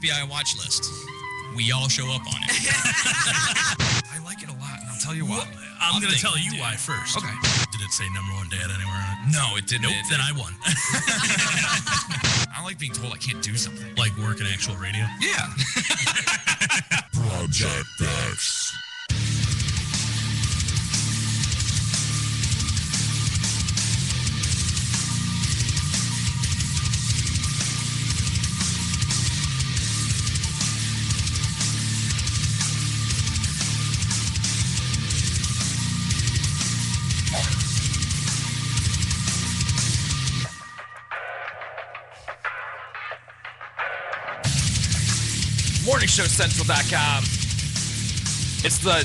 FBI watch list. We all show up on it. I like it a lot, and I'll tell you why. I'm going to tell you why first. Okay. Did it say #1 dad anywhere on it? No, it didn't. Nope, then I won. I like being told I can't do something. Like work in actual radio? Yeah. Project X. MorningShowCentral.com. It's the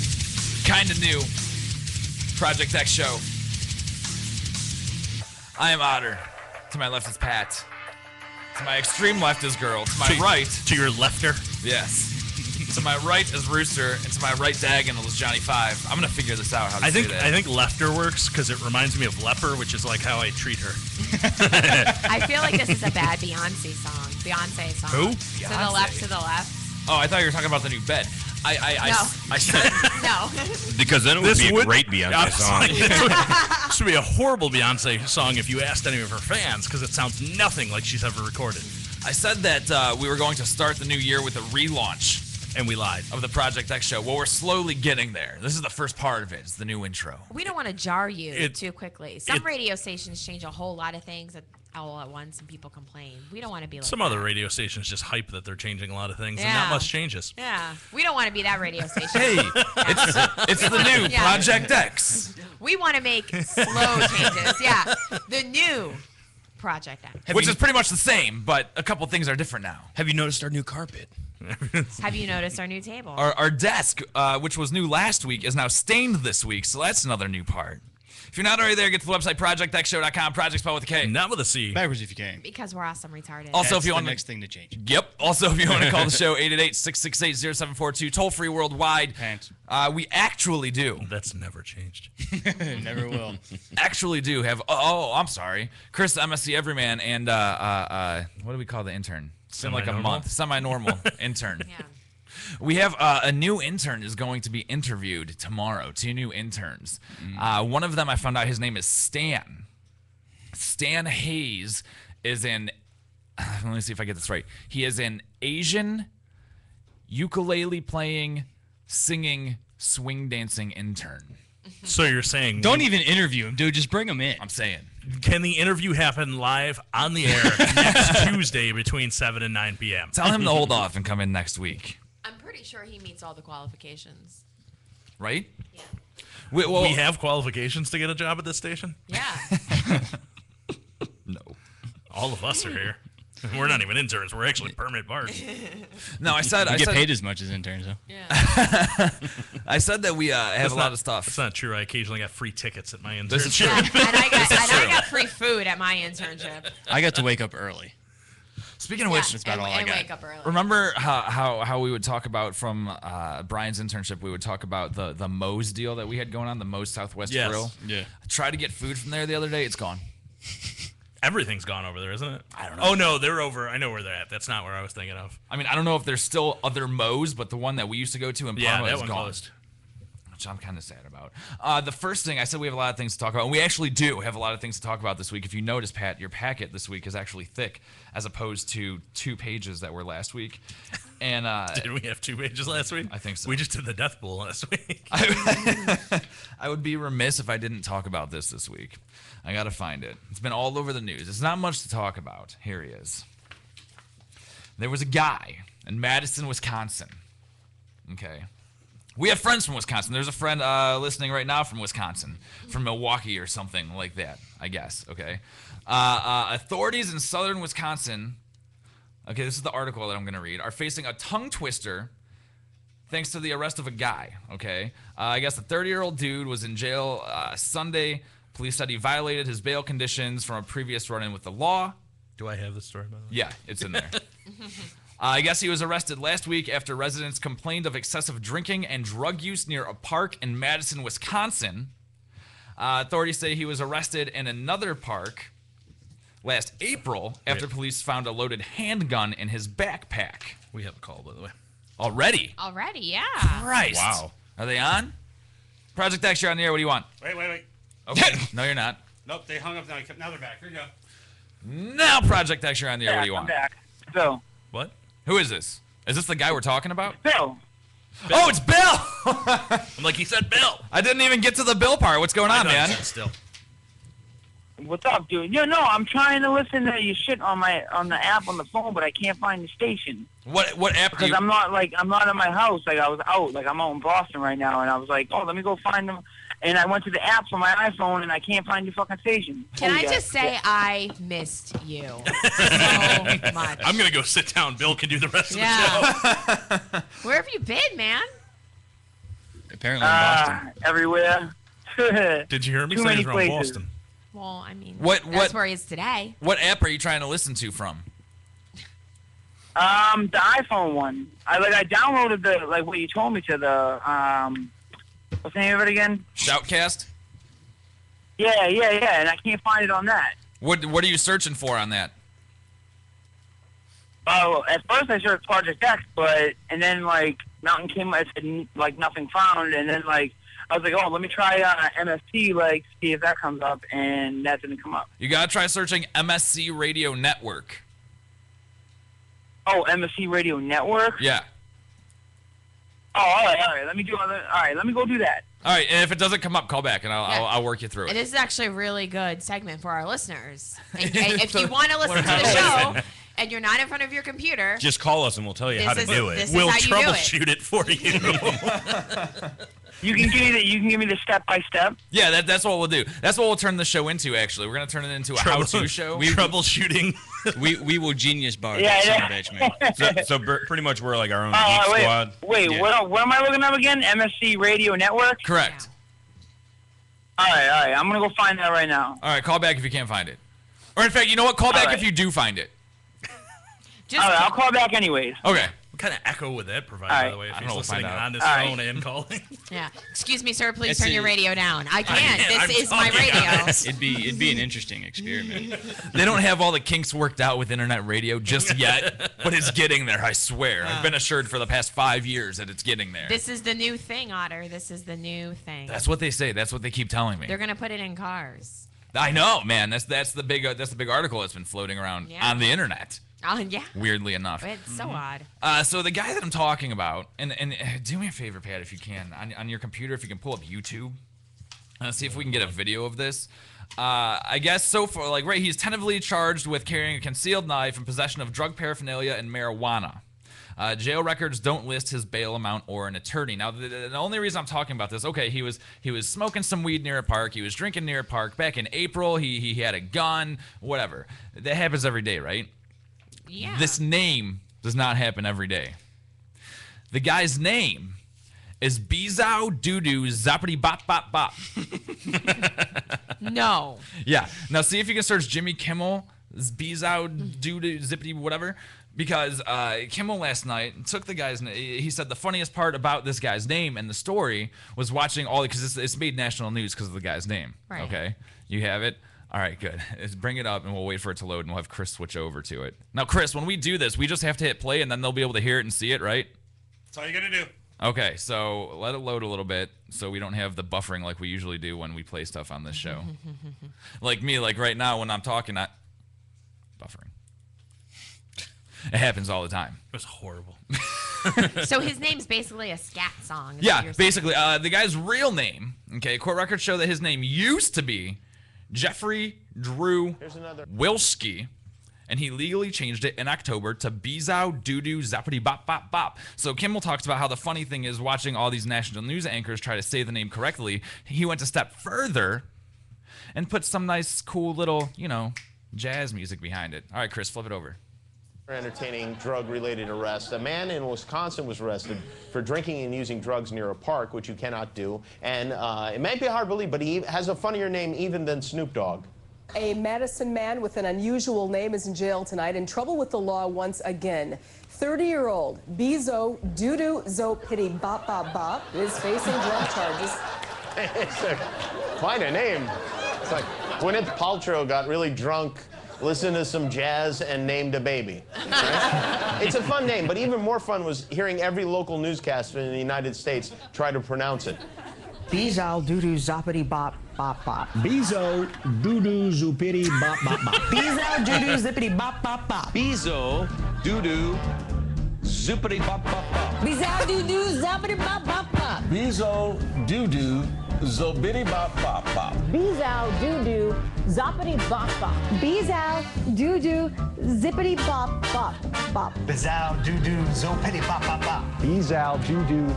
kind of new Project X show. I am Otter. To my left is Pat. To my extreme left is Girl. To my right... To your lefter? Yes. To my right is Rooster. And to my right diagonal is Johnny 5. I'm going to figure this out, how to say that. I think lefter works because it reminds me of leper, which is like how I treat her. I feel like this is a bad Beyonce song. Who? To the left, to the left. Oh, I thought you were talking about the new bed. I said... No. Because then it would be a great Beyonce song. This would be a horrible Beyonce song if you asked any of her fans, because it sounds nothing like she's ever recorded. I said that we were going to start the new year with a relaunch. And we lied. Of the Project X show. Well, we're slowly getting there. This is the first part of it. It's the new intro. We don't want to jar you too quickly. Some radio stations change a whole lot of things all at once, and people complain. We don't want to be like Some that. other radio stations just hype that they're changing a lot of things, and not much changes. Yeah. We don't want to be that radio station. Hey, it's the new Project X. We want to make slow changes. Yeah. The new Project X. Which is pretty much the same, but a couple things are different now. Have you noticed our new carpet? Have you noticed our new table? Our desk, which was new last week, is now stained this week, so that's another new part. If you're not already there, get to the website, projectxshow.com, project spelled with a K. Not with a C. Backwards if you can. Because we're awesome retarded. Also, if you want the next thing to change. Yep. Also, if you want to call the show, 888-668-0742, toll-free worldwide. Pants. We actually do. That's never changed. Never will. Actually do have, I'm sorry, Chris, MSC Everyman, and what do we call the intern? It's been like a month. Semi-normal intern. Yeah. We have a new intern is going to be interviewed tomorrow. 2 new interns. One of them, I found out his name is Stan. Stan Hayes is an, let me see if I get this right. He is an Asian ukulele playing, singing, swing dancing intern. So you're saying... Don't even interview him, dude. Just bring him in. I'm saying. Can the interview happen live on the air next Tuesday between 7 and 9 p.m.? Tell him to hold off and come in next week. I'm pretty sure he meets all the qualifications. Right? Yeah. We have qualifications to get a job at this station? Yeah. No. All of us are here. We're not even interns. We're actually permanent parts. No, I said... We get paid as much as interns, though. Yeah. I said that we have a lot of stuff. That's not true. I occasionally got free tickets at my internship. This is true. Yeah, and I got free food at my internship. I got to wake up early. Speaking of which, that's about all I got. Wake up early. Remember how we would talk about from Brian's internship, we would talk about the Moe's deal that we had going on, the Moe's Southwest Grill? Yeah. I tried to get food from there the other day. It's gone. Everything's gone over there, isn't it? I don't know. Oh, no, they're over. I know where they're at. That's not where I was thinking of. I mean, I don't know if there's still other Moe's, but the one that we used to go to in Parma that is one gone. closed. Which I'm kind of sad about. The first thing, I said we have a lot of things to talk about, and we actually do have a lot of things to talk about this week. If you notice, Pat, your packet this week is actually thick, as opposed to 2 pages that were last week. And did we have 2 pages last week? I think so. We just did the Death Bowl last week. I would be remiss if I didn't talk about this week. I gotta find it. It's been all over the news. It's not much to talk about. Here he is. There was a guy in Madison, Wisconsin. Okay. We have friends from Wisconsin. There's a friend listening right now from Wisconsin, from Milwaukee or something like that, I guess. Okay. Authorities in southern Wisconsin, okay, this is the article that I'm going to read, are facing a tongue twister thanks to the arrest of a guy. Okay. I guess the 30-year-old dude was in jail Sunday. Police said he violated his bail conditions from a previous run-in with the law. Do I have the story, by the way? Yeah, it's in there. I guess he was arrested last week after residents complained of excessive drinking and drug use near a park in Madison, Wisconsin. Authorities say he was arrested in another park last April after police found a loaded handgun in his backpack. We have a call, by the way. Already? Already, yeah. Christ. Wow. Are they on? Project X, you're on the air. What do you want? Wait. Okay. No, you're not. Nope, they hung up now. Now they're back. Here you go. Now, Project X, you're on the air. What do you I'm want? back. Bill. What? Who is this? Is this the guy we're talking about? Bill. Oh, it's Bill! I'm like, he said Bill. I didn't even get to the Bill part. What's going on, I know, man? Still. What's up, dude? No, I'm trying to listen to your shit on the app on the phone, but I can't find the station. What app do Because you... I'm not at my house. Like, I was out. Like, I'm out in Boston right now, and I was like, oh, let me go find them. And I went to the app on my iPhone, and I can't find your fucking station. Can I yeah. just say I missed you so much. I'm going to go sit down. Bill can do the rest of the show. Where have you been, man? Apparently in Boston. Everywhere. Did you hear me Too say many he's from places. Boston? Well, I mean, What- that's where he is today. What app are you trying to listen to from? The iPhone one. I downloaded what you told me to the what's the name of it again? Shoutcast? Yeah, and I can't find it on that. What are you searching for on that? Oh, at first I searched Project X, and then nothing came. I said nothing found, and then I was like, oh, let me try MSC, see if that comes up, and that didn't come up. You gotta try searching MSC Radio Network. Oh, MSC Radio Network. Yeah. Oh, all right. Let me go do that. All right, and if it doesn't come up, call back, and I'll work you through And it. this is actually a really good segment for our listeners. And if you want to listen to the show and you're not in front of your computer, Just call us and we'll tell you how to do it. This We'll is how you do it. troubleshoot it for you. You can give me the step by step. Yeah, that's what we'll do. That's what we'll turn the show into, actually. We're going to turn it into a how-to show. Troubleshooting. We will genius bar Yeah, that son yeah. of a bitch, man. So pretty much we're like our own geek squad. Wait, Yeah. what am I looking up again? MSC Radio Network? Correct. All right. I'm going to go find that right now. All right, call back if you can't find it. Or, in fact, you know what? Call back right. if you do find it. Just All right, I'll call back anyways. Okay. What kind of echo would that provide, All by right. the way, if I he's don't know, we'll listening find out. on his All right. phone and calling? Yeah. Excuse me, sir. Please It's turn your radio down. I can't. I'm This is my talking, radio. guys. It'd be an interesting experiment. They don't have all the kinks worked out with internet radio just yet, but it's getting there, I swear. I've been assured for the past 5 years that it's getting there. This is the new thing, Otter. This is the new thing. That's what they say. That's what they keep telling me. They're gonna put it in cars. I know, man. That's the big article that's been floating around Yeah. on the internet. Oh yeah. Weirdly enough. It's so odd. So the guy that I'm talking about, and do me a favor, Pat, if you can, on your computer, if you can pull up YouTube, see if we can get a video of this. I guess so far, he's tentatively charged with carrying a concealed knife and possession of drug paraphernalia and marijuana. Jail records don't list his bail amount or an attorney. Now, the only reason I'm talking about this, okay, he was smoking some weed near a park. He was drinking near a park. Back in April, he had a gun, whatever. That happens every day, right? Yeah. This name does not happen every day. The guy's name is Bezow Doodoo Zappity Bop Bop Bop. No. Yeah. Now see if you can search Jimmy Kimmel, Bezow Doodoo Zippity whatever. Because Kimmel last night took the guy's name. He said the funniest part about this guy's name and the story was watching all because it's made national news because of the guy's name. Right. Okay, you have it. All right, good. Bring it up and we'll wait for it to load and we'll have Chris switch over to it. Now, Chris, when we do this, we just have to hit play and then they'll be able to hear it and see it, right? That's all you got to do. Okay, so let it load a little bit so we don't have the buffering like we usually do when we play stuff on this show. Like me, like right now when I'm talking, buffering. It happens all the time. It was horrible. So his name's basically a scat song. is what Yeah, you're saying. basically, the guy's real name, okay, court records show that his name used to be Jeffrey Drew Wilski, and he legally changed it in October to Bezow Doodoo Zappity Bop Bop Bop. So Kimmel talks about how the funny thing is watching all these national news anchors try to say the name correctly, he went a step further and put some nice, cool little, jazz music behind it. All right, Chris, flip it over. Entertaining drug-related arrest. A man in Wisconsin was arrested for drinking and using drugs near a park, which you cannot do. And it might be hard to believe, but he has a funnier name even than Snoop Dogg. A Madison man with an unusual name is in jail tonight, in trouble with the law once again. 30-year-old Bezo Doodoo Zopity Bop Bop Bop is facing drug charges. It's quite a name. It's like Gwyneth Paltrow got really drunk listened to some jazz, and named a baby. Right? It's a fun name, but even more fun was hearing every local newscaster in the United States try to pronounce it. Bezo doo-doo zoppity bop bop bop. Bezo doo-doo zoopity bop bop bop. Bezo doo-doo zippity bop bop bop. Bezo doo-doo zoopity bop bop bop. Bezo doo-doo zoppity bop bop bop. Bezo doo-doo zobitty bop bop bop. Bezow doo-doo zoppity bop bop. Bezow doo-doo zippity bop bop bop. Bezow doo-doo zoppity bop bop bop. Bezow doo-doo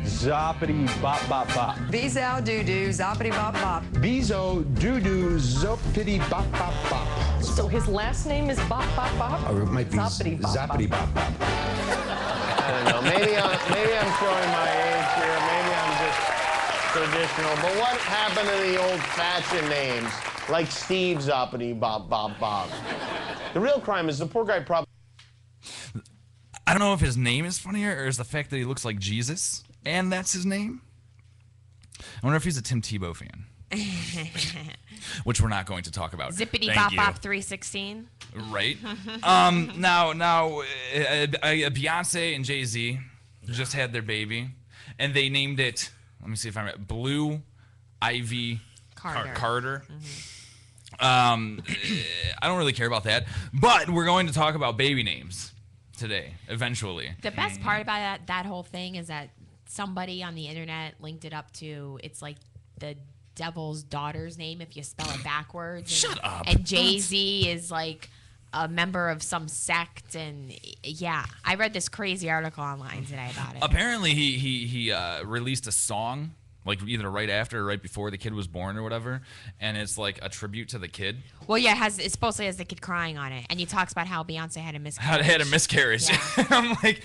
zoppity bop bop bop. Bezow doo-doo zoppity bop bop. Bezo doo-doo zoppity bop bop bop. So his last name is Bop Bop Bop? Or it might be Zoppity Bop zoppity bop bop. I don't know. Maybe I'm showing my age here. Maybe I'm just traditional. But what happened to the old-fashioned names like Steve Zoppity Bop Bop Bop? The real crime is the poor guy probably. I don't know if his name is funnier or is the fact that he looks like Jesus and that's his name. I wonder if he's a Tim Tebow fan. Which we're not going to talk about. Zippity Bop Bop 316. Right. Now, Beyonce and Jay-Z just had their baby, and they named it. Let me see if I'm right. Blue Ivy Carter. I don't really care about that, but we're going to talk about baby names today. Eventually. The best part about that whole thing is that somebody on the internet linked it up to. It's like the devil's daughter's name if you spell it backwards. Shut up. And Jay-Z is like a member of some sect, and yeah, I read this crazy article online today about it. Apparently, he released a song like either right after or right before the kid was born or whatever, and it's like a tribute to the kid. Well, yeah, it supposedly has the kid crying on it, and he talks about how Beyonce had a miscarriage. Had a miscarriage. Yeah. I'm like,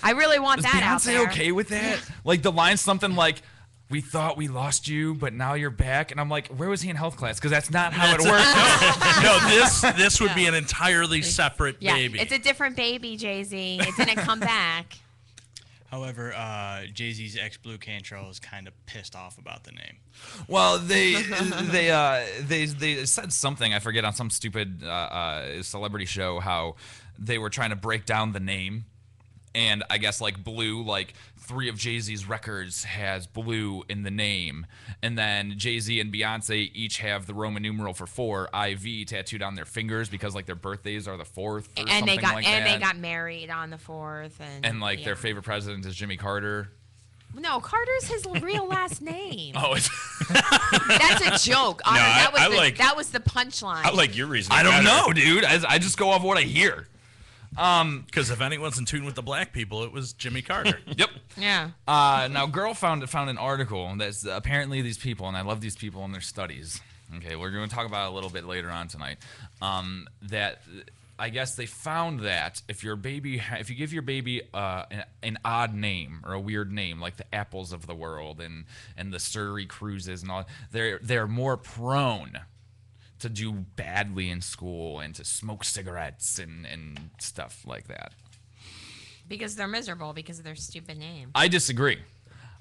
I really want is that out Beyonce there. okay with that? Like the line's something like, "We thought we lost you, but now you're back." And I'm like, where was he in health class? Because that's not how it works. No, this would be an entirely separate baby. It's a different baby, Jay-Z. It didn't come back. However, Jay-Z's ex-Blue Cantrell is kind of pissed off about the name. Well, they said something, I forget, on some stupid celebrity show, how they were trying to break down the name. And I guess like Blue, like 3 of Jay-Z's records has Blue in the name. And then Jay-Z and Beyonce each have the Roman numeral for 4, IV, tattooed on their fingers because like their birthdays are the 4th or something like that. And they got married on the 4th. And like their favorite president is Jimmy Carter. No, Carter's his real last name. Oh, it's that's a joke. Otter, No, that was the punchline. I like your reason. I don't know, dude. I just go off what I hear. Because if anyone's in tune with the black people, it was Jimmy Carter. Yep. Yeah. Now, girl found an article that's apparently these people, and I love these people and their studies. Okay, we're going to talk about it a little bit later on tonight. That I guess they found that if you give your baby an odd name or a weird name, like the Apples of the world and the Surrey Cruises and all, they're more prone to do badly in school and to smoke cigarettes and stuff like that. Because they're miserable because of their stupid name. I disagree.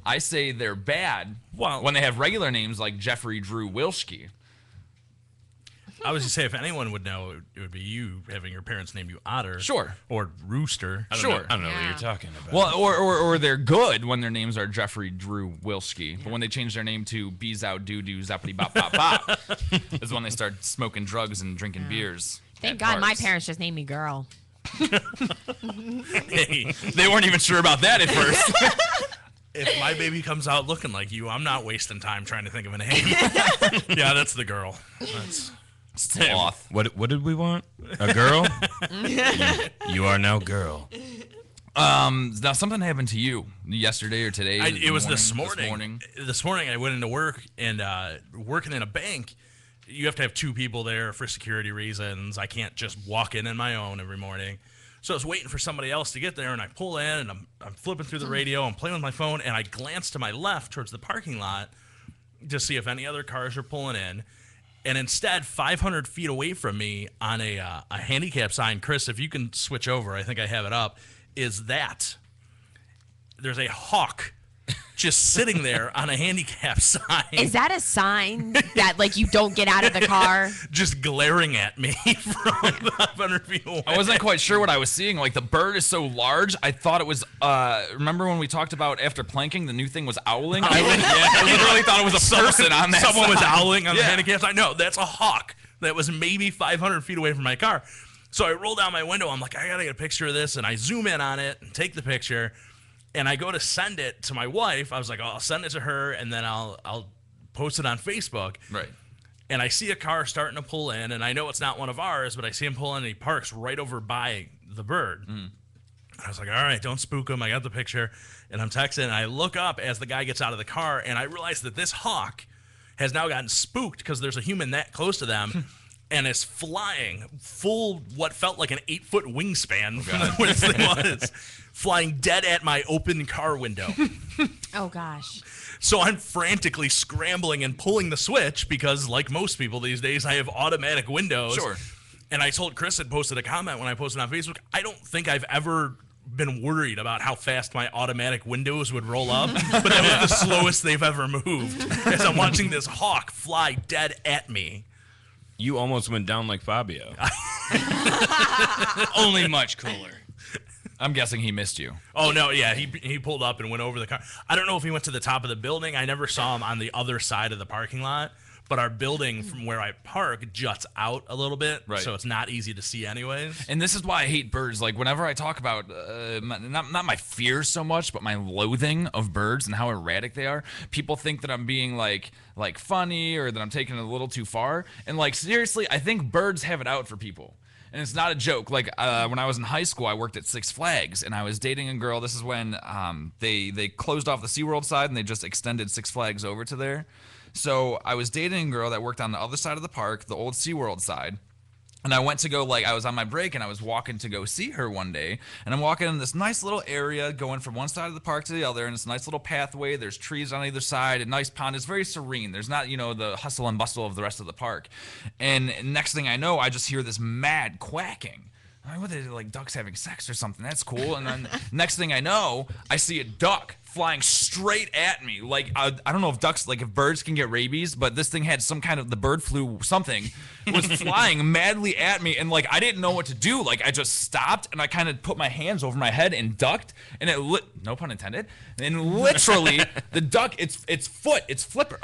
I say they're bad when they have regular names like Jeffrey Drew Wilschke. I was going to say, if anyone would know, it would be you having your parents name you Otter. Sure. Or Rooster. I don't know what you're talking about. Well, or they're good when their names are Jeffrey Drew Wilschke, but when they change their name to Bezow Doo-Doo Zappity Bop Bop Bop is when they start smoking drugs and drinking beers. Thank God my parents just named me Girl. Hey, they weren't even sure about that at first. If my baby comes out looking like you, I'm not wasting time trying to think of a name. Yeah, that's the girl. That's Sloth. What did we want? A girl? You are now girl. Now something happened to you yesterday or today. It was this morning. This morning I went into work, and working in a bank, you have to have 2 people there for security reasons. I can't just walk in my own every morning. So I was waiting for somebody else to get there, and I pull in, and I'm flipping through the radio, I'm playing with my phone, and I glance to my left towards the parking lot to see if any other cars are pulling in. And instead, 500 feet away from me on a handicap sign, Chris, if you can switch over, I think I have it up, is that there's a hawk just sitting there on a handicap sign. Is that a sign that like you don't get out of the car? Just glaring at me from 500 feet away. I wasn't quite sure what I was seeing. Like the bird is so large, I thought it was. Remember when we talked about after planking, the new thing was owling? I literally thought it was a person on that. Someone was sign. owling on the handicap sign. No, that's a hawk that was maybe 500 feet away from my car. So I roll down my window. I'm like, I gotta get a picture of this, and I zoom in on it and take the picture. And I go to send it to my wife. I was like, oh, I'll send it to her, and then I'll post it on Facebook. Right. And I see a car starting to pull in, and I know it's not one of ours, but I see him pull in, and he parks right over by the bird. I was like, all right, don't spook him. I got the picture, and I'm texting, and I look up as the guy gets out of the car, and I realize that this hawk has now gotten spooked because there's a human that close to them. And is flying full what felt like an 8-foot wingspan from where this thing was, flying dead at my open car window. Oh, gosh. So I'm frantically scrambling and pulling the switch because, like most people these days, I have automatic windows. Sure. And I told Chris, had posted a comment when I posted on Facebook, I don't think I've ever been worried about how fast my automatic windows would roll up, but that was the slowest they've ever moved as I'm watching this hawk fly dead at me. You almost went down like Fabio. Only much cooler. I'm guessing he missed you. Oh, no, yeah, he pulled up and went over the car. I don't know if he went to the top of the building. I never saw him on the other side of the parking lot, but our building from where I park juts out a little bit, so it's not easy to see anyways. And this is why I hate birds. Like, whenever I talk about, not my fears so much, but my loathing of birds and how erratic they are, people think that I'm being, like funny or that I'm taking it a little too far. And, like, seriously, I think birds have it out for people. And it's not a joke. Like, when I was in high school, I worked at Six Flags, and I was dating a girl. This is when they closed off the SeaWorld side, and they just extended Six Flags over to there. So I was dating a girl that worked on the other side of the park, the old SeaWorld side. And I went to go, I was on my break, and I was walking to go see her one day. And I'm walking in this nice little area, going from one side of the park to the other, and it's a nice little pathway. There's trees on either side, a nice pond. It's very serene. There's not, the hustle and bustle of the rest of the park. And next thing I know, I just hear this mad quacking. I'm like, what are they, like ducks having sex or something? That's cool. And then next thing I know, I see a duck flying straight at me. Like, I don't know if ducks, like if birds can get rabies, but this thing had some kind of, the bird flu something, was flying madly at me. And like, I didn't know what to do. Like, I just stopped and I kind of put my hands over my head and ducked, and it no pun intended. And literally the duck, its foot, its flipper,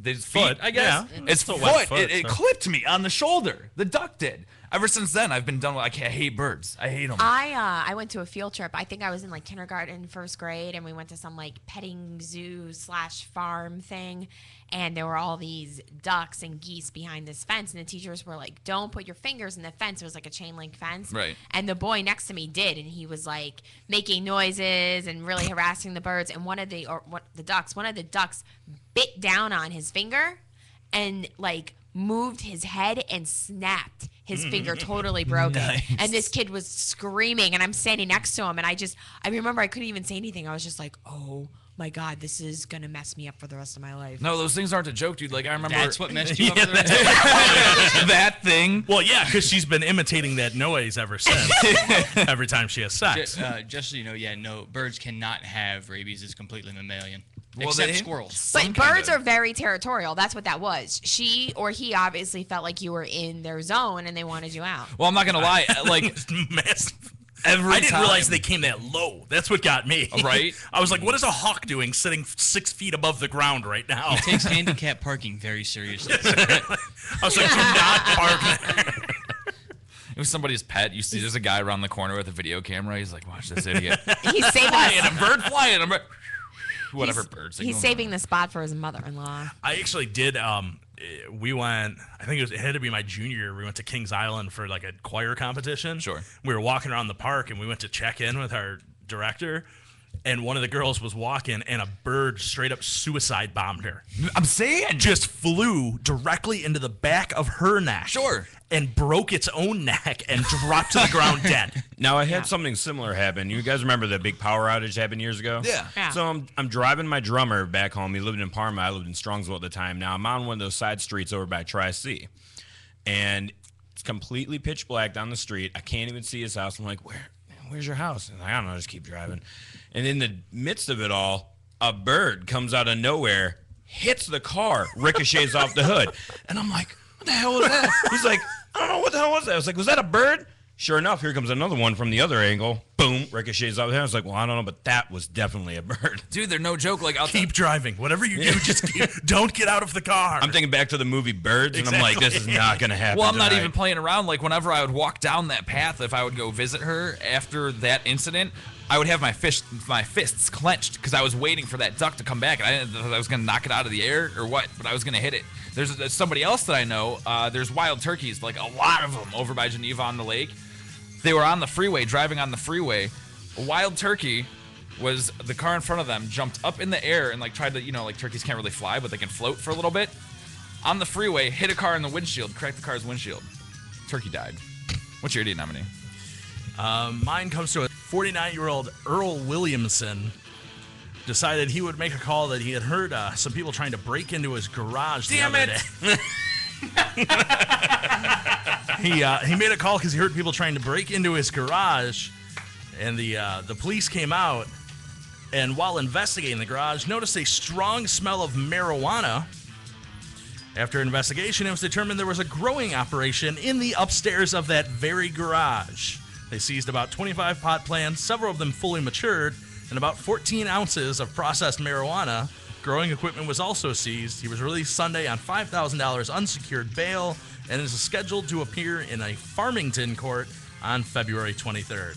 its feet, I guess. Yeah. Its foot, it clipped me on the shoulder. The duck did. Ever since then, I've been done with, I hate birds. I hate them. I went to a field trip. I think I was in like kindergarten, first grade, and we went to some like petting zoo / farm thing. And there were all these ducks and geese behind this fence. And the teachers were like, don't put your fingers in the fence. It was like a chain link fence. Right. And the boy next to me did. And he was like making noises and really harassing the birds. And one of the ducks bit down on his finger and like moved his head and snapped his finger, totally broken. Nice. And this kid was screaming, and I'm standing next to him, and I remember I couldn't even say anything. I was just like, oh my God, this is gonna mess me up for the rest of my life. No, those things aren't a joke, dude. Like, I remember. That's what messed you up for the rest of your life. That thing. Well, yeah, because she's been imitating that noise ever since. Every time she has sex. Just so you know, no, birds cannot have rabies. It's completely mammalian. Well, Except squirrels. But birds are very territorial. That's what that was. She or he obviously felt like you were in their zone and they wanted you out. Well, I'm not gonna lie. Like, massive. I didn't realize they came that low. That's what got me. Right? I was like, what is a hawk doing sitting 6 feet above the ground right now? He takes handicap parking very seriously. I was like, do not park there. It was somebody's pet. You see, there's a guy around the corner with a video camera. He's like, watch this idiot. He's saving flying, a bird flying. Whatever birds. He's saving the spot for his mother-in-law. I actually did. We went. I think it had to be my junior year. We went to Kings Island for like a choir competition. Sure. We were walking around the park and we went to check in with our director. And one of the girls was walking, and a bird straight up suicide bombed her. I'm saying, just flew directly into the back of her neck. Sure. And broke its own neck and dropped to the ground dead. Now, I had something similar happen. You guys remember the big power outage happened years ago? Yeah. So I'm driving my drummer back home. He lived in Parma. I lived in Strongsville at the time. Now, I'm on one of those side streets over by Tri-C. And it's completely pitch black down the street. I can't even see his house. I'm like, where's your house? And I don't know, just keep driving. And in the midst of it all, a bird comes out of nowhere, hits the car, ricochets off the hood. And I'm like, what the hell was that? He's like, I don't know, what the hell was that? I was like, was that a bird? Sure enough, here comes another one from the other angle. Boom, ricochets off the hood. I was like, well, I don't know, but that was definitely a bird. Dude, they're no joke. Like, keep driving. Whatever you do, just don't get out of the car. I'm thinking back to the movie Birds, and I'm like, this is not going to happen. Well, I'm not tonight. even playing around. Like, whenever I would walk down that path, if I would go visit her after that incident, I would have my fists clenched because I was waiting for that duck to come back, and I didn't know if I was going to knock it out of the air or what, but I was going to hit it. There's somebody else that I know. There's wild turkeys, like a lot of them, over by Geneva on the lake. They were on the freeway, driving on the freeway. A wild turkey was the car in front of them, jumped up in the air and like tried to, like turkeys can't really fly, but they can float for a little bit. On the freeway, hit a car in the windshield, cracked the car's windshield. Turkey died. What's your idiot nominee? Mine comes to a 49-year-old Earl Williamson. Decided he would make a call that he had heard some people trying to break into his garage the other day. He made a call because he heard people trying to break into his garage, and the police came out, and while investigating the garage, noticed a strong smell of marijuana. After investigation, it was determined there was a growing operation in the upstairs of that very garage. They seized about 25 pot plants, several of them fully matured, and about 14 ounces of processed marijuana. Growing equipment was also seized. He was released Sunday on $5,000 unsecured bail and is scheduled to appear in a Farmington court on February 23rd.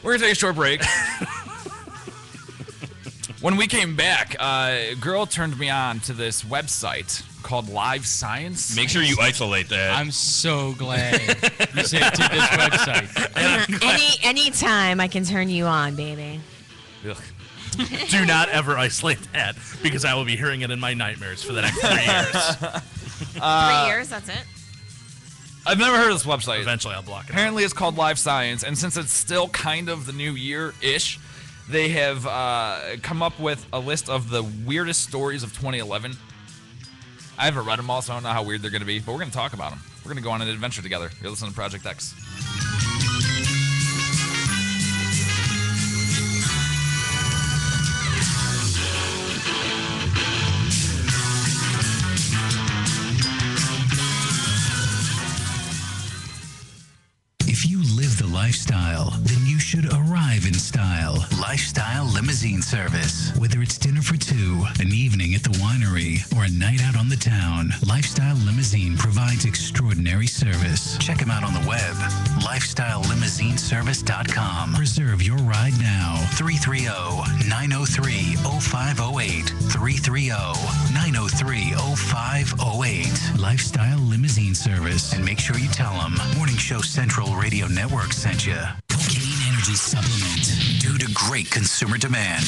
We're going to take a short break. When we came back, a girl turned me on to this website called Live Science. Make sure you isolate that. I'm so glad you said to this website. Anytime I can turn you on, baby. Ugh. Do not ever isolate that, because I will be hearing it in my nightmares for the next 3 years. 3 years, that's it? I've never heard of this website. Eventually I'll block it. Apparently it's called Live Science, and since it's still kind of the new year-ish, they have come up with a list of the weirdest stories of 2011. I haven't read them all, so I don't know how weird they're going to be, but we're going to talk about them. We're going to go on an adventure together. You're listening to Project X. If you live the lifestyle, then you should arrive in style. Lifestyle Limousine Service. Whether it's dinner for two, an evening at the winery, or a night out on the town, Lifestyle Limousine provides extraordinary service. Check them out on the web, lifestylelimousineservice.com. Reserve your ride now. 330-903-0508. 330-903-0508. Lifestyle Limousine Service. And make sure you tell them Morning Show Central Radio Network sent you. Cocaine Energy Supplement. Due to great consumer demand,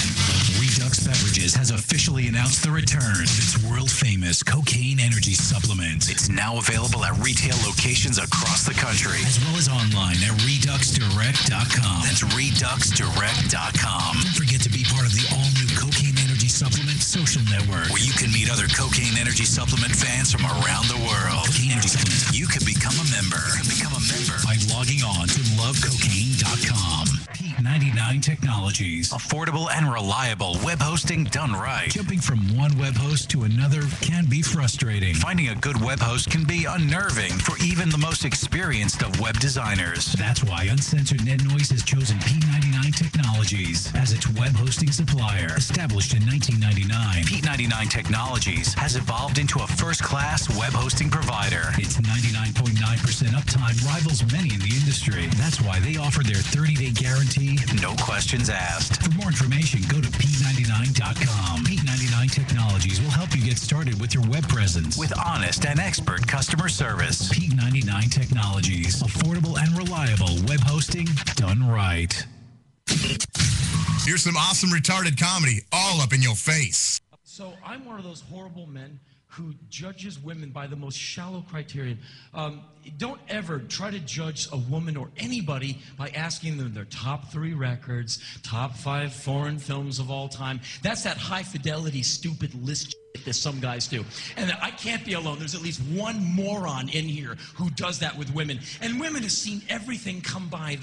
Redux Beverages has officially announced the return of its world-famous Cocaine Energy Supplement. It's now available at retail locations across the country, as well as online at ReduxDirect.com. That's ReduxDirect.com. Don't forget to be part of the all-new Cocaine Energy Supplement social network, where you can meet other Cocaine Energy Supplement fans from around the world. Cocaine Energy Supplement. You can become a member. By logging on to lovecocaine.com. P99 Technologies. Affordable and reliable web hosting done right. Jumping from one web host to another can be frustrating. Finding a good web host can be unnerving for even the most experienced of web designers. That's why Uncensored Net Noise has chosen P99 Technologies as its web hosting supplier. Established in 1999, P99 Technologies has evolved into a first-class web hosting provider. Its 99.9% uptime rivals many in the industry. That's why they offer their 30-day guarantee, no questions asked. For more information, go to P99.com. P99 Technologies will help you get started with your web presence with honest and expert customer service. P99 Technologies. Affordable and reliable web hosting done right. Here's some awesome retarded comedy all up in your face. So I'm one of those horrible men who judges women by the most shallow criterion. Don't ever try to judge a woman or anybody by asking them their top 3 records, top 5 foreign films of all time. That's that high fidelity, stupid list that some guys do. And I can't be alone. There's at least one moron in here who does that with women. And women have seen everything come by,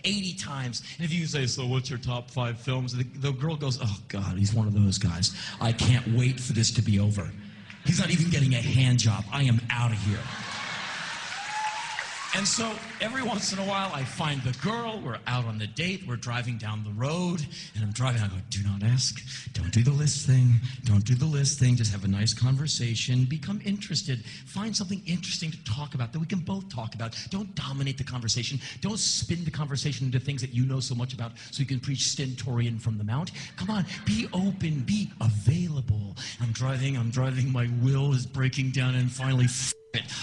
80 times. And if you say, so what's your top 5 films? The girl goes, oh, God, he's one of those guys. I can't wait for this to be over. He's not even getting a hand job. I am out of here. And so every once in a while, I find the girl. We're out on the date. We're driving down the road. And I'm driving. I go, do not ask. Don't do the list thing. Don't do the list thing. Just have a nice conversation. Become interested. Find something interesting to talk about that we can both talk about. Don't dominate the conversation. Don't spin the conversation into things that you know so much about so you can preach stentorian from the mount. Come on. Be open. Be available. I'm driving. My will is breaking down. And finally,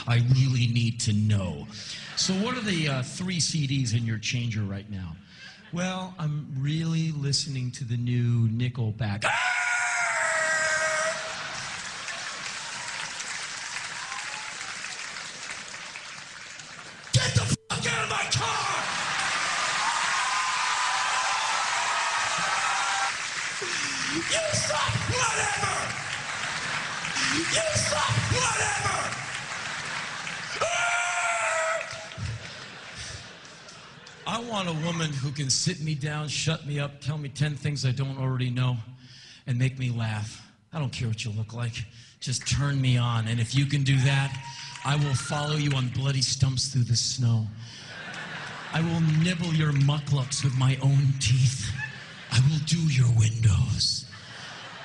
I really need to know. So what are the 3 CDs in your changer right now? Well, I'm really listening to the new Nickelback. Get the fuck out of my car! You suck! Whatever! You suck! Whatever! I want a woman who can sit me down, shut me up, tell me 10 things I don't already know, and make me laugh. I don't care what you look like. Just turn me on. And if you can do that, I will follow you on bloody stumps through the snow. I will nibble your mucklucks with my own teeth. I will do your windows.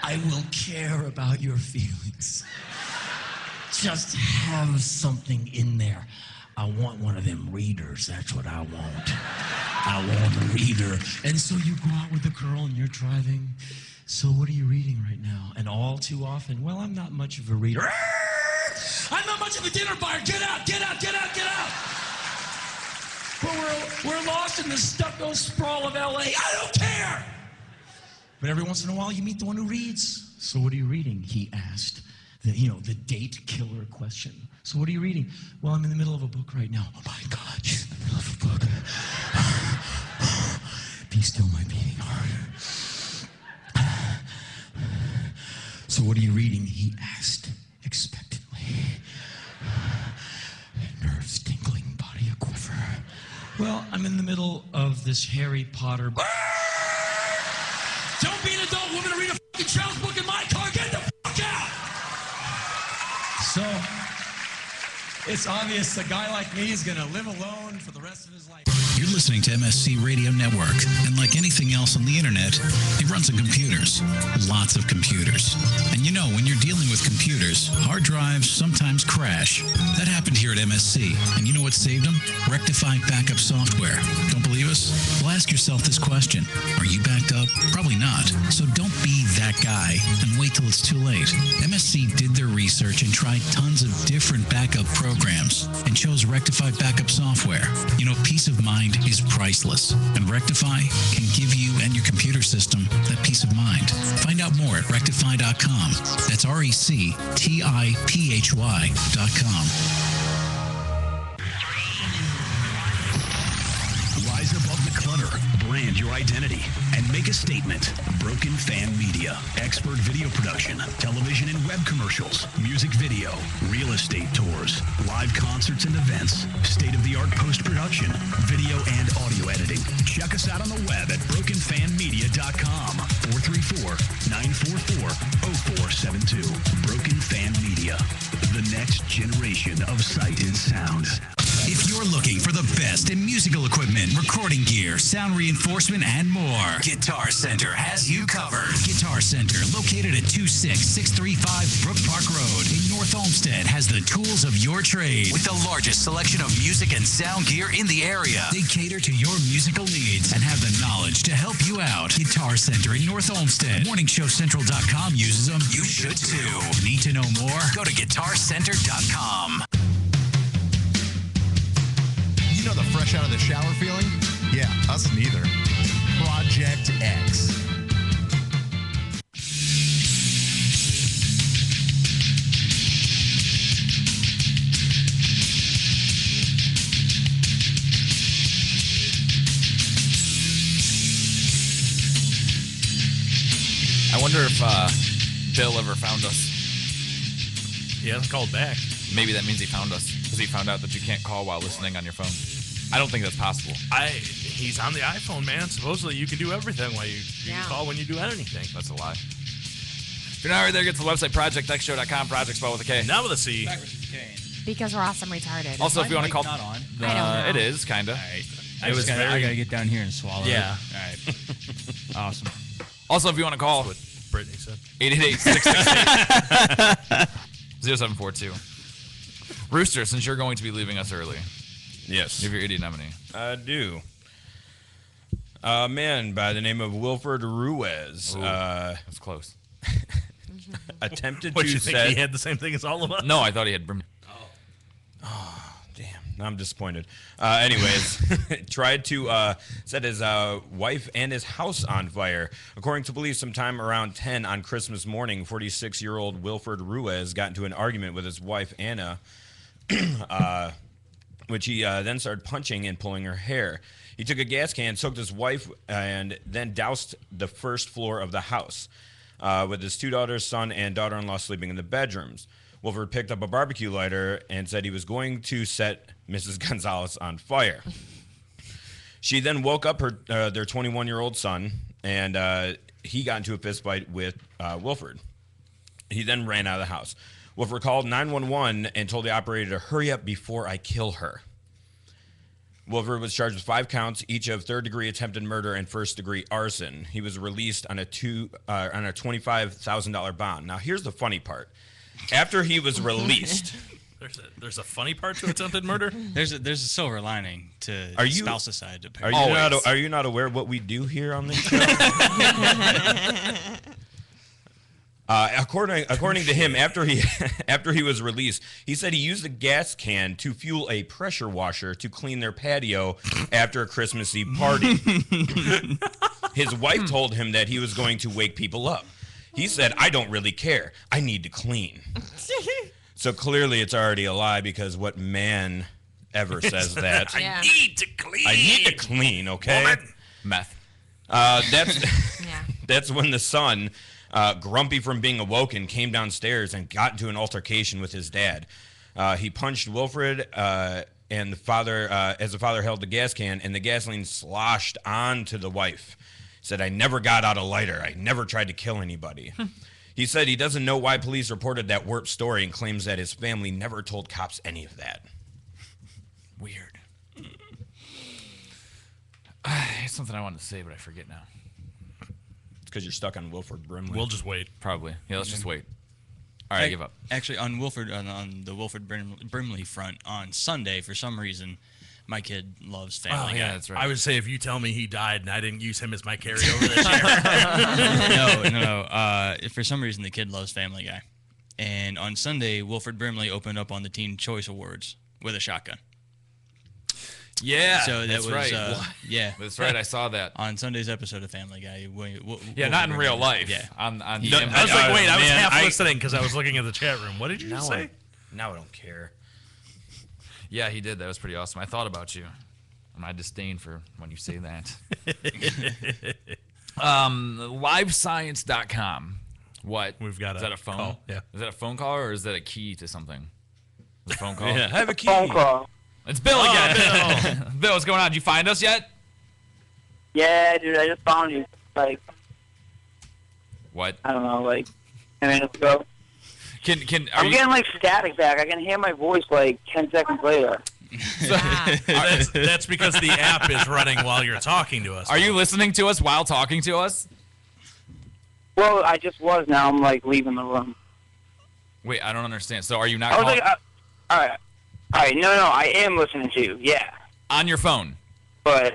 I will care about your feelings. Just have something in there. I want one of them readers. That's what I want. I want a reader. And so you go out with the girl and you're driving. So what are you reading right now? And all too often, well, I'm not much of a reader. I'm not much of a dinner buyer. Get out, get out, get out, get out. But we're lost in the stucco sprawl of L.A. I don't care. But every once in a while, you meet the one who reads. So what are you reading? He asked. The date killer question. So what are you reading? Well, I'm in the middle of a book right now. Oh my God, she's in the middle of a book. Be still, my beating heart. So what are you reading? He asked expectantly. Nerves tingling, body a quiver. Well, I'm in the middle of this Harry Potter book. Don't be an adult woman to read a fucking child's book in my car. Get the fuck out! So, it's obvious a guy like me is going to live alone for the rest of his life. You're listening to MSC Radio Network, and like anything else on the internet, it runs on computers. Lots of computers. And you know, when you're dealing with computers, hard drives sometimes crash. That happened here at MSC. And you know what saved them? Rectiphy backup software. Don't believe us? Well, ask yourself this question. Are you backed up? Probably not. So don't be that guy and wait till it's too late. MSC did their research and tried tons of different backup programs and chose Rectiphy backup software. You know, peace of mind is priceless, and Rectiphy can give you and your computer system that peace of mind. Find out more at rectiphy.com. That's RECTIPHY.com. Rise above the clutter, brand your identity, and make a statement. Broken Fan Media. Expert video production, television and web commercials, music video, real estate tours, live concerts and events, state-of-the-art post-production, video and audio editing. Check us out on the web at brokenfanmedia.com. 434-944-0472. Broken Fan Media. The next generation of sight and sound. If you're looking for the best in musical equipment, recording gear, sound reinforcement, and more, Guitar Center has you covered. Guitar Center, located at 26635 Brook Park Road in North Olmsted, has the tools of your trade with the largest selection of music and sound gear in the area. They cater to your musical needs and have the knowledge to help you out. Guitar Center in North Olmsted. MorningShowCentral.com uses them. You should too. Need to know more? Go to GuitarCenter.com. You know the fresh out of the shower feeling? Yeah, us neither. Projekt X. I wonder if Bill ever found us He hasn't called back. Maybe that means he found us because he found out that you can't call while listening on your phone. I don't think that's possible. He's on the iPhone, man. Supposedly you can do everything while you can call when you do anything. That's a lie. If you're not right there, get to the website, projectxshow.com, project spelled with a K. Now with a C. Because we're awesome retarded. Also, if you want to call... not on? I don't know. It is, kind of. All right. I gotta get down here and swallow it. Yeah. All right. Awesome. Also, if you want to call... That's what Brittany said. 888-668-0742. Rooster, since you're going to be leaving us early. Yes. Give your idiot nominee. I do. A man by the name of Wilford Ruiz. That's close. Attempted What, to you think set... he had the same thing as all of us? No, I thought he had... I'm disappointed. Anyways, tried to set his wife and his house on fire. According to police, sometime around 10 on Christmas morning, 46-year-old Wilford Ruiz got into an argument with his wife, Anna, which he then started punching and pulling her hair. He took a gas can, soaked his wife, and then doused the first floor of the house with his 2 daughters, son, and daughter-in-law sleeping in the bedrooms. Wilford picked up a barbecue lighter and said he was going to set Mrs. Gonzalez on fire. She then woke up their 21-year-old son, and he got into a fist fight with Wilford. He then ran out of the house. Wilford called 911 and told the operator to hurry up before I kill her. Wilford was charged with 5 counts, each of third-degree attempted murder and first-degree arson. He was released on a $25,000 bond. Now, here's the funny part. After he was released... There's a funny part to attempted murder? There's a silver lining to spouse side. Are you not aware of what we do here on this show? According to him, after he was released, he said he used a gas can to fuel a pressure washer to clean their patio after a Christmas Eve party. His wife told him that he was going to wake people up. He said, "I don't really care. I need to clean." So clearly it's already a lie, because what man ever says that? I need to clean. I need to clean, okay? Woman. Meth. That's when the son, grumpy from being awoken, came downstairs and got into an altercation with his dad. He punched Wilfred and the father as the father held the gas can, and the gasoline sloshed onto the wife. He said, "I never got out a lighter. I never tried to kill anybody." He said he doesn't know why police reported that warped story and claims that his family never told cops any of that. Weird. It's something I wanted to say, but I forget now. It's because you're stuck on Wilford Brimley. We'll just wait. Probably. Yeah, let's just wait. All right, I give up. Actually, on the Wilford Brimley front, on Sunday, for some reason, my kid loves Family Guy. Yeah, that's right. I would say if you tell me he died and I didn't use him as my carryover this year. No. For some reason, the kid loves Family Guy. And on Sunday, Wilford Brimley opened up on the Teen Choice Awards with a shotgun. Yeah, so that that's was, right. Yeah, that's right. I saw that on Sunday's episode of Family Guy. Yeah, not in real life. Yeah, on I was like, wait, I was half listening because I was looking at the chat room. What did you say? Now I don't care. Yeah, he did. That was pretty awesome. I thought about you. And my disdain for when you say that. Livescience.com. What? We've got is that a phone? Call. Yeah. Is that a phone call or is that a key to something? Is it a phone call? Yeah. I have a key. Phone call. It's Bill again. Bill. Bill, what's going on? Did you find us yet? Yeah, dude, I just found you. Like, what? I don't know, like 10 minutes ago. I'm getting like static back. I can hear my voice like 10 seconds later. That's because the app is running while you're talking to us. Are you listening to us while talking to us? Well, I just was. Now I'm like leaving the room. Wait, I don't understand. So are you not I was calling? like, all right. No, I am listening to you. Yeah. On your phone? But.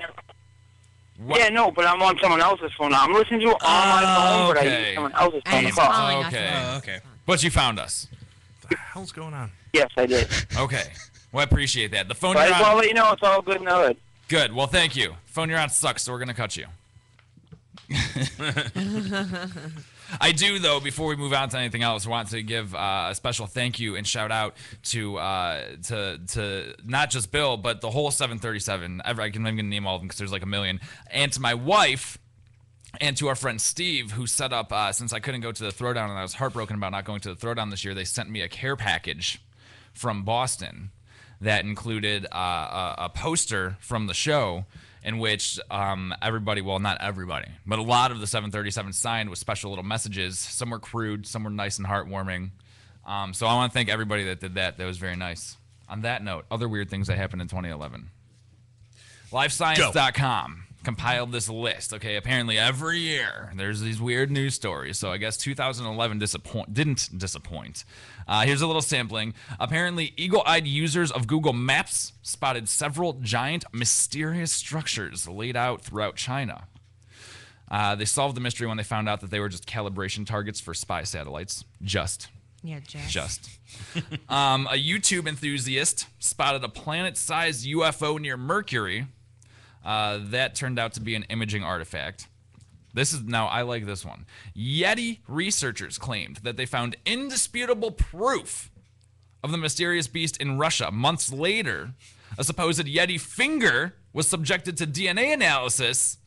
What? Yeah, no, but I'm on someone else's phone. I'm listening to you on my phone, but I use someone else's phone to call. Okay. But you found us. What the hell's going on? Yes, I did. Okay. Well, I appreciate that. The phone But I you're just on. want to let you know it's all good in the hood. Good. Well, thank you. Phone you're on sucks, so we're gonna cut you. I do, though, before we move on to anything else, want to give a special thank you and shout out to not just Bill, but the whole 737. I'm going to name all of them because there's like a million. And to my wife, And to our friend Steve, who set up, since I couldn't go to the throwdown and I was heartbroken about not going to the throwdown this year, they sent me a care package from Boston that included a poster from the show in which everybody, well, not everybody, but a lot of the 737 signed with special little messages. Some were crude, some were nice and heartwarming. So I want to thank everybody that did that. That was very nice. On that note, other weird things that happened in 2011. LifeScience.com compiled this list. Okay, apparently every year there's these weird news stories. So I guess 2011 didn't disappoint. Here's a little sampling. Apparently, eagle-eyed users of Google Maps spotted several giant, mysterious structures laid out throughout China. They solved the mystery when they found out that they were just calibration targets for spy satellites. Just. Yeah, Just. A YouTube enthusiast spotted a planet-sized UFO near Mercury. That turned out to be an imaging artifact. Now I like this one. Yeti researchers claimed that they found indisputable proof of the mysterious beast in Russia. Months later, a supposed Yeti finger was subjected to DNA analysis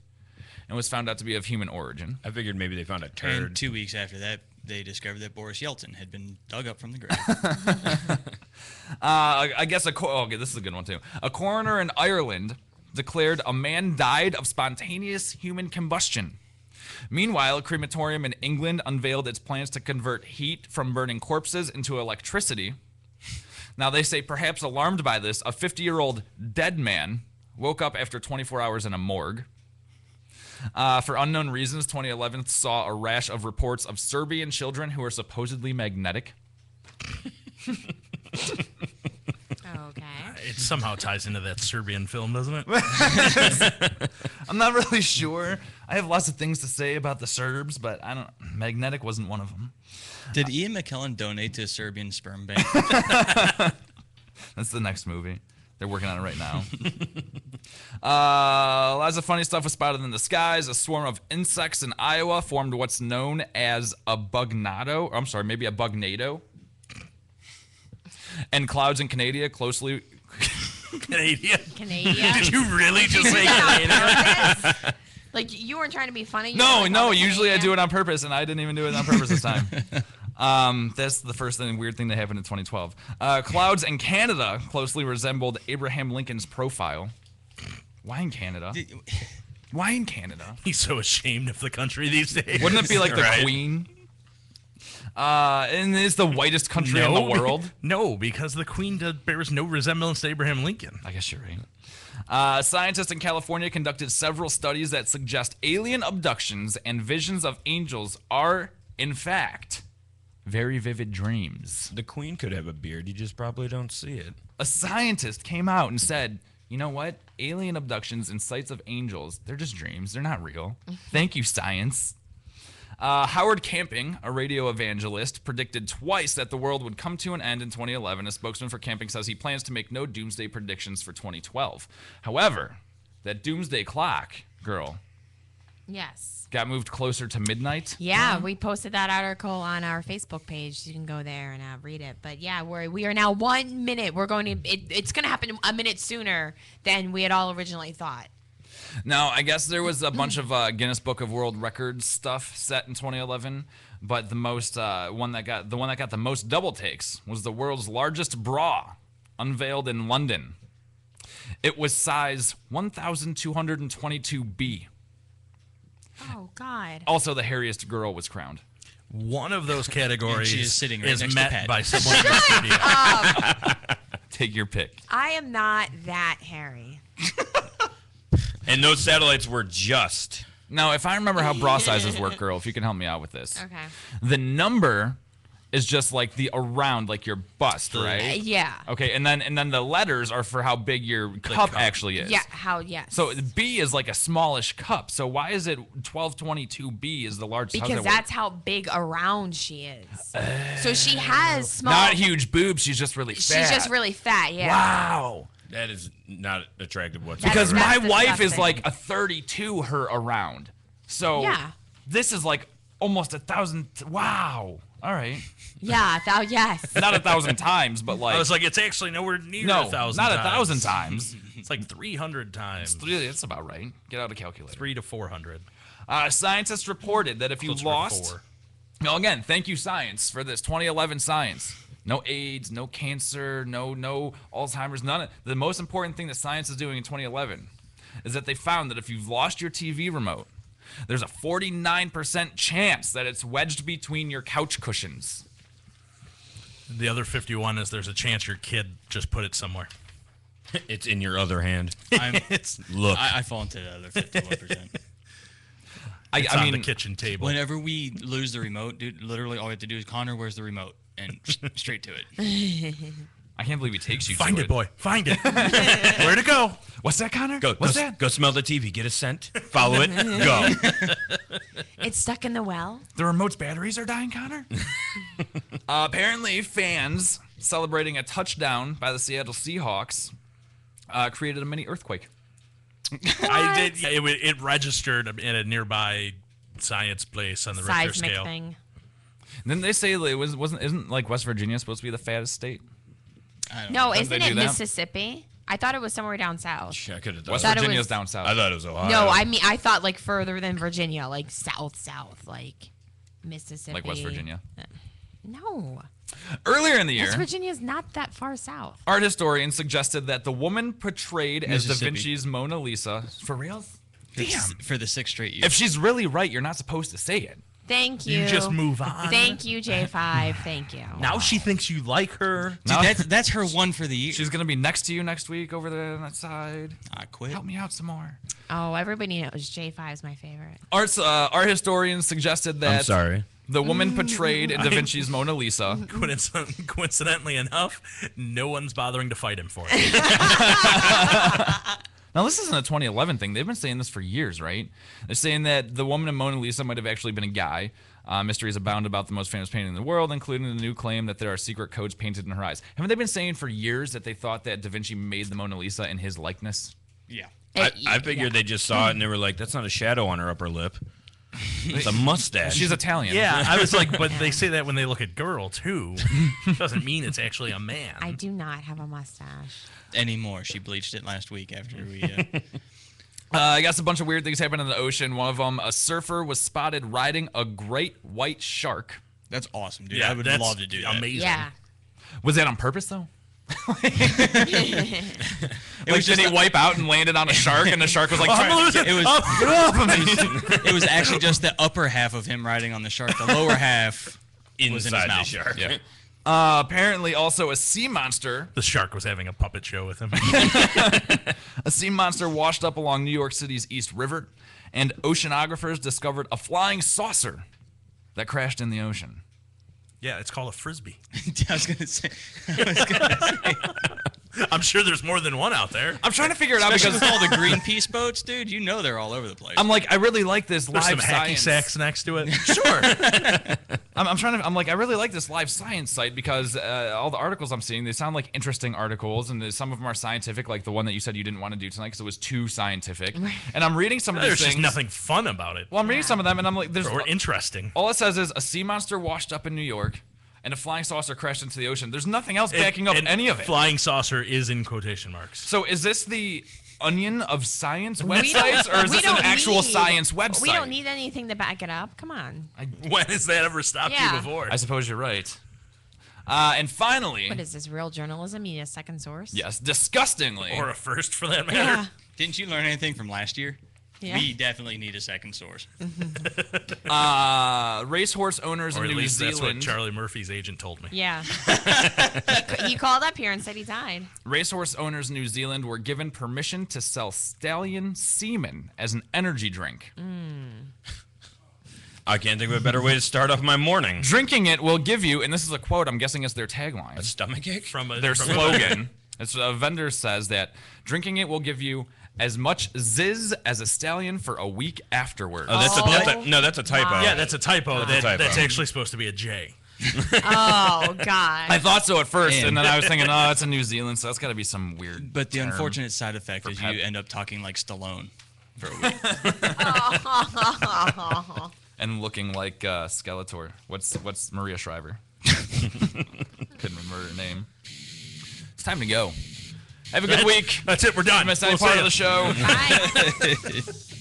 and was found out to be of human origin. I figured maybe they found a turd. And 2 weeks after that, they discovered that Boris Yeltsin had been dug up from the grave. I guess okay, this is a good one too. A coroner in Ireland declared a man died of spontaneous human combustion. Meanwhile, a crematorium in England unveiled its plans to convert heat from burning corpses into electricity. Now, they say, perhaps alarmed by this, a 50-year-old dead man woke up after 24 hours in a morgue. For unknown reasons, 2011 saw a rash of reports of Serbian children who are supposedly magnetic. Okay. It somehow ties into that Serbian film, doesn't it? I'm not really sure. I have lots of things to say about the Serbs, but magnetic wasn't one of them. Did Ian McKellen donate to a Serbian sperm bank? That's the next movie. They're working on it right now. Lots of funny stuff was spotted in the skies. A swarm of insects in Iowa formed what's known as a bugnado. I'm sorry, maybe a bugnado. And clouds in Canada closely... Canadian? Canadian? Did you really just say Canadian? Like, you weren't trying to be funny? No, usually I do it on purpose, and I didn't even do it on purpose this time. That's the first weird thing that happened in 2012. Clouds in Canada closely resembled Abraham Lincoln's profile. Why in Canada? Why in Canada? He's so ashamed of the country these days. Wouldn't it be like the Queen? And it's the whitest country in the world. No, because the Queen bears no resemblance to Abraham Lincoln. I guess you're right. Scientists in California conducted several studies that suggest alien abductions and visions of angels are, in fact, very vivid dreams. The Queen could have a beard. You just probably don't see it. A scientist came out and said, you know what? Alien abductions and sights of angels, they're just dreams. They're not real. Thank you, science. Howard Camping, a radio evangelist, predicted twice that the world would come to an end in 2011. A spokesman for Camping says he plans to make no doomsday predictions for 2012. However, that doomsday clock, girl, Yes. got moved closer to midnight. Yeah, we posted that article on our Facebook page. You can go there and read it. But yeah, we are now 1 minute. We're going to. It's going to happen a minute sooner than we had all originally thought. Now, I guess there was a bunch of Guinness Book of World Records stuff set in 2011, but the one that got the most double takes was the world's largest bra, unveiled in London. It was size 1,222B. Oh God! Also, the hairiest girl was crowned. One of those categories she is sitting right next to met Pat. by someone in the studio. Take your pick. I am not that hairy. And those satellites were just. Now, if I remember how bra sizes work, girl, if you can help me out with this. Okay. The number is just like the around, like your bust, right? Yeah. Okay, and then the letters are for how big your cup actually is. Yeah. Yes. So B is like a smallish cup. So why is it 1222B is the largest? Because that's how big around she is. So she has small. Not huge boobs. She's just really fat. She's just really fat. Yeah. Wow. That is not attractive whatsoever. Because my wife is disgusting. like a 32 her around. So Yeah. this is like almost 1,000. Wow. All right. Yeah. Yes. Not 1,000 times, but like. I was like, it's actually nowhere near No, 1,000 not times. 1,000 times. It's like 300 times. That's about right. Get out a calculator. 300 to 400. Scientists reported that if you lost... No, again, thank you, science, for this. 2011 science. No AIDS, no cancer, no Alzheimer's, none of... The most important thing that science is doing in 2011 is that they found that if you've lost your TV remote, there's a 49% chance that it's wedged between your couch cushions. The other 51 is there's a chance your kid just put it somewhere. It's in your other hand. Look. I fall into the other 51%. It's on the kitchen table. Whenever we lose the remote, dude, literally all we have to do is, Connor, where's the remote? And straight to it. I can't believe he takes you Find to it, boy. Find it. Where'd it go? What's that, Connor? What's that? Go smell the TV. Get a scent. Follow it. Go. It's stuck in the well. The remote's batteries are dying, Connor? Apparently, fans celebrating a touchdown by the Seattle Seahawks created a mini earthquake. I did. It registered in a nearby science place on the Richter Seismic scale. thing. Didn't they say isn't like West Virginia supposed to be the fattest state? No, Didn't isn't they it do that? Mississippi? I thought it was somewhere down south. Check it. West Virginia's down south. I thought it was Ohio. No, I mean I thought like further than Virginia, like south, like Mississippi. Like West Virginia. No. Earlier in the year, West Virginia's not that far south. art historians suggested that the woman portrayed as Da Mississippi. Vinci's Mona Lisa, for real? For the 6th straight year. If she's really right, you're not supposed to say it. Thank you. You just move on. Thank you, J5. Thank you. Now she thinks you like her. Dude, that's her one for the year. She's gonna be next to you next week over there on that side. I quit. Help me out some more. Oh, everybody knows J5 is my favorite. Art historians suggested that I'm sorry. the woman portrayed in Da Vinci's Mona Lisa. Coincidentally enough, no one's bothering to fight him for it. Now, this isn't a 2011 thing. They've been saying this for years, right? They're saying that the woman in Mona Lisa might have actually been a guy. Mysteries abound about the most famous painting in the world, including the new claim that there are secret codes painted in her eyes. Haven't they been saying for years that they thought that Da Vinci made the Mona Lisa in his likeness? Yeah. I figured they just saw it and they were like, that's not a shadow on her upper lip. It's a mustache. She's Italian. Yeah, I was like, but they say that when they look at girl, too. Doesn't mean it's actually a man. I do not have a mustache. Anymore. She bleached it last week after we... I guess a bunch of weird things happened in the ocean. One of them, a surfer was spotted riding a great white shark. That's awesome, dude. Yeah, I would that's love to do that. amazing. Yeah. Was that on purpose, though? It was did he wipe out and landed on a shark, and the shark was like, it was actually just the upper half of him riding on the shark. The lower half was in his Inside the mouth. shark. Yeah. Apparently, also a sea monster. The shark was having a puppet show with him. A sea monster washed up along New York City's East River, and oceanographers discovered a flying saucer that crashed in the ocean. Yeah, it's called a frisbee. I was gonna say. I'm sure there's more than one out there. I'm trying to figure it out Especially because with all the Greenpeace boats, dude. You know they're all over the place. I'm like, I really like this There's live some hacky science. sacks next to it. Sure. I'm like, I really like this live science site because all the articles I'm seeing, they sound like interesting articles, and some of them are scientific, like the one that you said you didn't want to do tonight because it was too scientific. And I'm reading some of these There's things. just nothing fun about it. Well, I'm reading some of them, and I'm like, there's Or interesting. all it says is a sea monster washed up in New York, and a flying saucer crashed into the ocean. There's nothing else backing up And any of it. Flying saucer is in quotation marks. So is this the Onion of science We don't- websites, or is we this an don't actual need- science website? We don't need anything to back it up. Come on. When has that ever stopped Yeah. you before? I suppose you're right. And finally, What is this, real journalism? You need a second source? yes, disgustingly, Or a first for that matter. Yeah. Didn't you learn anything from last year? Yeah. We definitely need a second source. racehorse owners Or in at New least that's what Zealand. Charlie Murphy's agent told me. Yeah. he called up here and said he died. Racehorse owners in New Zealand were given permission to sell stallion semen as an energy drink. I can't think of a better way to start off my morning. Drinking it will give you, and this is a quote, I'm guessing it's their tagline. A stomach ache? Their slogan. It's a vendor says that drinking it will give you as much zizz as a stallion for a week afterwards. Oh, that's a typo. Yeah, that's a typo. That's a typo. That's actually supposed to be a J. Oh, God. I thought so at first, and then I was thinking, oh, it's in New Zealand, so that's got to be some weird. But the term unfortunate side effect for is pep. you end up talking like Stallone for a week. And looking like Skeletor. What's Maria Shriver? Couldn't remember her name. It's time to go. Have a good week. That's it. We're done. Missed any We'll part see of the show?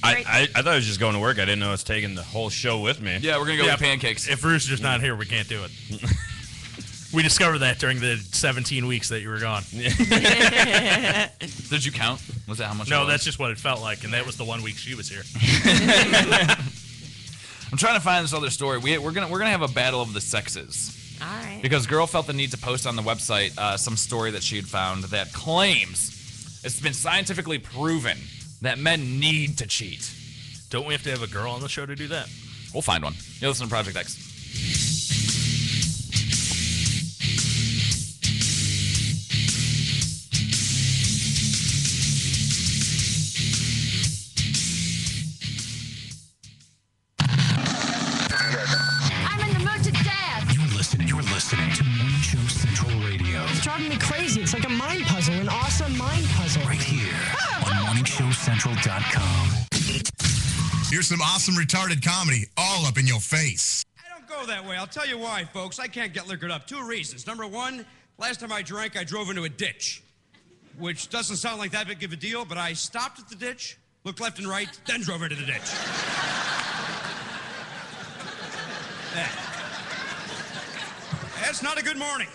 I thought I was just going to work. I didn't know I was taking the whole show with me. Yeah, we're going to go with pancakes. If Rooster's not here, we can't do it. We discovered that during the 17 weeks that you were gone. Did you count? Was that how much? No, that's just what it felt like, and that was the 1 week she was here. I'm trying to find this other story. We're gonna have a battle of the sexes. All right. Because girl felt the need to post on the website some story that she had found that claims it's been scientifically proven that men need to cheat. Don't we have to have a girl on the show to do that? We'll find one. You listen to Project X. You're listening to Morning Show Central Radio. It's driving me crazy. It's like a mind puzzle, an awesome mind puzzle. Right here on MorningShowCentral.com. Here's some awesome retarded comedy all up in your face. I don't go that way. I'll tell you why, folks. I can't get liquored up. 2 reasons. Number 1, last time I drank, I drove into a ditch, which doesn't sound like that big of a deal, but I stopped at the ditch, looked left and right, then drove into the ditch. That's not a good morning.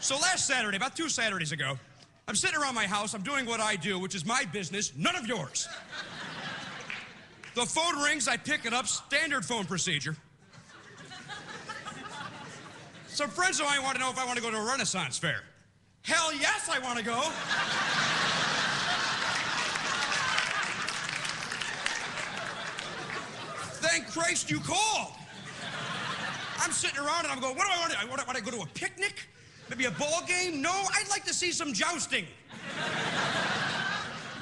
So last Saturday, about 2 Saturdays ago, I'm sitting around my house, I'm doing what I do, which is my business, none of yours. The phone rings, I pick it up, standard phone procedure. Some friends of mine want to know if I want to go to a Renaissance fair. Hell yes, I want to go. Thank Christ you called. I'm sitting around and I'm going, what do I want to do? Want to go to a picnic? Maybe a ball game? No, I'd like to see some jousting.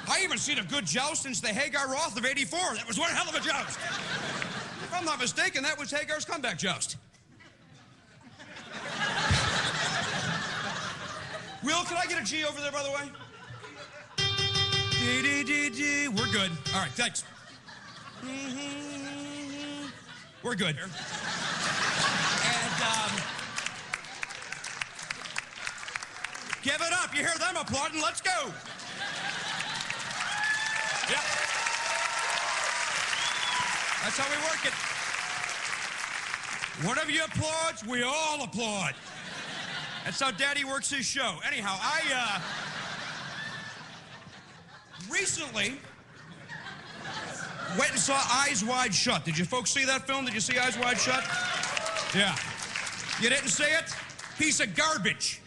I haven't seen a good joust since the Hagar Roth of '84. That was one hell of a joust. If I'm not mistaken, that was Hagar's comeback joust. Will, can I get a G over there, by the way? D. We're good. All right, thanks. We're good. And, give it up. You hear them applauding. Let's go. Yep. That's how we work it. One of you applauds, we all applaud. That's how Daddy works his show. Anyhow, I recently went and saw Eyes Wide Shut. Did you folks see that film? Did you see Eyes Wide Shut? Yeah. You didn't see it? Piece of garbage.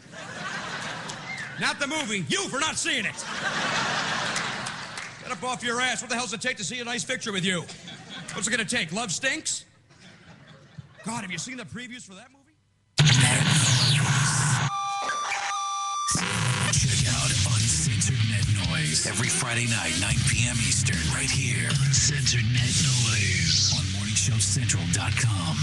Not the movie. You for not seeing it. Get up off your ass. What the hell's it take to see a nice picture with you? What's it gonna take? Love stinks? God, have you seen the previews for that movie? Check out Uncensored Net Noise every Friday night, 9 p.m. Eastern, right here. Uncensored Net Noise on MorningShowCentral.com.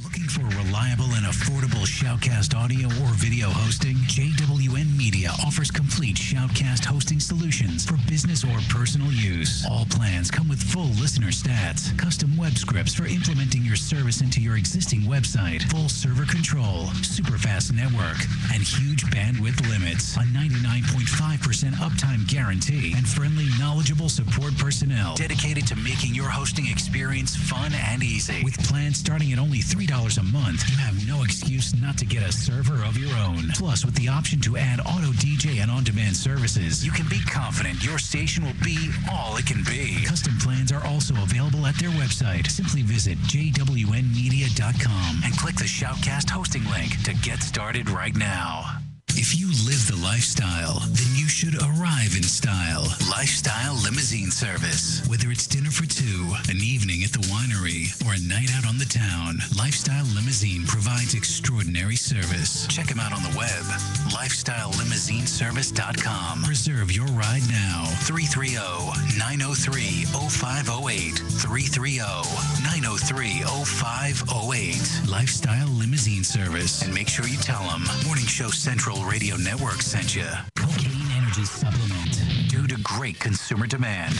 Looking for reliable and affordable Shoutcast audio or video hosting? JWN Media offers complete Shoutcast hosting solutions for business or personal use. All plans come with full listener stats, custom web scripts for implementing your service into your existing website, full server control, super fast network, and huge bandwidth limits, a 99.5% uptime guarantee, and friendly, knowledgeable support personnel dedicated to making your hosting experience fun and easy. With plans starting at only $3 a month, you have no excuse not to get a server of your own. Plus, with the option to add auto DJ and on-demand services, you can be confident your station will be all it can be. Custom plans are also available at their website. Simply visit jwnmedia.com and click the Shoutcast hosting link to get started right now. If you live the lifestyle, then you should arrive in style. Lifestyle Limousine Service. Whether it's dinner for 2, an evening at the winery, or a night out on the town, Lifestyle Limousine provides extraordinary service. Check them out on the web, lifestylelimousineservice.com. Reserve your ride now. 330-903-0508. 330-903-0508. Lifestyle Limousine Service. And make sure you tell them Morning Show Central Radio Network sent you. Cocaine Energy Supplement. Due to great consumer demand.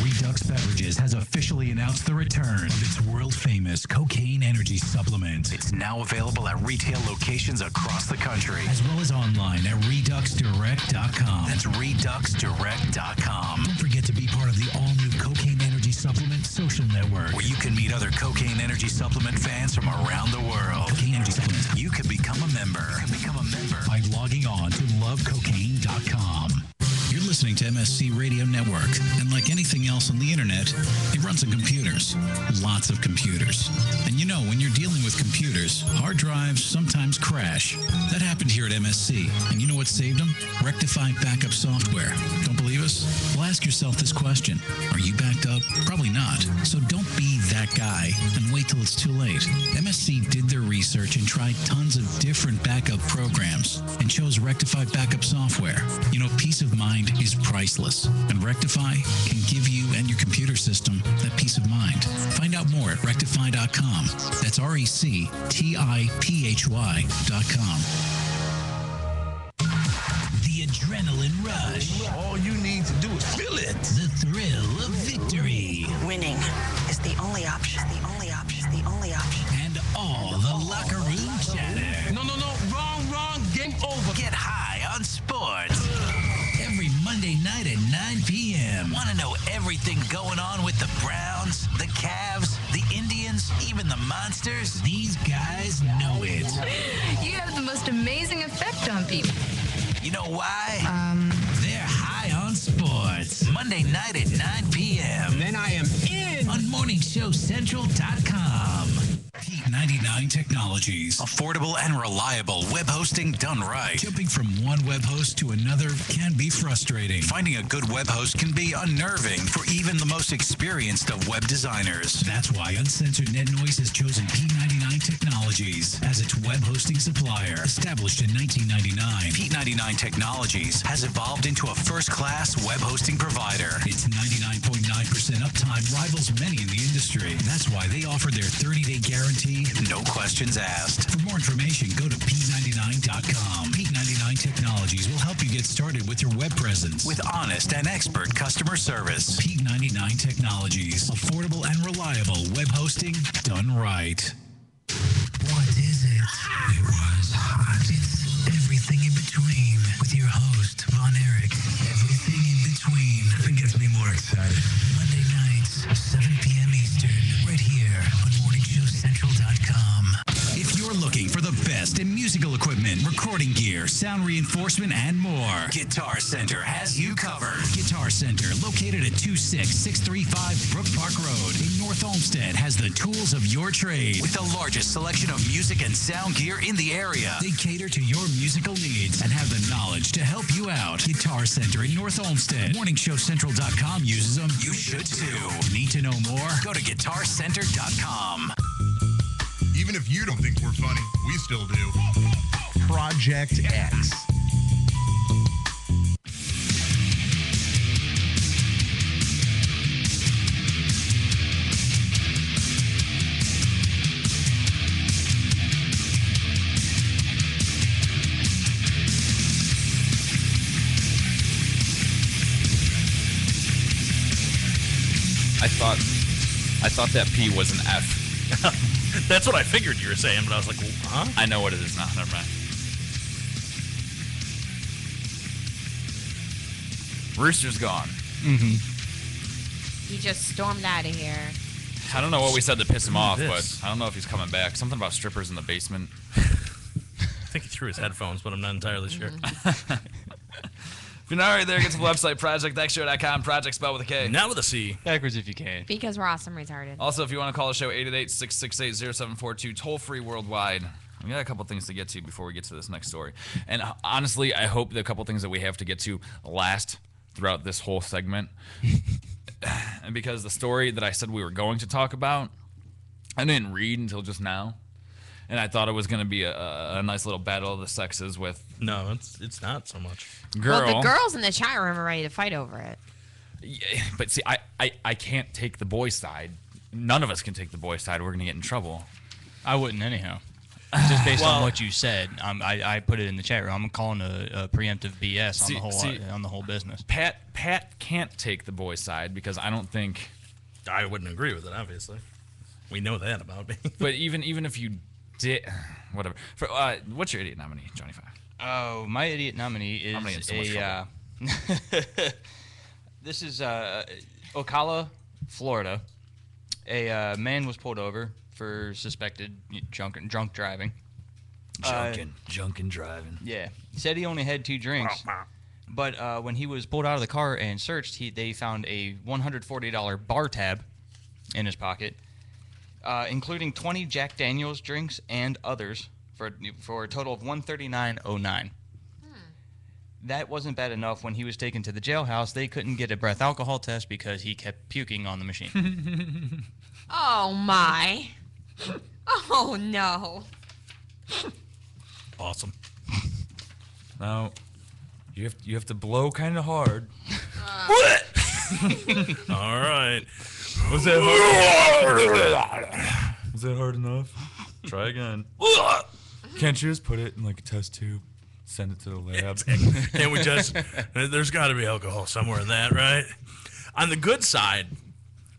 Redux Beverages has officially announced the return of its world-famous cocaine energy supplement. It's now available at retail locations across the country, as well as online at reduxdirect.com. That's reduxdirect.com. Don't forget to be part of the all-new Cocaine Energy Supplement social network, where you can meet other Cocaine Energy Supplement fans from around the world. Cocaine Energy Supplement. You can become a member. By logging on to lovecocaine.com. You're listening to MSC Radio Network, and like anything else on the internet, it runs on computers. Lots of computers. And you know, when you're dealing with computers, hard drives sometimes crash. That happened here at MSC. And you know what saved them? Rectiphy backup software. Don't believe us? Well, ask yourself this question. Are you backed up? Probably not. So don't be that guy and wait till it's too late. MSC did their research and tried tons of different backup programs and chose Rectiphy backup software. You know, peace of mind is priceless, and Rectiphy can give you and your computer system that peace of mind. Find out more at rectiphy.com. That's rectiphy.com. The adrenaline rush. All you need to do is feel it. The thrill of victory. Winning is the only option. The only option. The only option. And all the locker room chatter. No, wrong, game over. Get high on sports. Every Monday night at 9 p.m. Want to know everything going on with the Browns, the Cavs, the Indians, even the Monsters? These guys know it. You have the most amazing effect on people. You know why? They're high on sports. Monday night at 9 p.m. Then I am in. On morningshowcentral.com. Peak 99 Technologies. Affordable and reliable web hosting done right. Jumping from one web host to another can be frustrating. Finding a good web host can be unnerving for even the most experienced of web designers. That's why Uncensored Net Noise has chosen P99 Technologies as its web hosting supplier. Established in 1999, P99 Technologies has evolved into a first-class web hosting provider. Its 99.9% uptime rivals many in the industry. That's why they offer their 30-day guarantee, no questions asked. For more information, go to P99.com. P99 Technologies will help you get started with your web presence with honest and expert customer service. P99 Technologies. Affordable and reliable web hosting done right. What is it? It was hot. It's everything in between with your host, Von Erich. Everything in between. Nothing gets me more excited. Monday nights, 7 p.m. Eastern, right here on morningshowcentral.com. If you're looking for the best in musical equipment, recording gear, sound reinforcement, and more, Guitar Center has you covered. Guitar Center, located at 26635 Brook Park Road in North Olmsted, has the tools of your trade with the largest selection of music and sound gear in the area. They cater to your musical needs and have the knowledge to help you out. Guitar Center in North Olmsted. MorningshowCentral.com uses them. You should too. Need to know more? Go to GuitarCenter.com. Even if you don't think we're funny, we still do. Project X. I thought that P was an F. That's what I figured you were saying, but I was like, huh? I know what it is now. Never mind. Rooster's gone. He just stormed out of here. I don't know what we said to piss him off, this? but I don't know if he's coming back. Something about strippers in the basement. I think he threw his headphones, but I'm not entirely sure. If you're not right there, get to the website, projectxshow.com, project spelled with a K. Not with a C. Backwards if you can. Because we're awesome retarded. Also, if you want to call the show, 888-668-0742, toll-free worldwide. We got a couple things to get to before we get to this next story. And honestly, I hope the couple things that we have to get to last throughout this whole segment. And because the story that I said we were going to talk about, I didn't read until just now. And I thought it was going to be a nice little battle of the sexes with... No, it's not so much. Well, the girls in the chat room are ready to fight over it. Yeah, but see, I can't take the boys' side. None of us can take the boys' side. We're going to get in trouble. I wouldn't anyhow. Just based on what you said, I put it in the chat room. I'm calling a preemptive BS on the whole business. Pat can't take the boy side because I don't think I wouldn't agree with it. Obviously, we know that about me. But even if you did, whatever. What's your idiot nominee, Johnny Five? Oh, my idiot nominee is I'm gonna get in so much trouble. This is Ocala, Florida. A man was pulled over for suspected drunk driving. Junkin' driving. Yeah. He said he only had 2 drinks. But when he was pulled out of the car and searched, they found a $140 bar tab in his pocket, including 20 Jack Daniels drinks and others for a total of $139.09. That wasn't bad enough. When he was taken to the jailhouse, they couldn't get a breath alcohol test because he kept puking on the machine. Oh, my. Oh, no. Awesome. Now, you have to blow kind of hard. What? All right. Was that hard? Was that hard enough? Try again. Can't you just put it in like a test tube, send it to the lab? Can't we just? There's got to be alcohol somewhere in that, right? On the good side,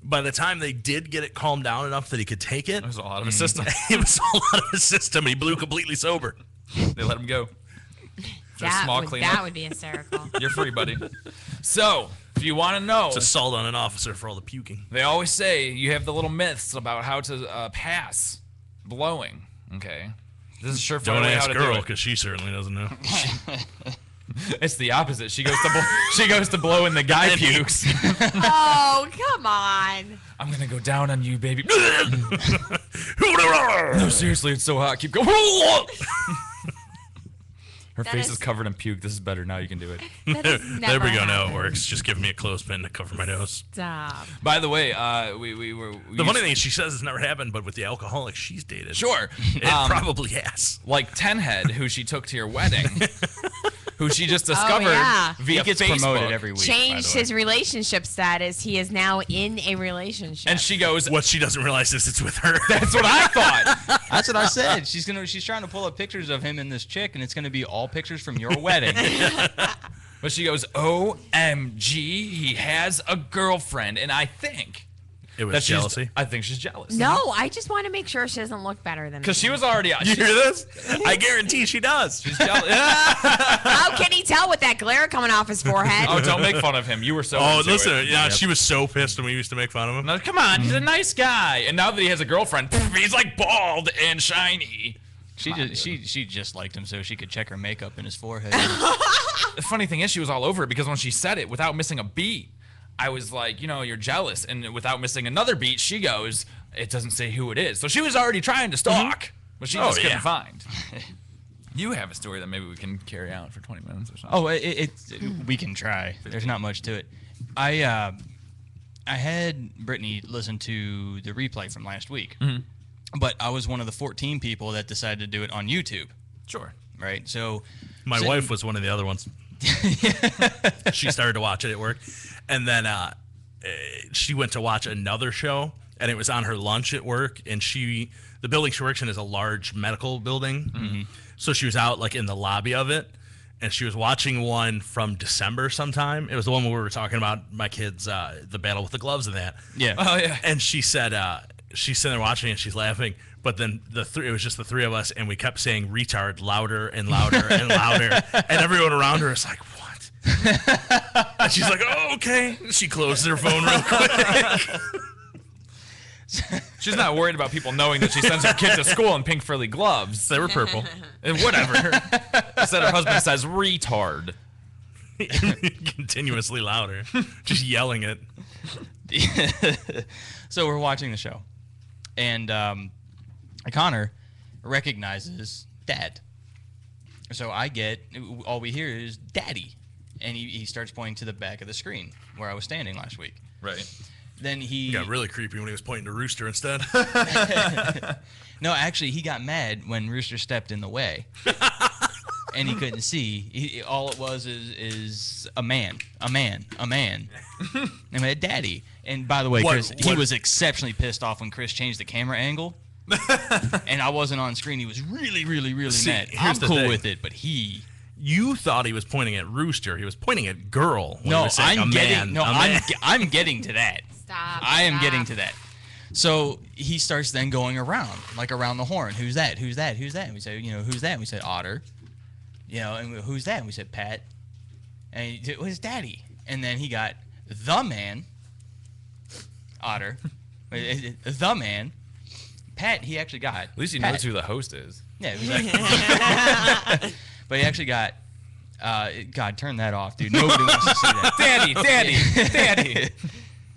by the time they did get it calmed down enough that he could take it, it was all out of his system. It was all out of his system. He blew completely sober. They let him go. That would be hysterical. You're free, buddy. So, if you want to know, it's assault on an officer for all the puking. They always say you have the little myths about how to pass blowing. Okay, this is a surefire Don't way ask how to girl do it. because she certainly doesn't know. It's the opposite. She goes to blow and the guy pukes. Oh, come on. I'm gonna go down on you, baby. No, seriously, it's so hot. Keep going. Her face is covered in puke. This is better. Now you can do it. There we go. Now it works. Just give me a clothespin to cover my nose. Stop. By the way, the funny thing is she says it's never happened, but with the alcoholic she's dated, sure, it probably has. Like Tenhead, who she took to your wedding, who she just discovered via he gets Facebook. promoted every week. Changed his relationship status. He is now in a relationship. And she goes, what she doesn't realize is it's with her. That's what I thought. That's what I said. She's trying to pull up pictures of him and this chick, and it's gonna be all pictures from your wedding. But she goes, OMG, he has a girlfriend, and I think it was jealousy. I think she's jealous. No, I just want to make sure she doesn't look better than me. Because she was already. You hear this? I guarantee she does. She's jealous. How can he tell with that glare coming off his forehead? Oh, don't make fun of him. You were so. Oh, listen. Yeah, she was so pissed when we used to make fun of him. No, come on, he's a nice guy, and now that he has a girlfriend, he's like bald and shiny. She just liked him so she could check her makeup in his forehead. The funny thing is, she was all over it because when she said it without missing a beat, I was like, you're jealous. And without missing another beat, she goes, it doesn't say who it is. So she was already trying to stalk, but she just couldn't find. You have a story that maybe we can carry out for 20 minutes or something. Oh, we can try. There's not much to it. I had Brittany listen to the replay from last week. Mm-hmm. But I was one of the 14 people that decided to do it on YouTube. Sure. Right? So my wife was one of the other ones. She started to watch it at work. And then she went to watch another show, and it was on her lunch at work. And the building she works in is a large medical building. Mm-hmm. So she was out like in the lobby of it, and she was watching one from December sometime. It was the one where we were talking about my kids, the battle with the gloves and that. Yeah. Oh, yeah. And she said, she's sitting there watching it and she's laughing, but then it was just the three of us, and we kept saying retard louder and louder and louder, and everyone around her is like, what? And she's like, oh, okay. She closed her phone real quick. She's not worried about people knowing that she sends her kid to school in pink frilly gloves. They were purple. And whatever. Instead, her husband says retard. Continuously louder. Just yelling it. So we're watching the show. And Connor recognizes Dad. So all we hear is Daddy. And he starts pointing to the back of the screen where I was standing last week. Right. Then he got really creepy when he was pointing to Rooster instead. No, actually, he got mad when Rooster stepped in the way. And he couldn't see. All it was is a man. And I had Daddy. And by the way, Chris, he was exceptionally pissed off when Chris changed the camera angle. and I wasn't on screen. He was really, really, really mad. I'm here's the cool thing. with it, but he. You thought he was pointing at Rooster. He was pointing at Girl. When he No, was saying I'm a getting. man, No, a man. I'm getting to that. Stop. I am stop. getting to that. So he starts then going around, like around the horn. Who's that? Who's that? Who's that? And we say, who's that? And we said Otter. And who's that? And we said Pat. And it was Daddy. And then he got the man, Otter, the man. Pat, he actually got. At least he Pat. knows who the host is. Yeah, exactly. But he actually got. God, turn that off, dude. Nobody wants to see that. Daddy.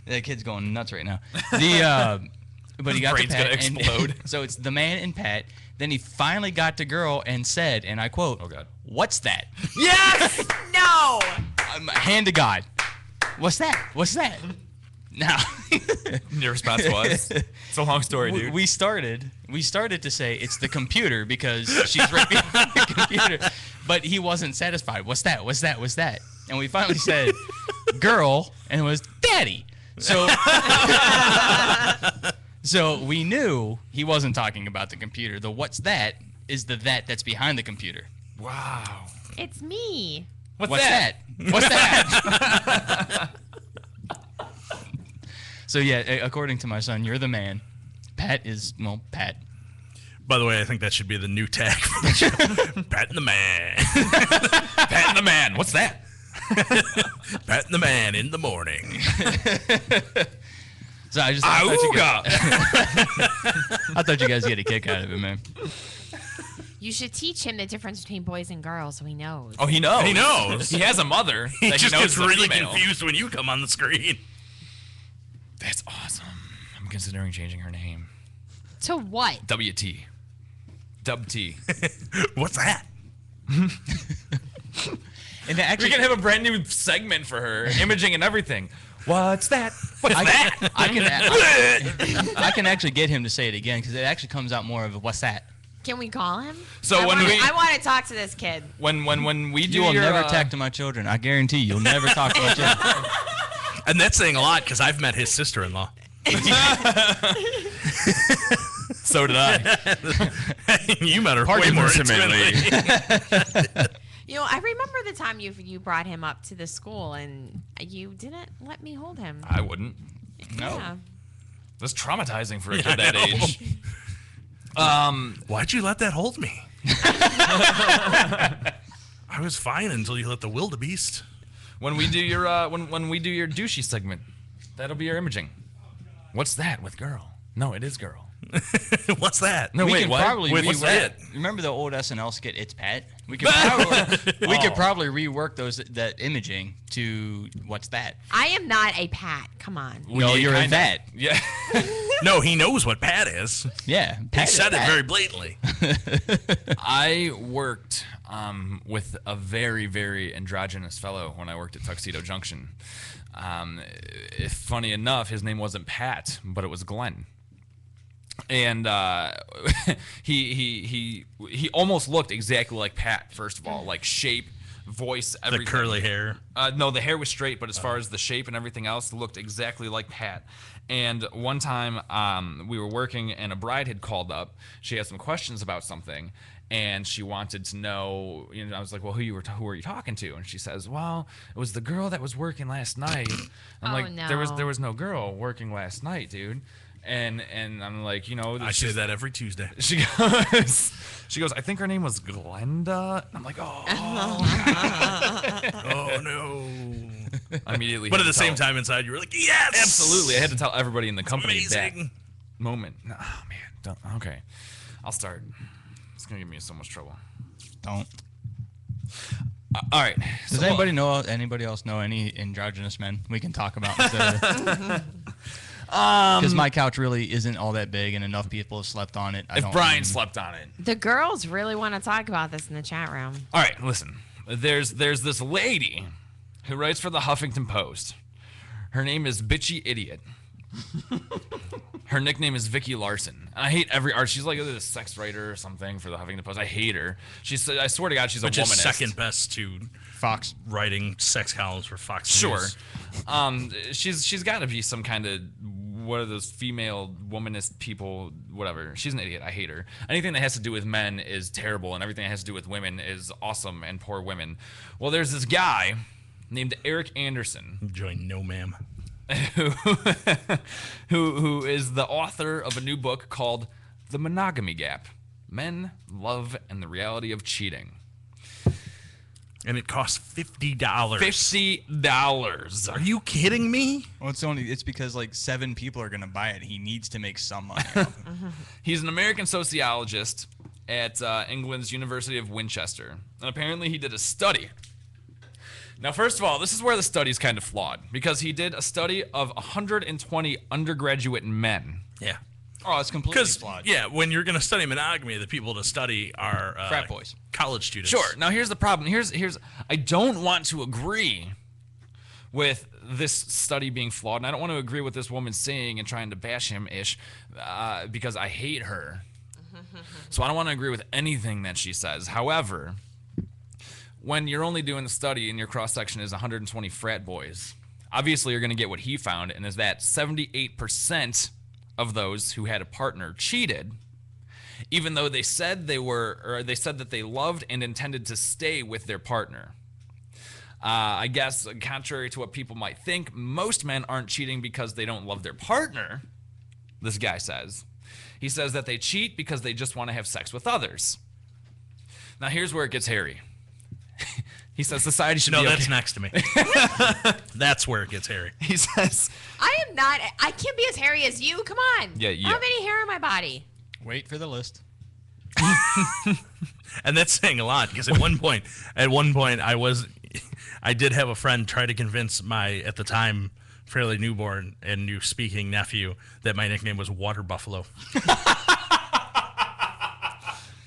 That kid's going nuts right now. But he got to brain's Pat. gonna explode. So it's the man and Pat. Then he finally got to Girl and said, and I quote, "Oh God, what's that?" Yes. No. Hand to God. What's that? What's that? Now. Your response was, "It's a long story, dude." We started to say it's the computer because she's right behind the computer, but he wasn't satisfied. What's that? What's that? What's that? And we finally said, "Girl," and it was Daddy. So, so we knew he wasn't talking about the computer. The "what's that" is the that's behind the computer. Wow. It's me. What's that? What's that? So yeah, according to my son, you're the man. Pat is Pat. By the way, I think that should be the new tag for the show. Pat and the man. Pat and the man. What's that? Pat and the man in the morning. So I thought you guys get a kick out of it, man. You should teach him the difference between boys and girls so he knows. Oh, he knows. He knows. He has a mother. He that just knows gets is a really female. confused when you come on the screen. That's awesome. I'm considering changing her name. To what? WT. Dub T. What's that? And actually, we can have a brand new segment for her, imaging and everything. What's that? What's that? I can actually get him to say it again because it actually comes out more of a "what's that." Can we call him? So I when want to talk to this kid. when we do You will your, never talk to my children. I guarantee you'll never talk to my children. And that's saying a lot because I've met his sister-in-law. So did I. You met her way more intimately. I remember the time you brought him up to the school and you didn't let me hold him. I wouldn't. No. Yeah. That's traumatizing for a kid that age. Why'd you let that hold me? I was fine until you let the wildebeest. When we do your when we do your douchey segment, that'll be your imaging. What's that with Girl? No, it is Girl. What's that? No, we wait, could what? probably What's that? Remember the old SNL skit "It's Pat"? We could probably rework that imaging to "What's that?" I am not a Pat. Come on. No, you're a vet. Yeah. No, he knows what Pat is. Yeah, He Pat is said it Pat. very blatantly. I worked with a very, very androgynous fellow when I worked at Tuxedo Junction. Funny enough, his name wasn't Pat, but it was Glenn. And he almost looked exactly like Pat. First of all, like shape, voice, everything. The curly hair. No, the hair was straight, but as far as the shape and everything else, looked exactly like Pat. And one time we were working, and a bride had called up. She had some questions about something, and she wanted to know. I was like, "Well, who were you talking to?" And she says, "Well, it was the girl that was working last night." I'm like, no. "There was no girl working last night, dude." And I'm like, I say that every Tuesday. She goes, I think her name was Glenda. And I'm like, oh no. Immediately. But at the same time inside, you were like, yes! Absolutely. I had to tell everybody in the company that amazing. moment. Oh, man. Okay. I'll start. It's going to give me so much trouble. Don't. All right. Does anybody else know any androgynous men we can talk about instead of because my couch really isn't all that big and enough people have slept on it. If Brian slept on it. The girls really want to talk about this in the chat room. All right, listen. There's this lady who writes for the Huffington Post. Her name is Bitchy Idiot. Her nickname is Vicky Larson. I hate every art. She's like a sex writer or something for the Huffington Post. I hate her. I swear to God, she's Which a is womanist. second best to Fox writing sex columns for Fox Sure. News. She's got to be some kind of what are those female womanist people, whatever. She's an idiot. I hate her. Anything that has to do with men is terrible, and everything that has to do with women is awesome and poor women. Well, there's this guy named Eric Anderson. Join No Ma'am. who is the author of a new book called The Monogamy Gap: Men, Love, and the Reality of Cheating. And it costs $50. $50. Are you kidding me? Well, it's because like 7 people are gonna buy it. He needs to make some money. He's an American sociologist at England's University of Winchester, and apparently he did a study. Now, first of all, this is where the study's kind of flawed, because he did a study of 120 undergraduate men. Yeah. Oh, it's completely flawed. Yeah, when you're going to study monogamy, the people to study are frat boys, college students. Sure. Now, here's the problem. Here's I don't want to agree with this study being flawed, and I don't want to agree with this woman saying and trying to bash him-ish because I hate her. So I don't want to agree with anything that she says. However, when you're only doing the study and your cross-section is 120 frat boys, obviously you're going to get what he found, and is that 78% of those who had a partner cheated, even though they said that they loved and intended to stay with their partner. I guess, contrary to what people might think, most men aren't cheating because they don't love their partner, this guy says. He says that they cheat because they just want to have sex with others. Now, here's where it gets hairy. He says society should be okay. No, that's next to me. That's where it gets hairy. He says, I can't be as hairy as you. Come on. Yeah, I don't have any hair on my body. Wait for the list. And that's saying a lot, because at one point I did have a friend try to convince my, at the time, fairly newborn and new speaking nephew that my nickname was Water Buffalo.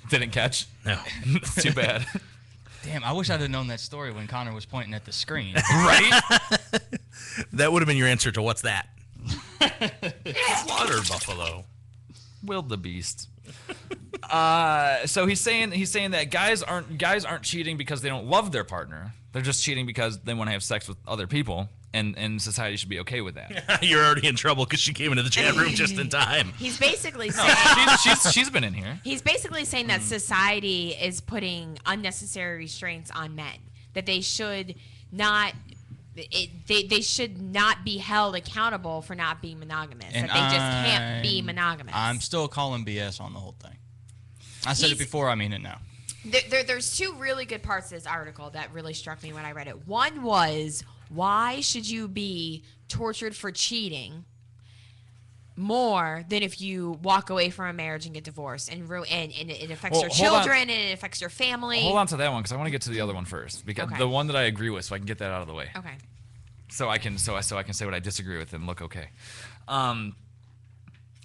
Didn't catch? No. Too bad. Damn, I wish I'd have known that story when Connor was pointing at the screen. Right? That would have been your answer to what's that? Water buffalo. Wildebeest. So he's saying that guys aren't cheating because they don't love their partner. They're just cheating because they want to have sex with other people, and society should be okay with that. You're already in trouble because she came into the chat room just in time. He's basically saying she's been in here. He's basically saying that society is putting unnecessary restraints on men, that they should not. They should not be held accountable for not being monogamous. And that they just can't be monogamous. I'm still calling BS on the whole thing. I said it before, I mean it now. There's 2 really good parts to this article that really struck me when I read it. One was, why should you be tortured for cheating more than if you walk away from a marriage and get divorced, and it affects your children and it affects your family. Hold on to that one, because I want to get to the other one first, because the one that I agree with, so I can get that out of the way. Okay. So I can say what I disagree with and look okay.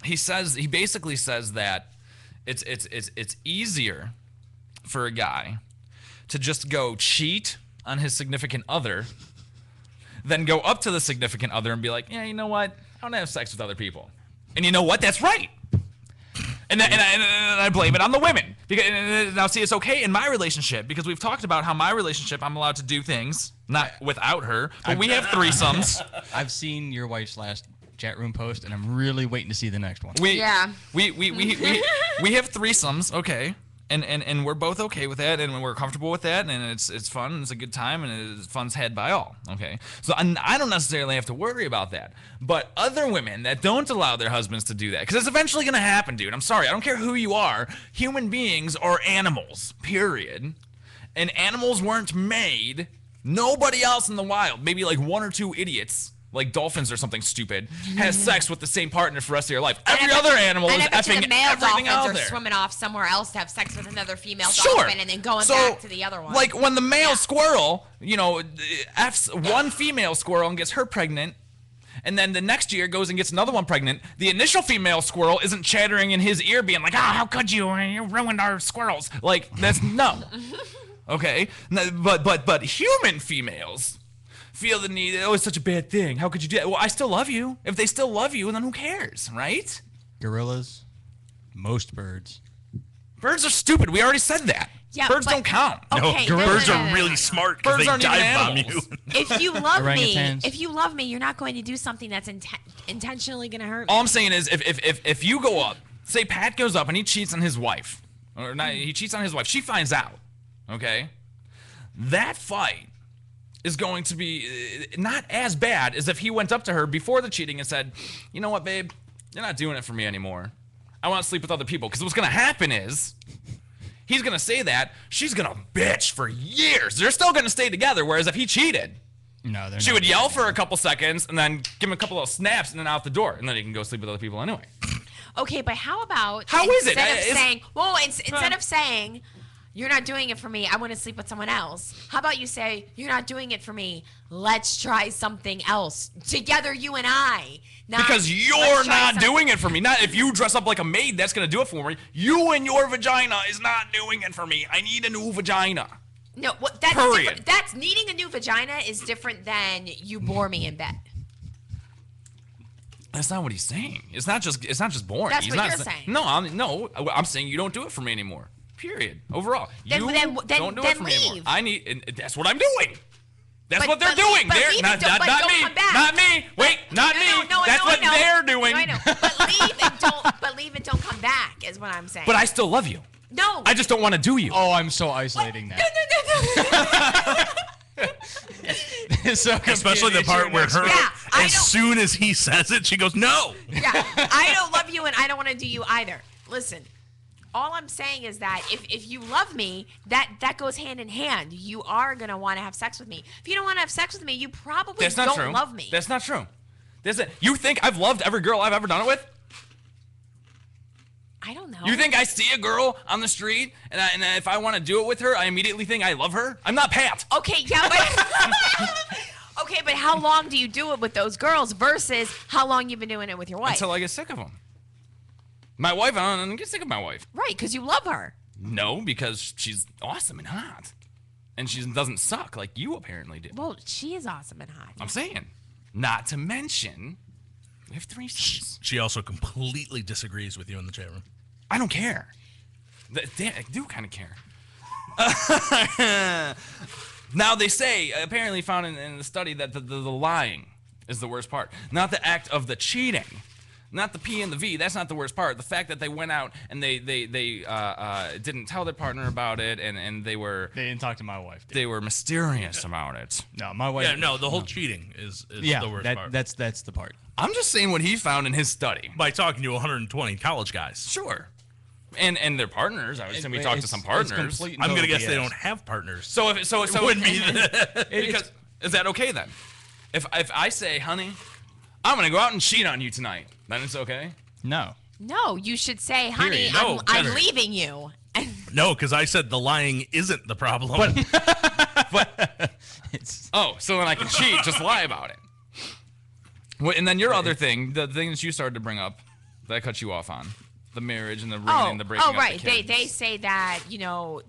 He basically says that it's easier for a guy to just go cheat on his significant other than go up to the significant other and be like, yeah, you know what? I want to have sex with other people. And you know what? That's right. And I blame it on the women. Because, now, see, it's okay in my relationship, because we've talked about how my relationship, I'm allowed to do things, not without her, but we have threesomes. I've seen your wife's last chat room post, and I'm really waiting to see the next one. We have threesomes, okay, and we're both okay with that, and we're comfortable with that, and it's fun, and it's a good time, and fun's had by all, okay. So I don't necessarily have to worry about that, but other women that don't allow their husbands to do that, because it's eventually gonna happen, dude. I'm sorry, I don't care who you are. Human beings are animals, period, and animals weren't made. Nobody else in the wild, maybe like 1 or 2 idiots, like dolphins or something stupid, has sex with the same partner for the rest of your life. Every other animal is effing the male everything dolphins out are there. swimming off somewhere else to have sex with another female Sure. dolphin and then going back to the other one. Like when the male squirrel, F's one female squirrel and gets her pregnant, and then the next year goes and gets another one pregnant, the initial female squirrel isn't chattering in his ear being like, how could you? You ruined our squirrels. Like, that's no. Okay? But human females feel the need, it's such a bad thing. How could you do that? Well, I still love you. If they still love you, then who cares, right? Gorillas, most birds. Birds are stupid. We already said that. Yeah, Birds but- don't count. Okay, No, no, birds no, no, are no, really no. smart because Birds they aren't even dive bomb you. animals. If you love me, Orangutans. if you love me, you're not going to do something that's intentionally going to hurt me. All I'm saying is, if you go up, say Pat goes up and he cheats on his wife, or not, he cheats on his wife, she finds out, okay? That fight is going to be not as bad as if he went up to her before the cheating and said, you know what, babe, you're not doing it for me anymore. I want to sleep with other people. Because what's going to happen is, he's going to say that, she's going to bitch for years. They're still going to stay together, whereas if he cheated, No, they're she not. would yell for a couple seconds and then give him a couple of snaps and then out the door. And then he can go sleep with other people anyway. Okay, but how about How is it? instead of It's- saying, instead of saying, you're not doing it for me, I want to sleep with someone else. How about you say, you're not doing it for me, let's try something else. Together, you and I. Because you're not doing it for me. Not if you dress up like a maid, that's going to do it for me. You and your vagina is not doing it for me. I need a new vagina. No, that's Period. different. That's needing a new vagina is different than you bore me in bed. That's not what he's saying. It's not just boring. That's He's what not you're saying. No, I'm saying you don't do it for me anymore. Period. Overall, Then- you then don't do it for me anymore. leave. I need. And that's what I'm doing. That's But- what they're but- doing. but They're leave not and don't- but not don't me. come back. Not me. Wait, not me. No, That's what they're doing. No, I know. But leave and don't come back is what I'm saying. But I still love you. No. I just don't want to do you. Oh, I'm so isolating that. So Especially the part where her, as soon as he says it, she goes, no. Yeah, I don't love you and I don't want to do you either. Listen, all I'm saying is that if you love me, that goes hand in hand. You are going to want to have sex with me. If you don't want to have sex with me, you probably That's not don't true. love me. That's not true. You think I've loved every girl I've ever done it with? I don't know. You think I see a girl on the street and if I want to do it with her, I immediately think I love her? I'm not Pat. Okay, yeah, but okay, but how long do you do it with those girls versus how long you've been doing it with your wife? Until I get sick of them. My wife, I don't get sick of my wife. Right, because you love her. No, because she's awesome and hot. And she doesn't suck like you apparently do. Well, she is awesome and hot. I'm saying. Not to mention, we have threesomes. She also completely disagrees with you in the chat room. I don't care. Damn, I do kind of care. Now they say, apparently found in the study that the lying is the worst part. Not the act of the cheating. Not the P and the V. That's not the worst part. The fact that they went out and they didn't tell their partner about it and they didn't talk to my wife. They were mysterious about it. No, my wife. Yeah, no, the whole cheating is the worst part. That's the part. I'm just saying what he found in his study. By talking to 120 college guys. Sure. And their partners. I would assume we talked to some partners. I'm going to guess they don't have partners. So if it wouldn't be because is that okay then? If I say, honey, I'm gonna go out and cheat on you tonight, then it's okay? No. No, you should say, honey, Period. No, I'm never. leaving you. No, because I said the lying isn't the problem. Oh, so then I can cheat, just lie about it. Well, and then your other thing, the thing that you started to bring up, that I cut you off on, the marriage and the ruining, the breaking up right. the kids. They say that,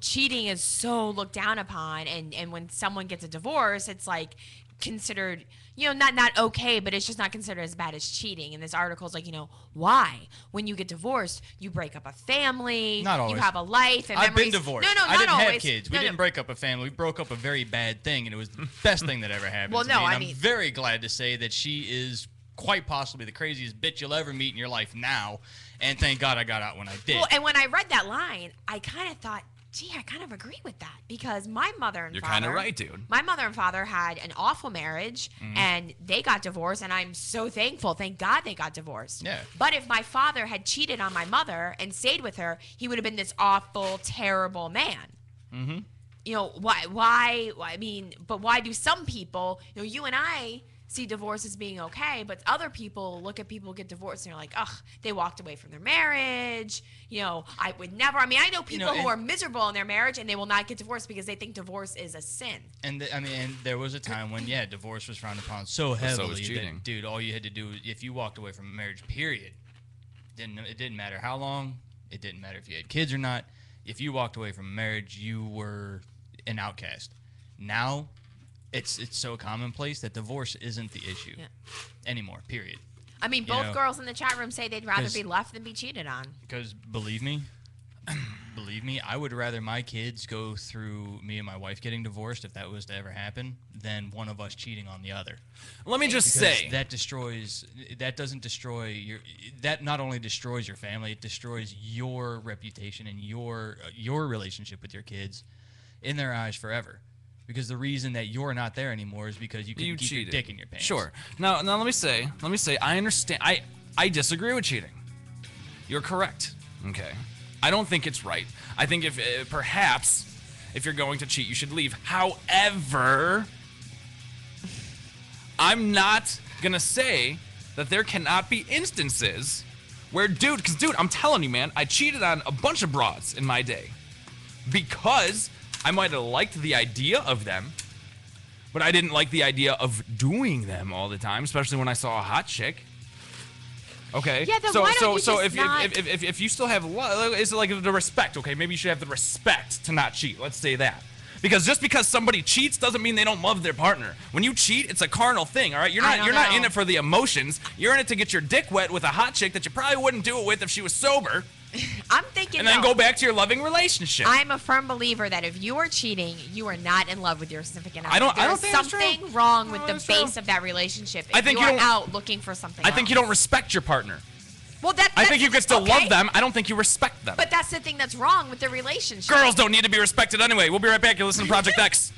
cheating is so looked down upon, and when someone gets a divorce, it's like considered, not okay, but it's just not considered as bad as cheating. And this article is like, why? When you get divorced, you break up a family, Not always. you have a life, and I've been memories. divorced. No, I not didn't always. have kids. We No, didn't break up a family. We broke up a very bad thing, and it was the best thing that ever happened Well, to no, me. And I mean- I'm very glad to say that she is quite possibly the craziest bitch you'll ever meet in your life now. And thank God I got out when I did. Well, and when I read that line, I kind of thought, gee, I kind of agree with that, because my mother and You're father. kind of right, dude. My mother and father had an awful marriage, and they got divorced, and I'm so thankful. Thank God they got divorced. Yeah. But if my father had cheated on my mother and stayed with her, he would have been this awful, terrible man. Mm-hmm. Why? I mean, but why do some people, you and I see divorce as being okay, but other people look at people who get divorced and they're like, ugh, they walked away from their marriage. I would never. I mean, I know people who are miserable in their marriage and they will not get divorced because they think divorce is a sin. And and there was a time when divorce was frowned upon so heavily was cheating. that, dude, all you had to do if you walked away from a marriage, period. It didn't matter how long. It didn't matter if you had kids or not. If you walked away from a marriage, you were an outcast. Now, it's so commonplace that divorce isn't the issue anymore. Period. I mean, both girls in the chat room say they'd rather be left than be cheated on. Because believe me, believe me, I would rather my kids go through me and my wife getting divorced, if that was to ever happen, than one of us cheating on the other. Let me just say that doesn't destroy your. That not only destroys your family, it destroys your reputation and your relationship with your kids in their eyes forever. Because the reason that you're not there anymore is because you couldn't keep your dick in your pants. Sure. Now let me say, I understand. I disagree with cheating. You're correct. Okay. I don't think it's right. I think if perhaps if you're going to cheat, you should leave. However, I'm not gonna say that there cannot be instances where, dude, I'm telling you, man, I cheated on a bunch of broads in my day because I might have liked the idea of them, but I didn't like the idea of doing them all the time, especially when I saw a hot chick. Okay. Yeah, then why don't you just not... if you still have it's like the respect. Okay, maybe you should have the respect to not cheat. Let's say that. Because just because somebody cheats doesn't mean they don't love their partner. When you cheat, it's a carnal thing, all right? You're not in it for the emotions. You're in it to get your dick wet with a hot chick that you probably wouldn't do it with if she was sober. I'm thinking, and then go back to your loving relationship. I'm a firm believer that if you are cheating, you are not in love with your significant other. I don't There's think that's true. something wrong with the base of that relationship. If I think you you are don't- out looking for something I think you don't respect your partner. Well, I think you can still love them. I don't think you respect them. But that's the thing that's wrong with the relationship. Girls don't need to be respected anyway. We'll be right back. You're listening to Project X.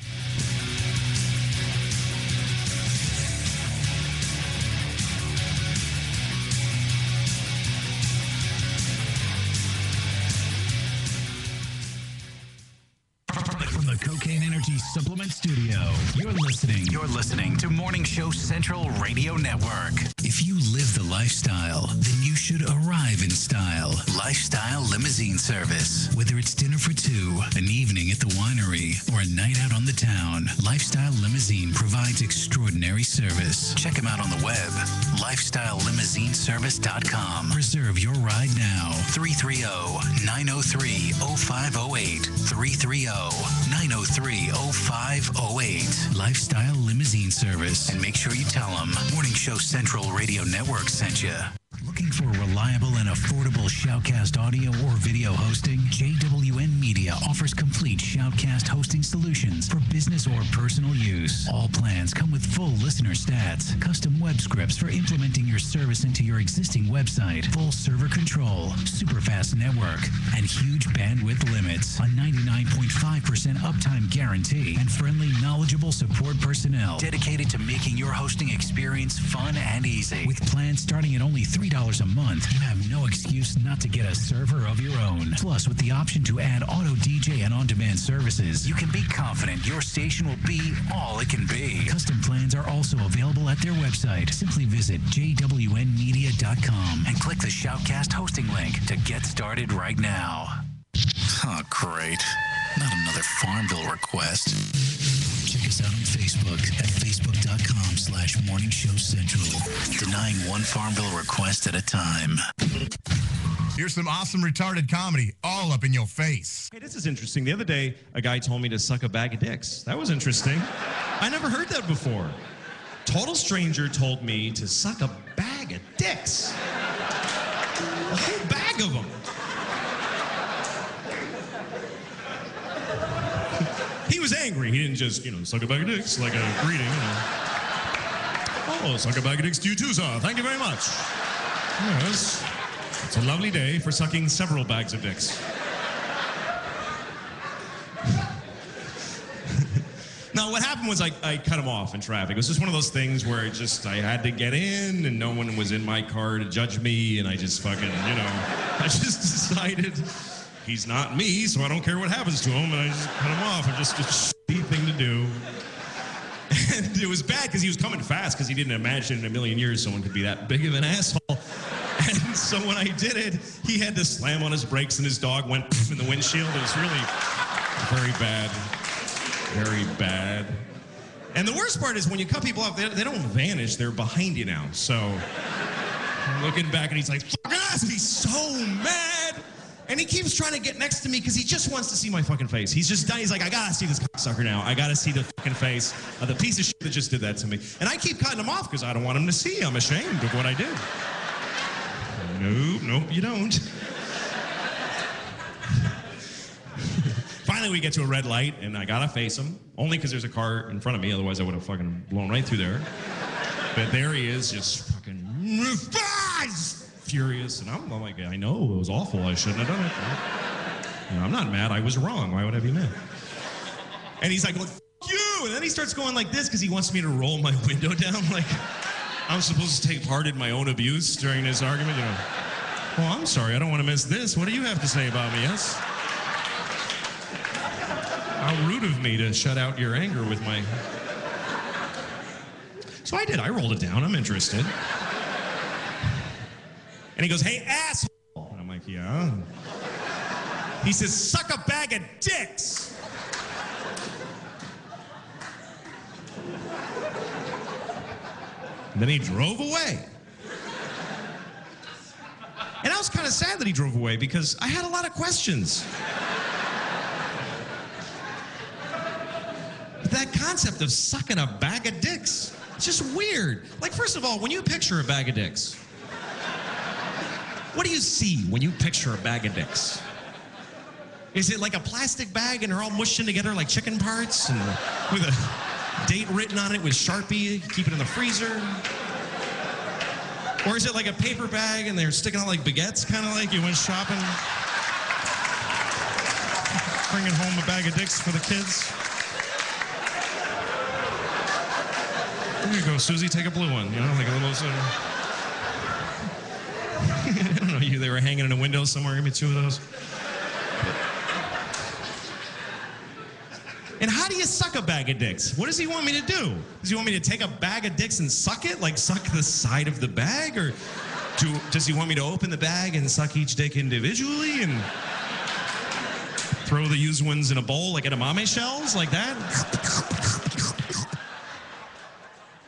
From the Cocaine Energy Supplement Studio, you're listening to Morning Show Central Radio Network. If you live the lifestyle, then you should arrive in style. Lifestyle Limousine Service. Whether it's dinner for two, an evening at the winery, or a night out on the town, Lifestyle Limousine provides extraordinary service. Check them out on the web, lifestylelimousineservice.com. Reserve your ride now. 330-903-0508. 330-903-0508. Lifestyle Limousine Service. And make sure you tell them Morning Show Central Radio Network sent you. Looking for reliable and affordable Shoutcast audio or video hosting? JWN Media offers complete Shoutcast hosting solutions for business or personal use. All plans come with full listener stats, custom web scripts for implementing your service into your existing website, full server control, super fast network, and huge bandwidth limits, a 99.5% uptime guarantee, and friendly, knowledgeable support personnel dedicated to making your hosting experience fun and easy. With plans starting at only $3 a month, you have no excuse not to get a server of your own. Plus, with the option to add auto DJ and on-demand services, you can be confident your station will be all it can be. Custom plans are also available at their website. Simply visit jwnmedia.com and click the Shoutcast hosting link to get started right now. Oh, great. Not another Farmville request. Check us out on Facebook at facebook.com/Morning Show Central. Denying one Farmville request at a time. Here's some awesome retarded comedy all up in your face. Hey, this is interesting. The other day, a guy told me to suck a bag of dicks. That was interesting. I never heard that before. Total stranger told me to suck a bag of dicks. A whole bag of them. He was angry. He didn't just, suck a bag of dicks like a greeting. Oh, suck a bag of dicks to you too, sir. Thank you very much. Yes. It's a lovely day for sucking several bags of dicks. Now, what happened was I cut him off in traffic. It was just one of those things where I had to get in and no one was in my car to judge me, and I just fucking, I just decided he's not me, so I don't care what happens to him, and I just cut him off. It's just a shitty thing to do. And it was bad because he was coming fast because he didn't imagine in a million years someone could be that big of an asshole. And so when I did it, he had to slam on his brakes and his dog went in the windshield. It was really very bad. Very bad. And the worst part is when you cut people off, they don't vanish. They're behind you now. So I'm looking back and he's like, fucking ass. He's so mad. And he keeps trying to get next to me because he just wants to see my fucking face. He's like, I gotta see this cocksucker now. I gotta see the fucking face of the piece of shit that just did that to me. And I keep cutting him off because I don't want him to see. I'm ashamed of what I did. Nope, you don't. finally we get to a red light, and I gotta face him, only because there's a car in front of me, otherwise I would have fucking blown right through there. But there he is, just fucking furious, and I'm like, I know, it was awful, I shouldn't have done it. You know, I'm not mad, I was wrong, why would I be mad? And he's like, well, f*** you! And then he starts going like this, because he wants me to roll my window down, like I'm supposed to take part in my own abuse during this argument, you know. Well, I'm sorry, I don't want to miss this. What do you have to say about me, yes? How rude of me to shut out your anger with my... So I did, I rolled it down, I'm interested. And he goes, hey, asshole! And I'm like, yeah? He says, suck a bag of dicks! And then he drove away. And I was kind of sad that he drove away because I had a lot of questions. That concept of sucking a bag of dicks, it's just weird. Like, first of all, when you picture a bag of dicks, what do you see when you picture a bag of dicks? Is it like a plastic bag and they're all mushed in together like chicken parts and with a date written on it with Sharpie, keep it in the freezer? Or is it like a paper bag and they're sticking out like baguettes, kind of like you went shopping? Bringing home a bag of dicks for the kids? There you go, Susie, take a blue one, you know, like a little... I don't know, they were hanging in a window somewhere, give me 2 of those. And how do you suck a bag of dicks? What does he want me to do? Does he want me to take a bag of dicks and suck it? Like suck the side of the bag? Or does he want me to open the bag and suck each dick individually and throw the used ones in a bowl like edamame shells? Like that?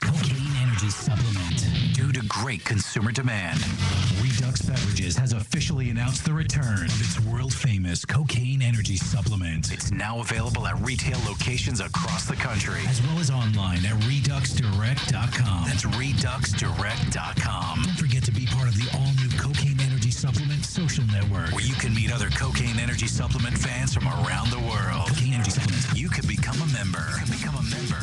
Cocaine energy supplement. Due to great consumer demand, Redux Beverages has officially announced the return of its world-famous cocaine energy supplement. It's now available at retail locations across the country, as well as online at reduxdirect.com. That's reduxdirect.com. Don't forget to be part of the all-new Cocaine Energy Supplement social network, where you can meet other cocaine energy supplement fans from around the world. Cocaine Energy Supplement. You can become a member.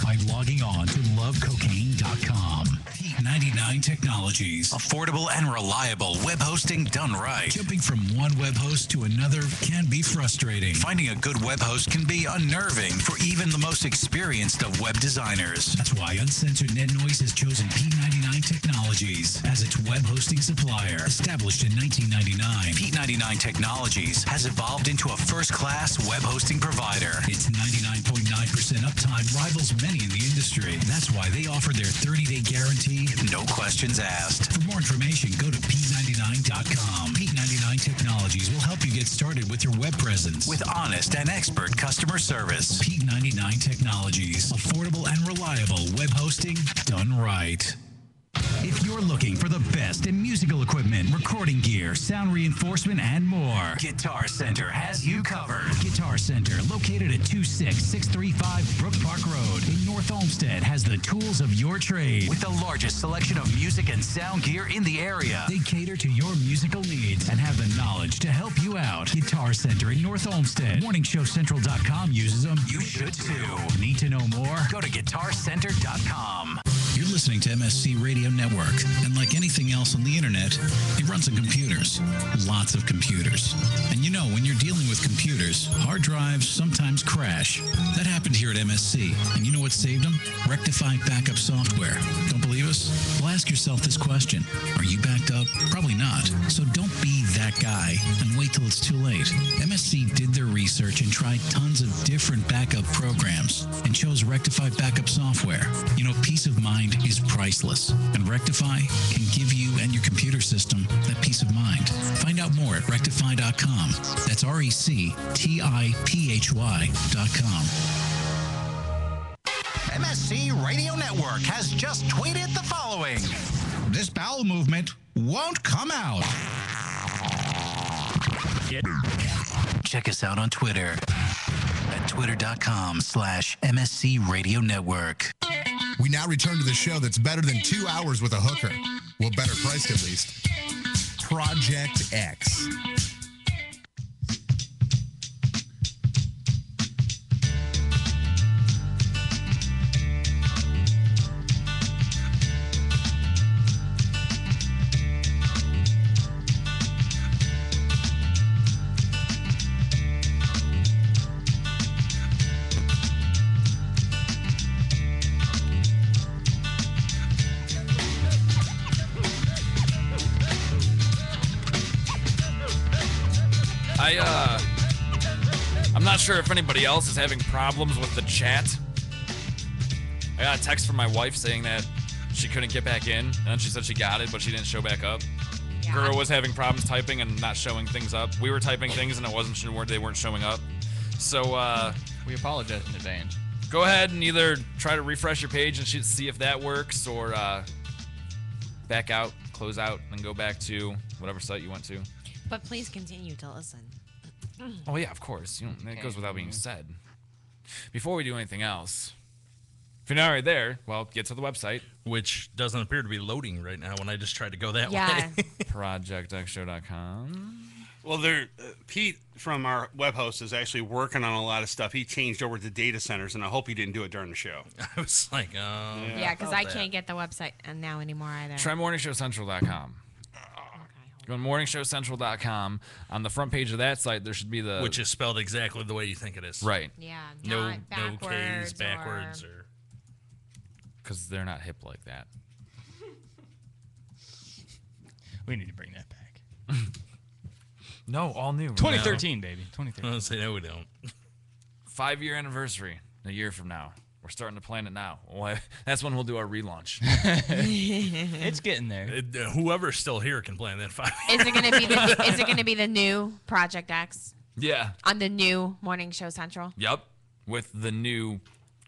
By logging on to lovecocaine.com. Heat 99 Technologies. Affordable and reliable web hosting done right. Jumping from one web host to another can be frustrating. Finding a good web host can be unnerving for even the most experienced of web designers. That's why Uncensored Net Noise has chosen P99 Technologies as its web hosting supplier. Established in 1999, P99 Technologies has evolved into a first-class web hosting provider. Its 99.9% uptime rivals many in the industry. That's why they offer their 30-day guarantee, no questions asked. For more information, go to P99.com. P99 Technologies will help you get started with your web presence with honest and expert customer service. P99 Technologies. Affordable and reliable web hosting done right. If you're looking for the best in musical equipment, recording gear, sound reinforcement, and more, Guitar Center has you covered. Guitar Center, located at 26635 Brook Park Road in North Olmsted, has the tools of your trade with the largest selection of music and sound gear in the area. They cater to your musical needs and have the knowledge to help you out. Guitar Center in North Olmsted. MorningShowCentral.com uses them. You should too. Need to know more? Go to GuitarCenter.com. You're listening to MSC Radio Network, and like anything else on the internet, it runs on computers. Lots of computers. And you know, when you're dealing with computers, hard drives sometimes crash. That happened here at MSC. And you know what saved them? Rectiphy backup software. Don't believe us? Well, ask yourself this question. Are you backed up? Probably not. So don't be that guy and wait till it's too late. MSC did their research and tried tons of different backup programs and chose Rectiphy backup software. You know, peace of mind is priceless, and Rectiphy can give you and your computer system that peace of mind. Find out more at rectify.com. That's RECTIPHY.com. MSC Radio Network has just tweeted the following. This bowel movement won't come out. Check us out on Twitter at twitter.com/MSC Radio Network. We now return to the show that's better than 2 hours with a hooker. Well, better priced at least. Projekt X. I'm not sure if anybody else is having problems with the chat. I got a text from my wife saying that she couldn't get back in, and then she said she got it, but she didn't show back up. Yeah. Girl was having problems typing and not showing things up. We were typing things and it wasn't sure they weren't showing up. So we apologize in advance. Go ahead and either try to refresh your page and see if that works, or back out, close out, and go back to whatever site you went to. But please continue to listen. Oh yeah, of course. It goes without being said. Before we do anything else, if you're not already there, well, get to the website. Which doesn't appear to be loading right now when I just tried to go that way. ProjectXshow.com. Well, Pete from our web host is actually working on a lot of stuff. He changed over to data centers, and I hope he didn't do it during the show. I was like, yeah, because I can't get the website now anymore either. Try morningshowcentral.com. Go to morningshowcentral.com. On the front page of that site, there should be the... Which is spelled exactly the way you think it is. Right. Yeah, No not K's backwards or... Because they're not hip like that. We need to bring that back. No, all new. 2013, baby. 2013. I was say no, we don't. 5-year anniversary. A year from now. We're starting to plan it now. Well, that's when we'll do our relaunch. It's getting there. Whoever's still here can plan that 5 Is it going to be is it going to be the new Project X? Yeah. On the new Morning Show Central? Yep. With the new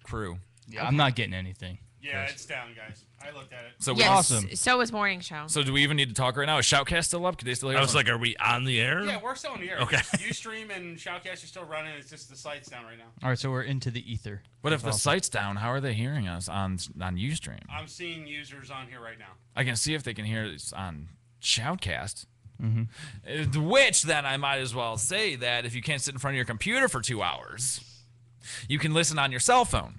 crew. Yeah, I'm not getting anything. Yeah, it's down, guys. I looked at it. So yes, awesome. So is Morning Show. So do we even need to talk right now? Is Shoutcast still up? Could they still hear I us? was like, are we on the air? Yeah, we're still on the air. Okay. Ustream and Shoutcast are still running. It's just the site's down right now. All right, so we're into the ether. But if the site's down, how are they hearing us on Ustream? I'm seeing users on here right now. I can see if they can hear us on Shoutcast. Mm-hmm. Which, then, I might as well say that if you can't sit in front of your computer for 2 hours, you can listen on your cell phone.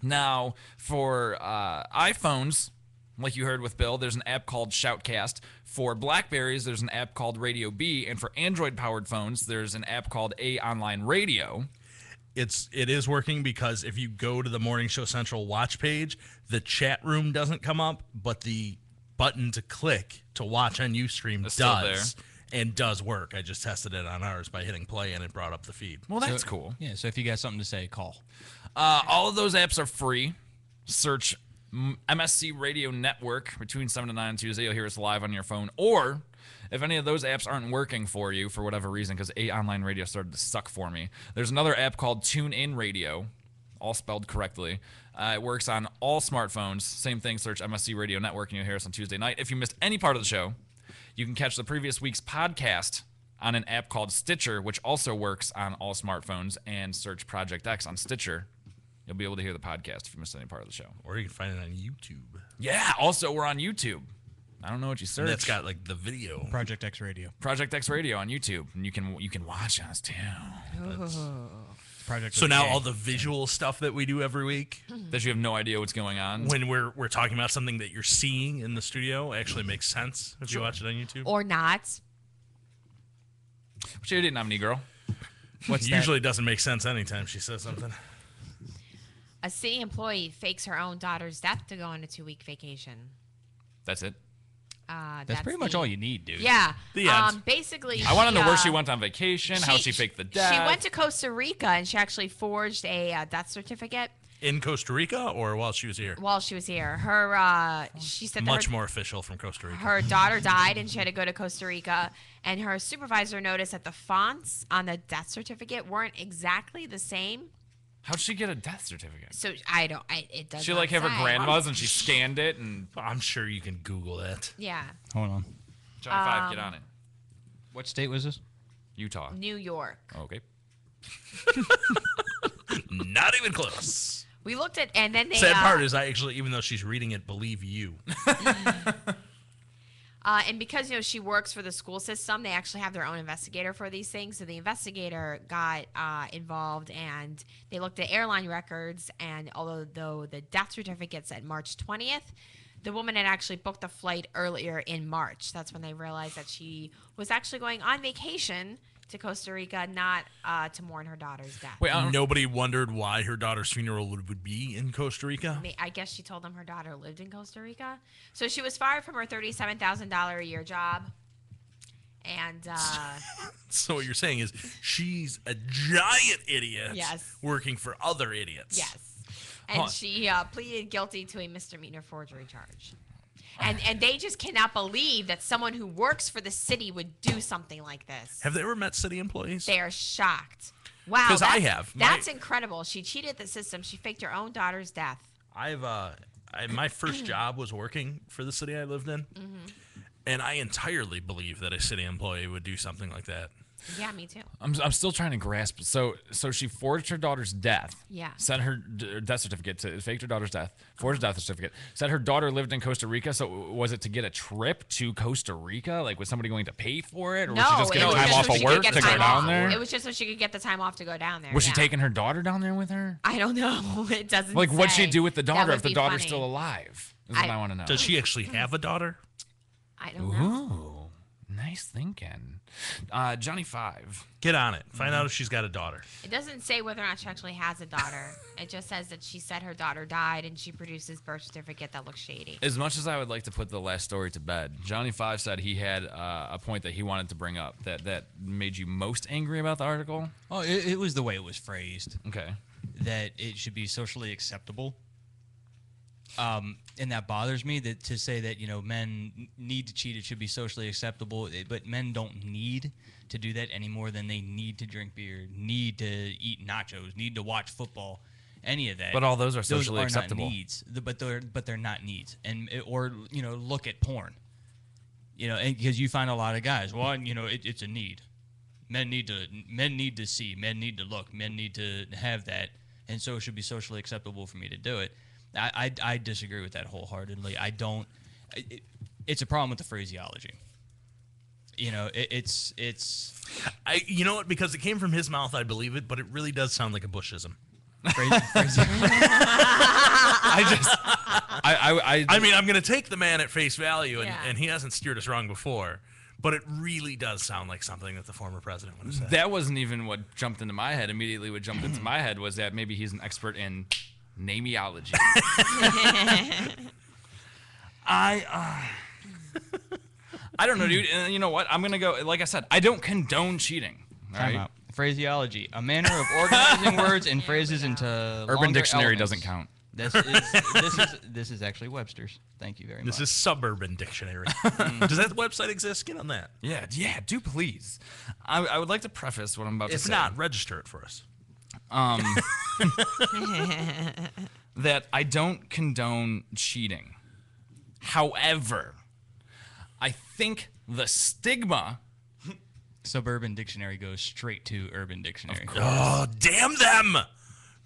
Now, for iPhones, like you heard with Bill, there's an app called Shoutcast. For Blackberries, there's an app called Radio B. And for Android-powered phones, there's an app called A Online Radio. It is working because if you go to the Morning Show Central watch page, the chat room doesn't come up, but the button to click to watch on Ustream does. And does work. I just tested it on ours by hitting play, and it brought up the feed. Well, that's cool. Yeah, so if you got something to say, call. All of those apps are free. Search MSC Radio Network between 7 to 9 on Tuesday. You'll hear us live on your phone. Or if any of those apps aren't working for you for whatever reason, because A Online Radio started to suck for me, there's another app called TuneIn Radio, all spelled correctly. It works on all smartphones. Same thing, search MSC Radio Network, and you'll hear us on Tuesday night. If you missed any part of the show, you can catch the previous week's podcast on an app called Stitcher, which also works on all smartphones, and search Project X on Stitcher. You'll be able to hear the podcast if you missed any part of the show. Or you can find it on YouTube. Yeah, also we're on YouTube. I don't know what you search. And that's got like the video. Project X Radio. Project X Radio on YouTube, and you can watch us too. Project So now all the visual stuff that we do every week, that you have no idea what's going on. when we're talking about something that you're seeing in the studio, actually makes sense if you watch it on YouTube. Or not. What you did, nominee girl? What's usually doesn't make sense anytime she says something. A city employee fakes her own daughter's death to go on a 2-week vacation. That's it. That's pretty much all you need, dude. Yeah. The end. Basically, I want to know where she went on vacation, how she faked the death. She went to Costa Rica and she actually forged a death certificate In Costa Rica or while she was here? while she was here. Her, she said that Much more official from Costa Rica. her daughter died and she had to go to Costa Rica, and her supervisor noticed that the fonts on the death certificate weren't exactly the same. How'd she get a death certificate? So it doesn't. She like have her grandma's and she scanned it, and I'm sure you can Google that. Yeah. Hold on. Johnny Five, get on it. What state was this? Utah. New York. Okay. Not even close. We looked at, and then they. Sad part is I actually, even though she's reading it, believe you. And because she works for the school system, they actually have their own investigator for these things. So the investigator got involved, and they looked at airline records. And although the death certificate said March 20th, the woman had actually booked a flight earlier in March. That's when they realized that she was actually going on vacation to Costa Rica, not to mourn her daughter's death. Wait, nobody wondered why her daughter's funeral would be in Costa Rica? I guess she told them her daughter lived in Costa Rica. So she was fired from her $37,000 a year job. And So what you're saying is she's a giant idiot Yes. working for other idiots. yes. And she pleaded guilty to a misdemeanor forgery charge. And they just cannot believe that someone who works for the city would do something like this. Have they ever met city employees? They are shocked. Wow. 'Cause I have. That's incredible. She cheated the system. She faked her own daughter's death. My first job was working for the city I lived in, and I entirely believe that a city employee would do something like that. Yeah, me too. I'm still trying to grasp. So she forged her daughter's death. Yeah. Sent her death certificate to faked her daughter's death. Forged death certificate. Said her daughter lived in Costa Rica. So was it to get a trip to Costa Rica? Like, was somebody going to pay for it, or was she just getting time off of work to go down there? It was just so she could get the time off to go down there. Was she taking her daughter down there with her? I don't know. It doesn't. Like, what'd she say. do with the That daughter would if the be daughter's funny. still alive? Is what I want to know. Does she actually have a daughter? I don't know. Ooh, nice thinking. Johnny 5. Get on it. Find out if she's got a daughter. It doesn't say whether or not she actually has a daughter. It just says that she said her daughter died and she produced this birth certificate that looks shady. As much as I would like to put the last story to bed, Johnny 5 said he had a point that he wanted to bring up that made you most angry about the article. Oh, it was the way it was phrased. Okay. That it should be socially acceptable. And that bothers me, that to say that, men need to cheat, it should be socially acceptable, but men don't need to do that any more than they need to drink beer, need to eat nachos, need to watch football, any of that. But all those are socially acceptable. Not needs, but they're not needs. And look at porn. Because you find a lot of guys, it's a need. Men need to see, men need to look, men need to have that, and so it should be socially acceptable for me to do it. I disagree with that wholeheartedly. I don't. It's a problem with the phraseology. It's. You know what? Because it came from his mouth, I believe it, but it really does sound like a Bushism. I mean, I'm going to take the man at face value, and he hasn't steered us wrong before. But it really does sound like something that the former president would have said. That wasn't even what jumped into my head. Immediately, what jumped into my head was that maybe he's an expert in nameology. I don't know, dude. And you know what? I'm gonna go. Like I said, I don't condone cheating. Time out. Phraseology: a manner of organizing words and phrases into Urban Dictionary elements. doesn't count. This is actually Webster's. Thank you very much. This is Suburban Dictionary. Does that website exist? Get on that. Yeah, do please. I would like to preface what I'm about to say. If not, register it for us. That I don't condone cheating. However, I think the stigma. Suburban Dictionary goes straight to Urban Dictionary. Oh, damn them!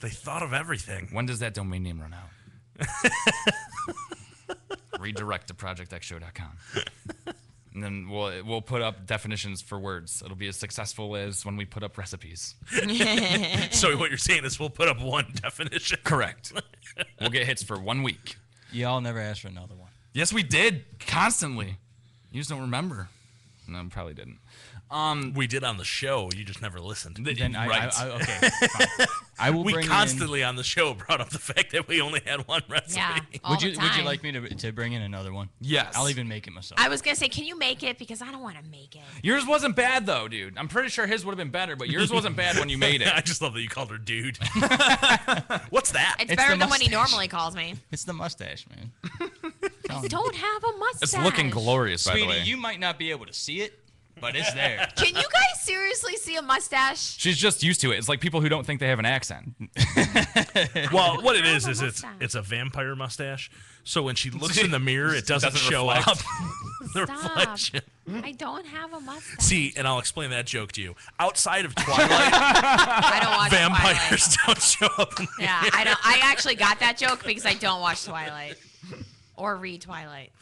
They thought of everything. When does that domain name run out? Redirect to projectxshow.com. And then we'll put up definitions for words. It'll be as successful as when we put up recipes. So what you're saying is we'll put up one definition. Correct. We'll get hits for 1 week. Y'all never asked for another one. Yes, we did. Constantly. You just don't remember. No, probably didn't. We did on the show. You just never listened. Then right. Okay. Fine. I will. We bring constantly on the show brought up the fact that we only had one recipe. Yeah, Would you like me to bring in another one? Yes. I'll even make it myself. I was gonna say, can you make it? Because I don't want to make it. Yours wasn't bad though, dude. I'm pretty sure his would have been better, but yours wasn't bad when you made it. I just love that you called her dude. What's that? It's better than what he normally calls me. It's the mustache, man. I don't have a mustache. It's looking glorious, by the way. Sweetie, you might not be able to see it, but it's there. Can you guys seriously see a mustache? She's just used to it. It's like people who don't think they have an accent. Well, what it is it's a vampire mustache. So when she looks in the mirror, it doesn't show reflect. up. The reflection. I don't have a mustache. See, and I'll explain that joke to you. Outside of Twilight, I don't watch vampires Twilight. don't show up. In the Yeah, I don't. I actually got that joke because I don't watch Twilight or read Twilight.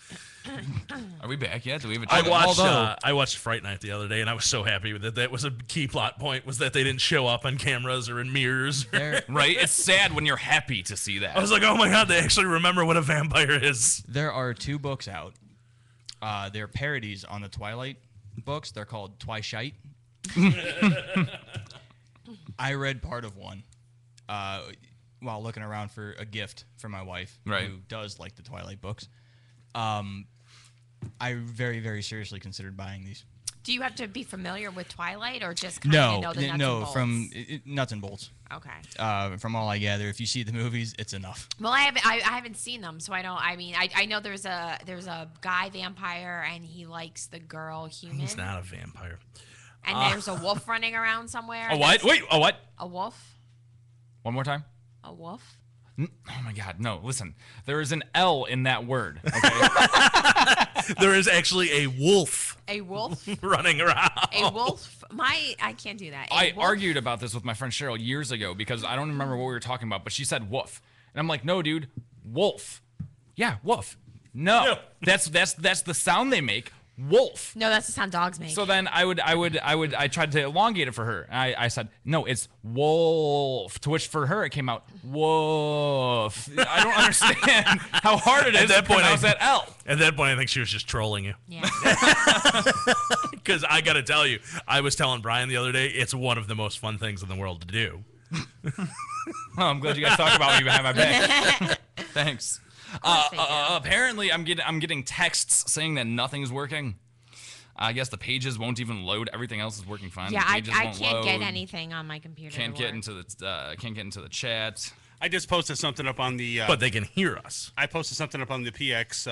Are we back yet? Do we have a I watched Fright Night the other day, and I was so happy with it. That was a key plot point, was that they didn't show up on cameras or in mirrors. Right? It's sad when you're happy to see that. I was like, oh my god, they actually remember what a vampire is. There are 2 books out. They're parodies on the Twilight books. They're called Twishite. I read part of one while looking around for a gift for my wife, who does like the Twilight books. I very, very seriously considered buying these. Do you have to be familiar with Twilight, or just kind of know the nuts and bolts? From nuts and bolts. Okay. From all I gather, if you see the movies, it's enough. Well, I haven't seen them, so I don't. I mean, I know there's a guy vampire, and he likes the girl human. He's not a vampire. And there's a wolf running around somewhere. A what? Wait, a what? A wolf. One more time. A wolf. Oh my God, no! Listen, there is an L in that word. Okay. There is actually a wolf. A wolf running around. A wolf. I can't do that. I argued about this with my friend Cheryl years ago because I don't remember what we were talking about, but she said wolf, and I'm like, no, dude, wolf. Yeah, wolf. No, that's the sound they make. Wolf. No, that's the sound dogs make. So then I tried to elongate it for her. I said, no, it's wolf. To which for her it came out wolf. I don't understand how hard it is to pronounce that L. At that point, I think she was just trolling you. Yeah. Because I got to tell you, I was telling Brian the other day, it's one of the most fun things in the world to do. Well, I'm glad you guys talked about me behind my back. Thanks. Apparently, I'm getting texts saying that nothing's working. I guess the pages won't even load. Everything else is working fine. Yeah, the I pages can't won't get load. anything on my computer. Can't get into the chat. I just posted something up on the. But they can hear us. I posted something up on the PX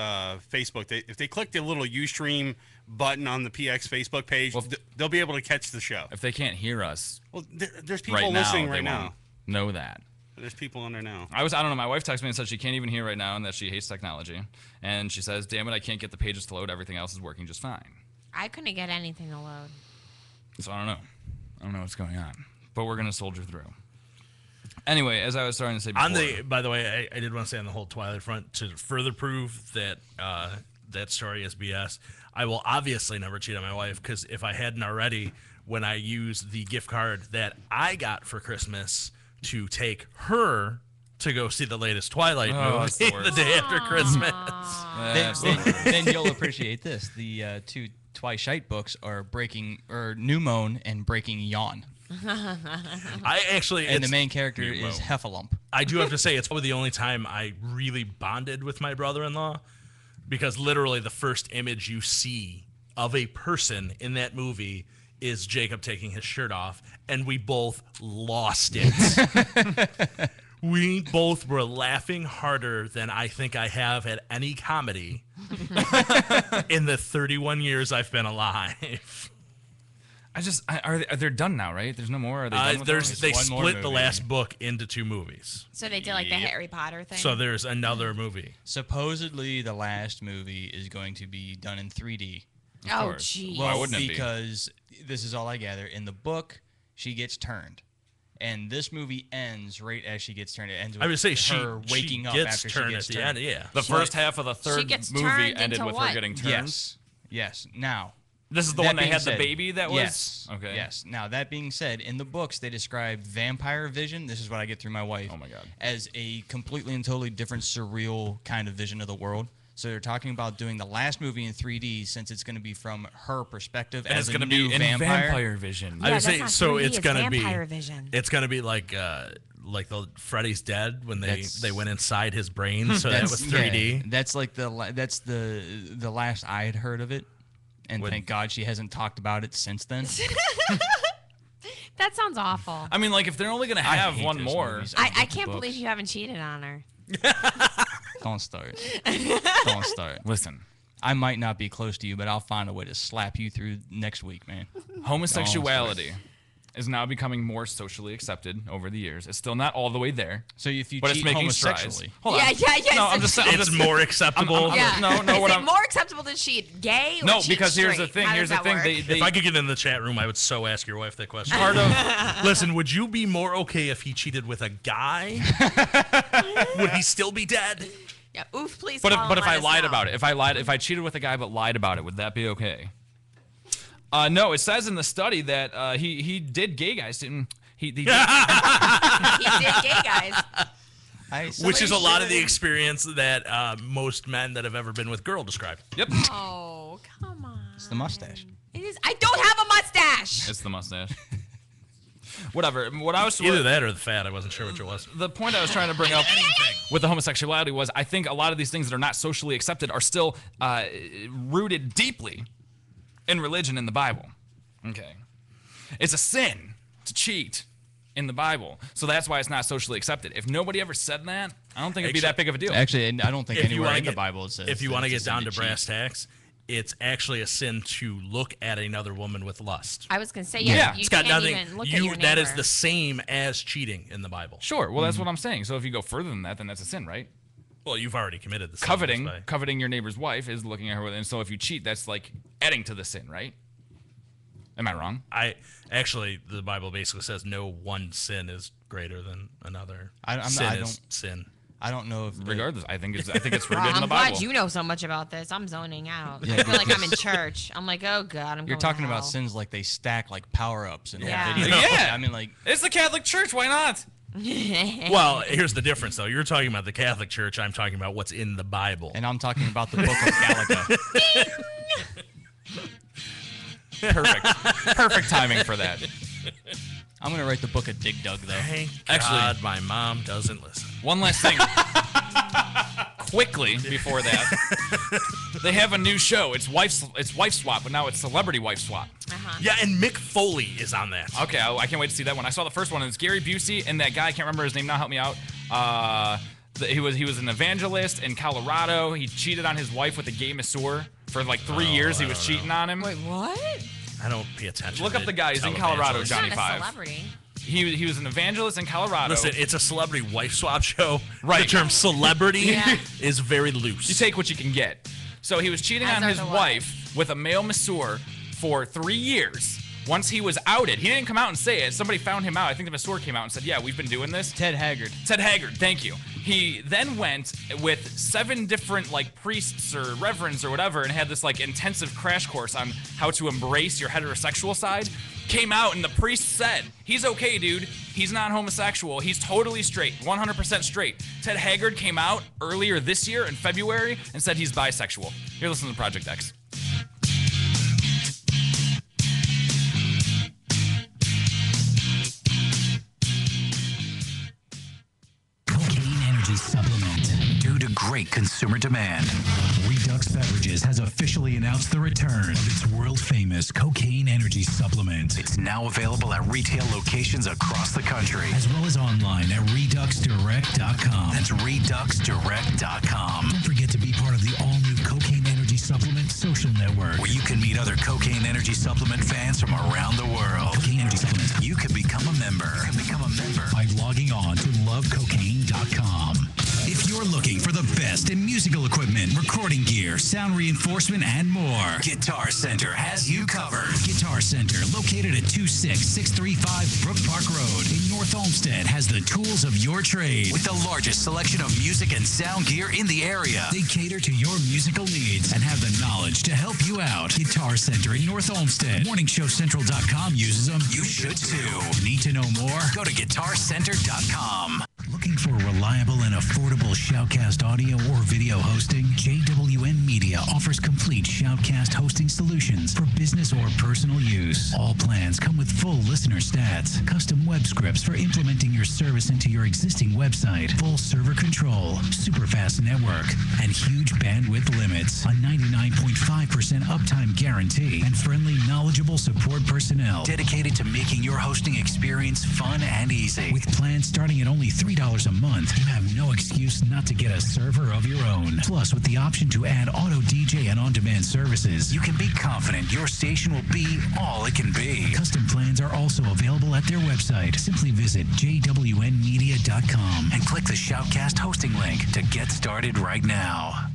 Facebook. If they click the little Ustream button on the PX Facebook page, they'll be able to catch the show. If they can't hear us, well, there's people listening right now. Won't know that. There's people on there now. I don't know. My wife texted me and said she can't even hear right now and that she hates technology. And she says, "Damn it, I can't get the pages to load. Everything else is working just fine." I couldn't get anything to load. So I don't know. I don't know what's going on. But we're gonna soldier through. Anyway, as I was starting to say before, by the way, I did want to say on the whole Twilight front, to further prove that that story is BS, I will obviously never cheat on my wife, because if I hadn't already, when I used the gift card that I got for Christmas to take her to go see the latest Twilight movie the day after Christmas. Then you'll appreciate this. The two Twilight books are New Moon and Breaking Yawn. And the main character is Heffalump. I do have to say, it's probably the only time I really bonded with my brother-in-law, because literally the first image you see of a person in that movie is Jacob taking his shirt off, and we both lost it. We both were laughing harder than I think I have at any comedy in the 31 years I've been alive. They're done now, right? There's no more. Are they done with those? They split the last book into 2 movies. So they did like the Harry Potter thing. So there's another movie. Supposedly, the last movie is going to be done in 3D. Oh, geez. Well, why wouldn't it be? Because this is all I gather. In the book, she gets turned. And this movie ends right as she gets turned. It ends with her waking up after she gets turned. Yeah. The first half of the third movie ended with her getting turned. Yes. Now, this is the one that had the baby that was? Yes. Okay. Yes. Now, that being said, in the books, they describe vampire vision. This is what I get through my wife. Oh, my God. As a completely and totally different, surreal kind of vision of the world. So they're talking about doing the last movie in 3D, since it's going to be from her perspective as a new vampire vision. I would say, so it's going to be vision. It's going to be like the Freddy's Dead when they went inside his brain, so that was 3D. Yeah, that's like the last I had heard of it, and thank God she hasn't talked about it since then. That sounds awful. I mean, like, if they're only going to have one more. I can't believe you haven't cheated on her. Don't start. Don't start. Listen, I might not be close to you, but I'll find a way to slap you through next week, man. Homosexuality is now becoming more socially accepted over the years. It's still not all the way there. So if you but cheat it's making homosexually, strides. Hold on. Yeah. No, I'm just saying. It's more acceptable. Is it more acceptable to cheat gay or no, cheat because here's straight? the thing. How Here's does the thing. that work? If I could get in the chat room, I would so ask your wife that question. Listen, would you be more okay if he cheated with a guy? Would he still be dead? Yeah, oof, please. But if I lied about it, if I cheated with a guy but lied about it, would that be okay? No, it says in the study that he did gay guys, didn't he? He did gay guys. Which is a lot of the experience that most men that have ever been with girl describe. Yep. Oh, come on. It's the mustache. It is. I don't have a mustache. It's the mustache. Whatever. What I was either that or the fat. I wasn't sure which it was. The point I was trying to bring up with the homosexuality was, I think a lot of these things that are not socially accepted are still rooted deeply in religion in the Bible. Okay. It's a sin to cheat in the Bible. So that's why it's not socially accepted. If nobody ever said that, I don't think it'd be that big of a deal. Actually, I don't think anywhere in the Bible it says. If you want to get down to cheat. brass tacks, it's actually a sin to look at another woman with lust. I was going to say, You it's got can't nothing. Even look at your that is neighbor. the same as cheating in the Bible. Sure. Well, that's what I'm saying. So if you go further than that, then that's a sin, right? Well, you've already committed the sin. Coveting your neighbor's wife is looking at her with, and so if you cheat, that's like adding to the sin, right? Am I wrong? Actually, the Bible basically says no one sin is greater than another. Sin. I don't know if. Regardless, I think it's rooted Well, in the I'm Bible. glad you know so much about this. I'm zoning out. Yeah, I feel like I'm in church. I'm like, oh god, I'm. You're going talking to about hell. sins like they stack like power-ups in Yeah. video. Yeah. I mean, like it's the Catholic Church. Why not? Well, here's the difference, though. You're talking about the Catholic Church. I'm talking about what's in the Bible. And I'm talking about the Book of Galaga. Perfect timing for that. I'm gonna write the Book of Dig Dug though. Actually, God, my mom doesn't listen. One last thing. Quickly before that, they have a new show. It's wife swap, but now it's celebrity wife swap. Yeah, and Mick Foley is on that. Okay, I can't wait to see that one. I saw the first one, and it's Gary Busey and that guy. I can't remember his name now. Help me out. He was an evangelist in Colorado. He cheated on his wife with a gay masseur for like 3 years. He was cheating on him. Wait, what? I don't pay attention. Look up to the guy. He's in Colorado. televangelists. Johnny Not a Five. celebrity. He was an evangelist in Colorado. Listen, it's a celebrity wife swap show. Right. The term celebrity is very loose. You take what you can get. So he was cheating As on are his the wife with a male masseur for 3 years. Once he was outed, he didn't come out and say it. Somebody found him out. I think the masseur came out and said, yeah, we've been doing this. Ted Haggard, thank you. He then went with 7 different like priests or reverends or whatever and had this like intensive crash course on how to embrace your heterosexual side. Came out and the priest said, he's okay, dude. He's not homosexual. He's totally straight, 100% straight. Ted Haggard came out earlier this year in February and said he's bisexual. Here, listen to Project X. Cocaine energy supplement due to great consumer demand. Redux Beverages has officially announced the return of its world-famous cocaine energy supplement. It's now available at retail locations across the country, as well as online at reduxdirect.com. That's reduxdirect.com. Don't forget to be part of the all-new Cocaine Energy Supplement social network, where you can meet other cocaine energy supplement fans from around the world. Cocaine Energy Supplement. You can become a member. By logging on to lovecocaine.com. If you're looking for the best in musical equipment, recording gear, sound reinforcement, and more, Guitar Center has you covered. Guitar Center, located at 26635 Brook Park Road in North Olmsted, has the tools of your trade with the largest selection of music and sound gear in the area. They cater to your musical needs and have the knowledge to help you out. Guitar Center in North Olmsted. MorningShowCentral.com uses them. You should too. Need to know more? Go to GuitarCenter.com. Looking for reliable and affordable Shoutcast audio or video hosting? JWN Media offers complete Shoutcast hosting solutions for business or personal use. All plans come with full listener stats, custom web scripts for implementing your service into your existing website, full server control, super fast network, and huge bandwidth limits. A 99.5% uptime guarantee and friendly, knowledgeable support personnel dedicated to making your hosting experience fun and easy. With plans starting at only $3 a month, you have no excuse not to get a server of your own. Plus, with the option to add auto DJ and on-demand services, you can be confident your station will be all it can be. Custom plans are also available at their website. Simply visit jwnmedia.com and click the Shoutcast hosting link to get started right now.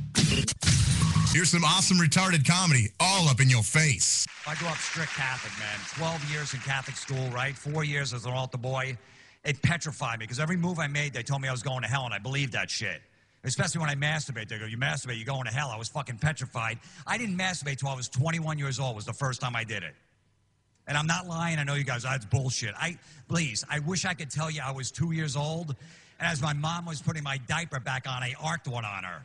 Here's some awesome retarded comedy all up in your face. I grew up strict Catholic, man. 12 years in Catholic school, right? 4 years as an altar boy. It petrified me because every move I made, they told me I was going to hell, and I believed that shit. Especially when I masturbate. They go, you masturbate, you're going to hell. I was fucking petrified. I didn't masturbate till I was 21 years old was the first time I did it. And I'm not lying. I know you guys, that's bullshit. Please, I wish I could tell you I was 2 years old, and as my mom was putting my diaper back on, I arced one on her.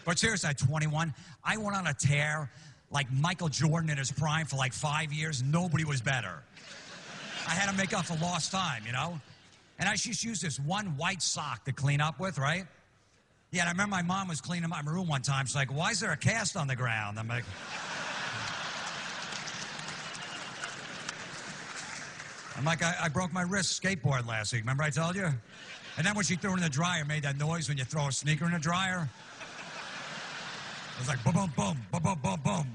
But seriously, at 21, I went on a tear like Michael Jordan in his prime for like 5 years. Nobody was better. I had to make up for lost time, you know? And I just used this one white sock to clean up with, right? Yeah, and I remember my mom was cleaning my room one time. She's like, why is there a cast on the ground? I'm like... I broke my wrist skateboard last week. Remember I told you? And then when she threw it in the dryer, made that noise when you throw a sneaker in the dryer. It was like boom, boom, boom, boom, boom, boom, boom.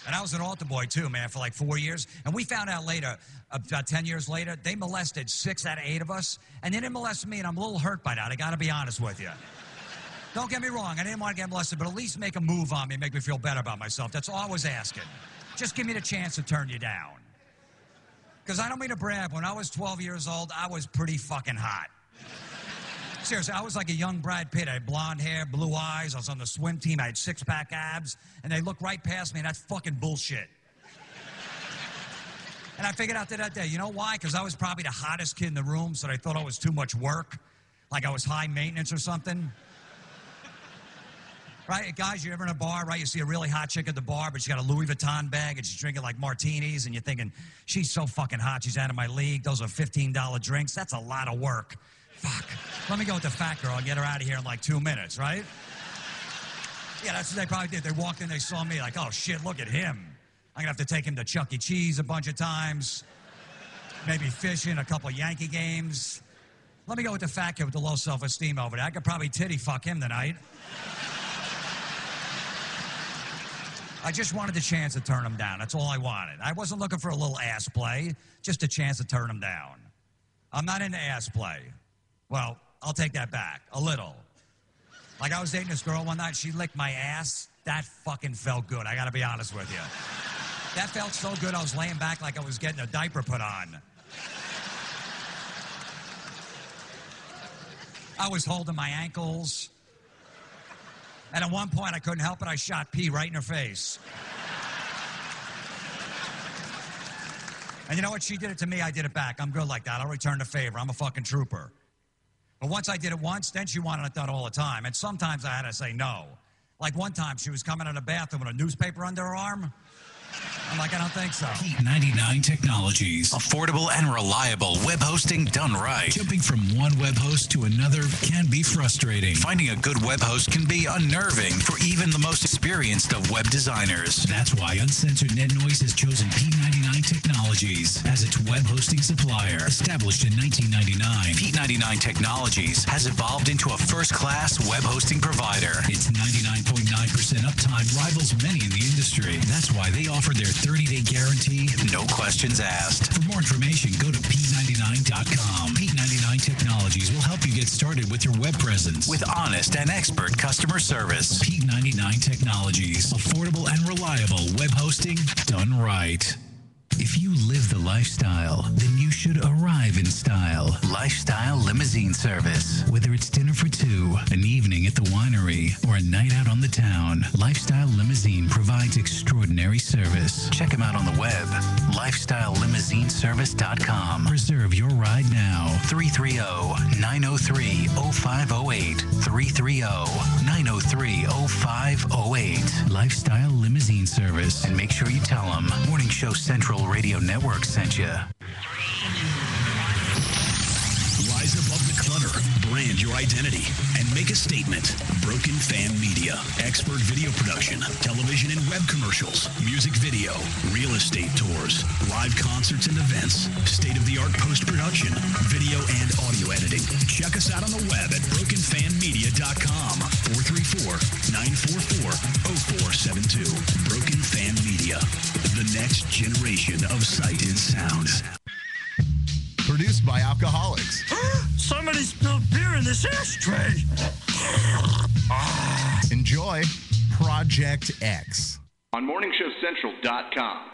And I was an altar boy too, man, for like 4 years. And we found out later, about 10 years later, they molested 6 out of 8 of us. And they didn't molest me, and I'm a little hurt by that. I got to be honest with you. Don't get me wrong. I didn't want to get molested, but at least make a move on me, make me feel better about myself. That's all I was asking. Just give me the chance to turn you down. Because I don't mean to brag, when I was 12 years old, I was pretty fucking hot. Seriously, I was like a young Brad Pitt. I had blonde hair, blue eyes. I was on the swim team. I had 6-pack abs. And they looked right past me, and that's fucking bullshit. And I figured out that day, you know why? Because I was probably the hottest kid in the room, so they thought I was too much work. Like I was high maintenance or something. Right, guys, you're ever in a bar, right? You see a really hot chick at the bar, but she's got a Louis Vuitton bag, and she's drinking like martinis, and you're thinking, she's so fucking hot, she's out of my league. Those are $15 drinks. That's a lot of work. Fuck. Let me go with the fat girl and get her out of here in like 2 minutes, right? Yeah, that's what they probably did. They walked in, they saw me like, oh shit, look at him. I'm gonna have to take him to Chuck E. Cheese a bunch of times. Maybe fishing, a couple Yankee games. Let me go with the fat kid with the low self-esteem over there. I could probably titty fuck him tonight. I just wanted the chance to turn him down. That's all I wanted. I wasn't looking for a little ass play, just a chance to turn him down. I'm not into ass play. Well, I'll take that back. A little. Like I was dating this girl one night, she licked my ass. That fucking felt good. I gotta be honest with you. That felt so good I was laying back like I was getting a diaper put on. I was holding my ankles. And at one point, I couldn't help it. I shot pee right in her face. And you know what? She did it to me. I did it back. I'm good like that. I'll return the favor. I'm a fucking trooper. But once I did it once, then she wanted it done all the time. And sometimes I had to say no. Like one time, she was coming in the bathroom with a newspaper under her arm. I'm like, I don't think so. Heat 99 Technologies. Affordable and reliable web hosting done right. Jumping from one web host to another can be frustrating. Finding a good web host can be unnerving for even the most experienced of web designers. That's why Uncensored Net Noise has chosen P99 Technologies as its web hosting supplier. Established in 1999, P99 Technologies has evolved into a first-class web hosting provider. Its 99.9% uptime rivals many in the industry. That's why they offer their 30-day guarantee, no questions asked. For more information, go to P99.com. P99 Technologies will help you get started with your web presence with honest and expert customer service. P99 Technologies. Affordable and reliable web hosting done right. If you live the lifestyle, then you should arrive in style. Lifestyle Limousine Service. Whether it's dinner for two, an evening at the winery, or a night out on the town, Lifestyle Limousine provides extraordinary service. Check them out on the web. LifestyleLimousineService.com. Reserve your ride now. 330-903-0508. 330-903-0508. Lifestyle Limousine Service. And make sure you tell them Morning Show Central Radio Network sent you. Rise above the clutter, brand your identity, and make a statement. Broken Fan Media. Expert video production, television and web commercials, music video, real estate tours, live concerts and events, state-of-the-art post-production, video and audio editing. Check us out on the web at brokenfanmedia.com. 434-944-0472. Broken Fan Media. The next generation of sight and sound. Produced by alcoholics. Somebody spilled beer in this ashtray. Enjoy Project X. On MorningShowCentral.com.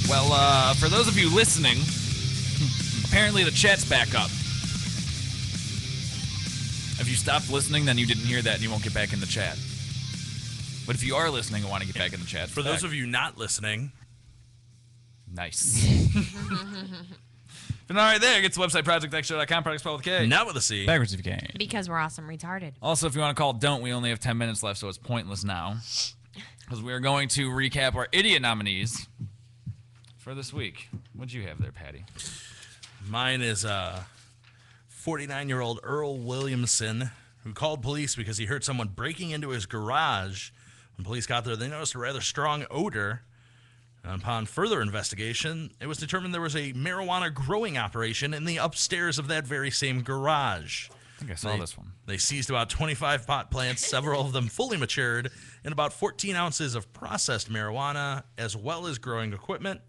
Well, for those of you listening, apparently the chat's back up. If you stopped listening, then you didn't hear that and you won't get back in the chat. But if you are listening and want to get back in the chat, for those of you not listening, nice. But all right, there. Get to the website, projectxshow.com, project spelled with a K. Not with a C. Backwards if you can. Because we're awesome retarded. Also, if you want to call Don't, we only have 10 minutes left, so it's pointless now. Because we are going to recap our idiot nominees for this week. What'd you have there, Patty? Mine is 49-year-old Earl Williamson, who called police because he heard someone breaking into his garage. When police got there, they noticed a rather strong odor. Upon further investigation, it was determined there was a marijuana growing operation in the upstairs of that very same garage. I think I saw this one. They seized about 25 pot plants, several of them fully matured, and about 14 ounces of processed marijuana, as well as growing equipment.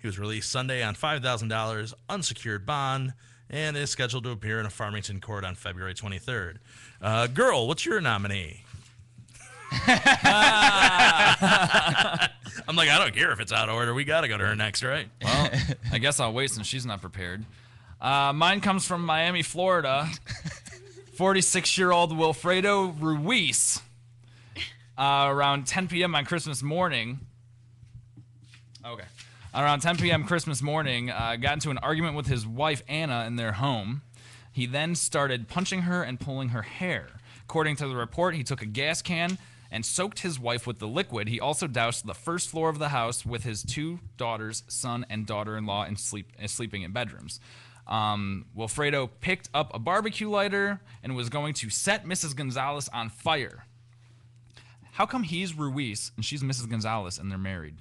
He was released Sunday on $5,000 unsecured bond and is scheduled to appear in a Farmington court on February 23rd. Girl, what's your nominee? I'm like, I don't care if it's out of order. We got to go to her next, right? Well, I guess I'll wait since she's not prepared. Mine comes from Miami, Florida. 46-year-old Wilfredo Ruiz. Around 10 p.m. on Christmas morning. Okay. Around 10 p.m. Christmas morning, got into an argument with his wife, Anna, in their home. He then started punching her and pulling her hair. According to the report, he took a gas can and soaked his wife with the liquid. He also doused the first floor of the house with his two daughters, son and daughter-in-law, and sleeping in bedrooms. Wilfredo picked up a barbecue lighter and was going to set Mrs. Gonzalez on fire. How come he's Ruiz and she's Mrs. Gonzalez and they're married?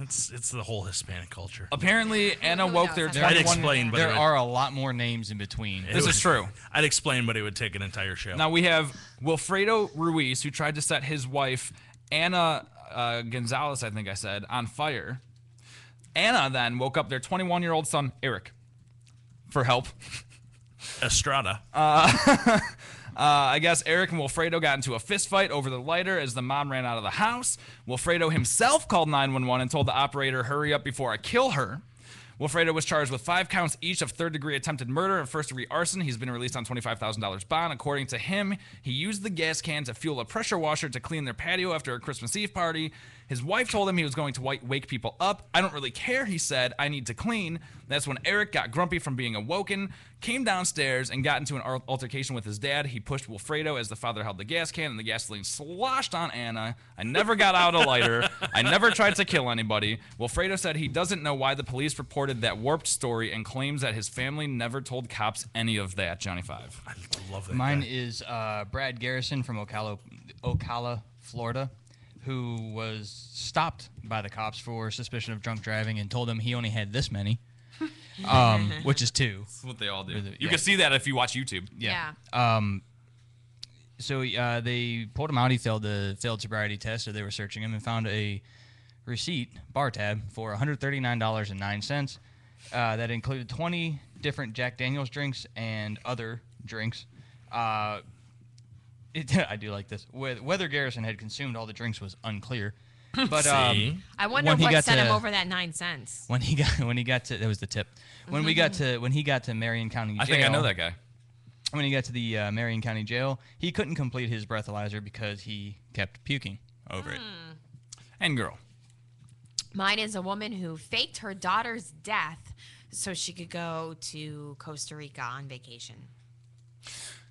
It's the whole Hispanic culture. Apparently, Anna woke their 21... There are a lot more names in between. This is true. I'd explain, but it would take an entire show. Now we have Wilfredo Ruiz, who tried to set his wife, Anna Gonzalez, I think I said, on fire. Anna then woke up their 21-year-old son, Eric, for help. Estrada. I guess Eric and Wilfredo got into a fist fight over the lighter as the mom ran out of the house. Wilfredo himself called 911 and told the operator, "Hurry up before I kill her." Wilfredo was charged with 5 counts each of third-degree attempted murder and first-degree arson. He's been released on $25,000 bond. According to him, he used the gas can to fuel a pressure washer to clean their patio after a Christmas Eve party. His wife told him he was going to wake people up. "I don't really care," he said. "I need to clean." That's when Eric got grumpy from being awoken, came downstairs, and got into an altercation with his dad. He pushed Wilfredo as the father held the gas can, and the gasoline sloshed on Anna. "I never got out a lighter. I never tried to kill anybody." Wilfredo said he doesn't know why the police reported that warped story and claims that his family never told cops any of that. Johnny Five. I love that. Mine is Brad Garrison from Ocala, Florida, who was stopped by the cops for suspicion of drunk driving and told them he only had this many, which is 2. That's what they all do. You can see that if you watch YouTube. Yeah. So they pulled him out. He failed the sobriety test, so they were searching him and found a receipt, bar tab, for $139.09. That included 20 different Jack Daniels drinks and other drinks. I do like this. Whether Garrison had consumed all the drinks was unclear. But I wonder what sent him over that 9 cents. When he got to that was the tip. When he got to Marion County Jail. I think I know that guy. When he got to the Marion County Jail, he couldn't complete his breathalyzer because he kept puking over it. And girl. Mine is a woman who faked her daughter's death so she could go to Costa Rica on vacation.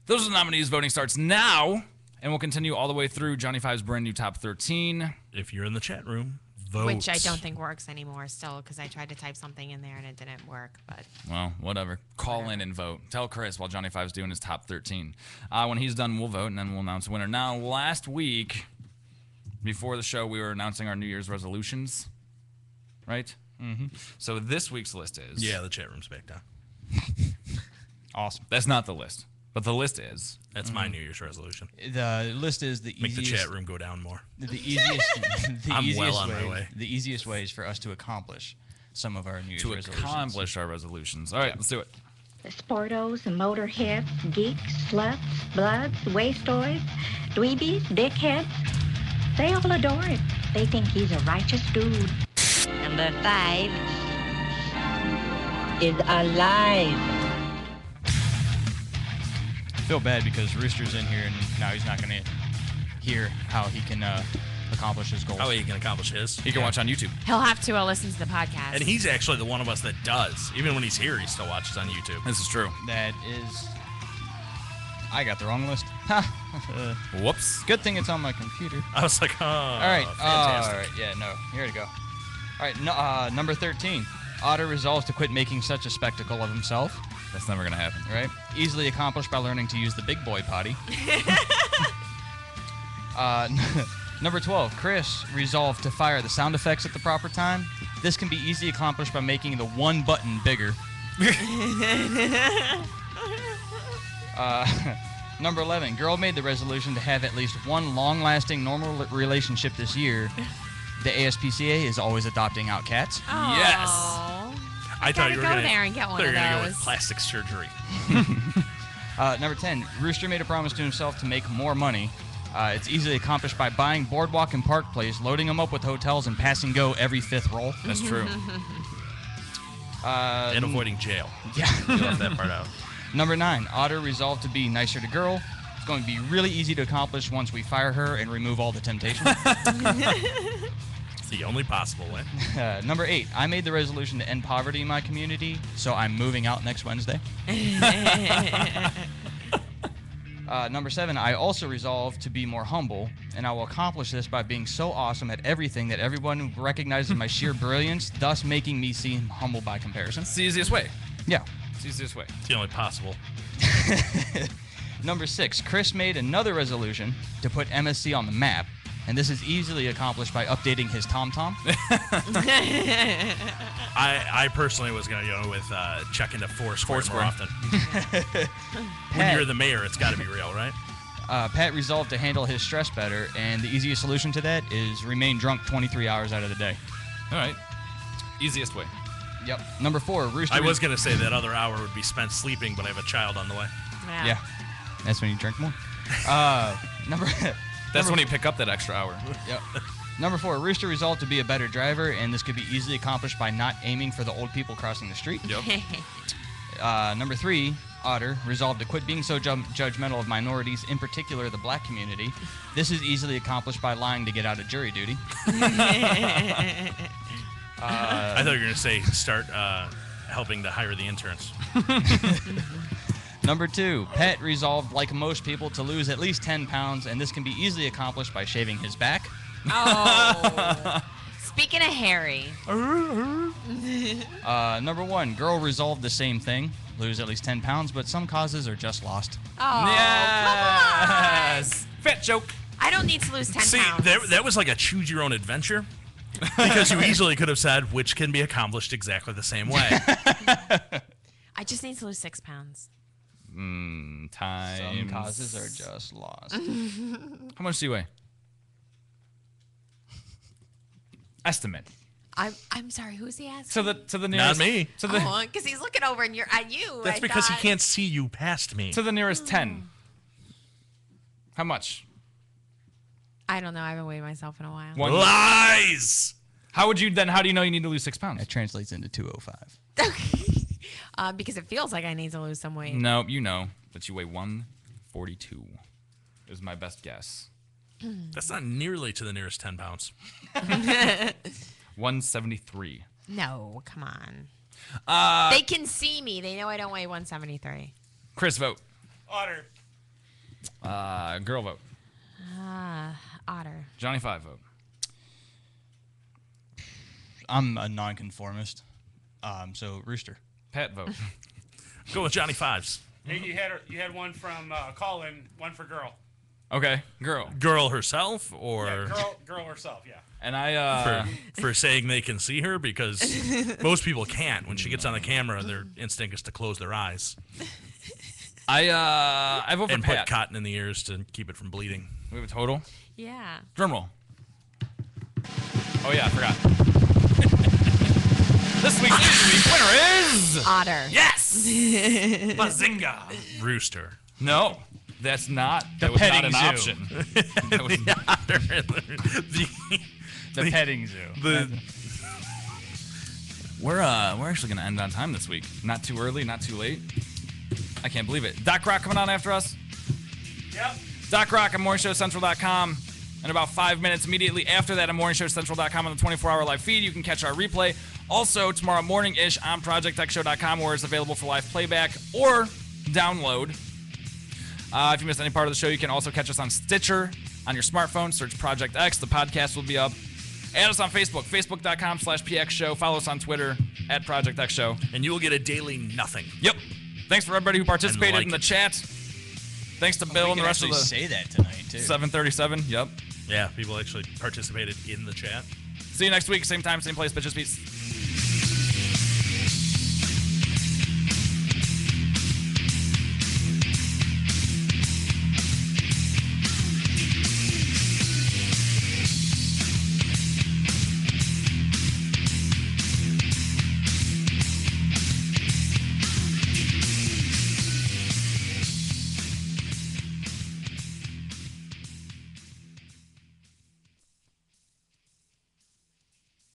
Those are the nominees. Voting starts now, and we'll continue all the way through Johnny Five's brand new top 13. If you're in the chat room, vote. Which I don't think works anymore still, because I tried to type something in there and it didn't work. But well, whatever. Call in and vote. Tell Chris while Johnny Five's doing his top 13. When he's done, we'll vote, and then we'll announce the winner. Now, last week, before the show, we were announcing our New Year's resolutions, right? Mm-hmm. So this week's list is... Yeah, the chat room's back down. Awesome. That's not the list. But the list is. That's my New Year's resolution. The list is the Make easiest. the chat room go down more. The easiest. I'm well on my way. The easiest ways for us to accomplish some of our New Year's resolutions. To accomplish our resolutions. All right, let's do it. The sportos, the motorheads, geeks, sluts, bloods, wastoids, dweebies, dickheads, they all adore him. They think he's a righteous dude. Number 5 is alive. feel bad because Rooster's in here and now he's not going to hear how he can accomplish his goals. How he can accomplish his. He can watch on YouTube. He'll have to listen to the podcast. And he's actually the one of us that does. Even when he's here, he still watches on YouTube. This is true. That is... I got the wrong list. Whoops. Good thing it's on my computer. I was like, oh, all right. fantastic. All right. Yeah, no. Here we go. All right. No, number 13. Otter resolves to quit making such a spectacle of himself. That's never going to happen. Right? Easily accomplished by learning to use the big boy potty. Number 12. Chris resolved to fire the sound effects at the proper time. This can be easily accomplished by making the one button bigger. Number 11. Girl made the resolution to have at least one long-lasting normal relationship this year. The ASPCA is always adopting out cats. Oh. Yes. I thought you were go gonna there and get one of go with those. plastic surgery. Number 10. Rooster made a promise to himself to make more money. It's easily accomplished by buying Boardwalk and Park Place, loading them up with hotels, and passing go every 5th roll. That's true. And avoiding jail. Yeah. You left that part out. Number 9. Otter resolved to be nicer to girl. It's going to be really easy to accomplish once we fire her and remove all the temptation. It's the only possible way. Number 8. I made the resolution to end poverty in my community, so I'm moving out next Wednesday. Number 7. I also resolved to be more humble, and I will accomplish this by being so awesome at everything that everyone recognizes my sheer brilliance, thus making me seem humble by comparison. It's the easiest way. Yeah. It's the easiest way. It's the only possible. Number 6. Chris made another resolution to put MSC on the map, and this is easily accomplished by updating his TomTom. I personally was going to go with checking to Foursquare more often. When you're the mayor, it's got to be real, right? Pat resolved to handle his stress better, and the easiest solution to that is remain drunk 23 hours out of the day. All right. Easiest way. Yep. Number 4. Rooster. I was going to say that other hour would be spent sleeping, but I have a child on the way. Yeah. That's when you drink more. That's when you pick up that extra hour. Yep. Number 4. Rooster resolved to be a better driver, and this could be easily accomplished by not aiming for the old people crossing the street. Yep. Number 3. Otter resolved to quit being so judgmental of minorities, in particular the black community. This is easily accomplished by lying to get out of jury duty. I thought you were going to say start helping to hire the interns. Number 2. Pat resolved, like most people, to lose at least 10 pounds, and this can be easily accomplished by shaving his back. Oh. Speaking of Harry. Number 1. Girl resolved the same thing. Lose at least 10 pounds, but some causes are just lost. Oh, yes. Fat joke. I don't need to lose 10 See, pounds. that was like a choose-your-own-adventure. Because you easily could have said, which can be accomplished exactly the same way. I just need to lose 6 pounds. Some causes are just lost. How much do you weigh? Estimate. I'm sorry. Who's he asking? To the nearest. Not me. Because he's looking over and you're at you. That's because he can't see you past me. To the nearest 10. How much? I don't know. I haven't weighed myself in a while. Lies. How do you know you need to lose 6 pounds? That translates into 205. Because it feels like I need to lose some weight. No, you know, but you weigh 142. Is my best guess. That's not nearly to the nearest 10 pounds. 173. No, come on. They can see me. They know I don't weigh 173. Chris, vote. Otter. Girl, vote. Otter. Johnny 5, vote. I'm a nonconformist. So Rooster. Pat, vote. Go with Johnny 5s. Hey, you had one from Colin, one for girl. Okay, girl. Girl herself, or Yeah, girl herself, yeah. And I for saying they can see her, because most people can't. When she gets on the camera, their instinct is to close their eyes. I vote for and Pat. put cotton in the ears to keep it from bleeding. We have a total. Yeah. Drum roll. Oh yeah, I forgot. This week's winner is Otter. Yes. Bazinga. Rooster. No, that's not. The That was not petting an zoo. option. That was The otter. The petting zoo. We're actually gonna end on time this week. Not too early, not too late. I can't believe it. Doc Rock coming on after us? Yep. Doc Rock at morningshowcentral.com. In about 5 minutes immediately after that at morningshowcentral.com on the 24-hour live feed, you can catch our replay. Also, tomorrow morning-ish on projectxshow.com, where it's available for live playback or download. If you missed any part of the show, you can also catch us on Stitcher on your smartphone. Search Project X. The podcast will be up. Add us on Facebook, facebook.com/PX Show. Follow us on Twitter at Project X Show. And you will get a daily nothing. Yep. Thanks for everybody who participated in the chat. Thanks to Bill and the rest of the... say that tonight, too. 737, yep. Yeah, people actually participated in the chat. See you next week. Same time, same place, bitches. Peace.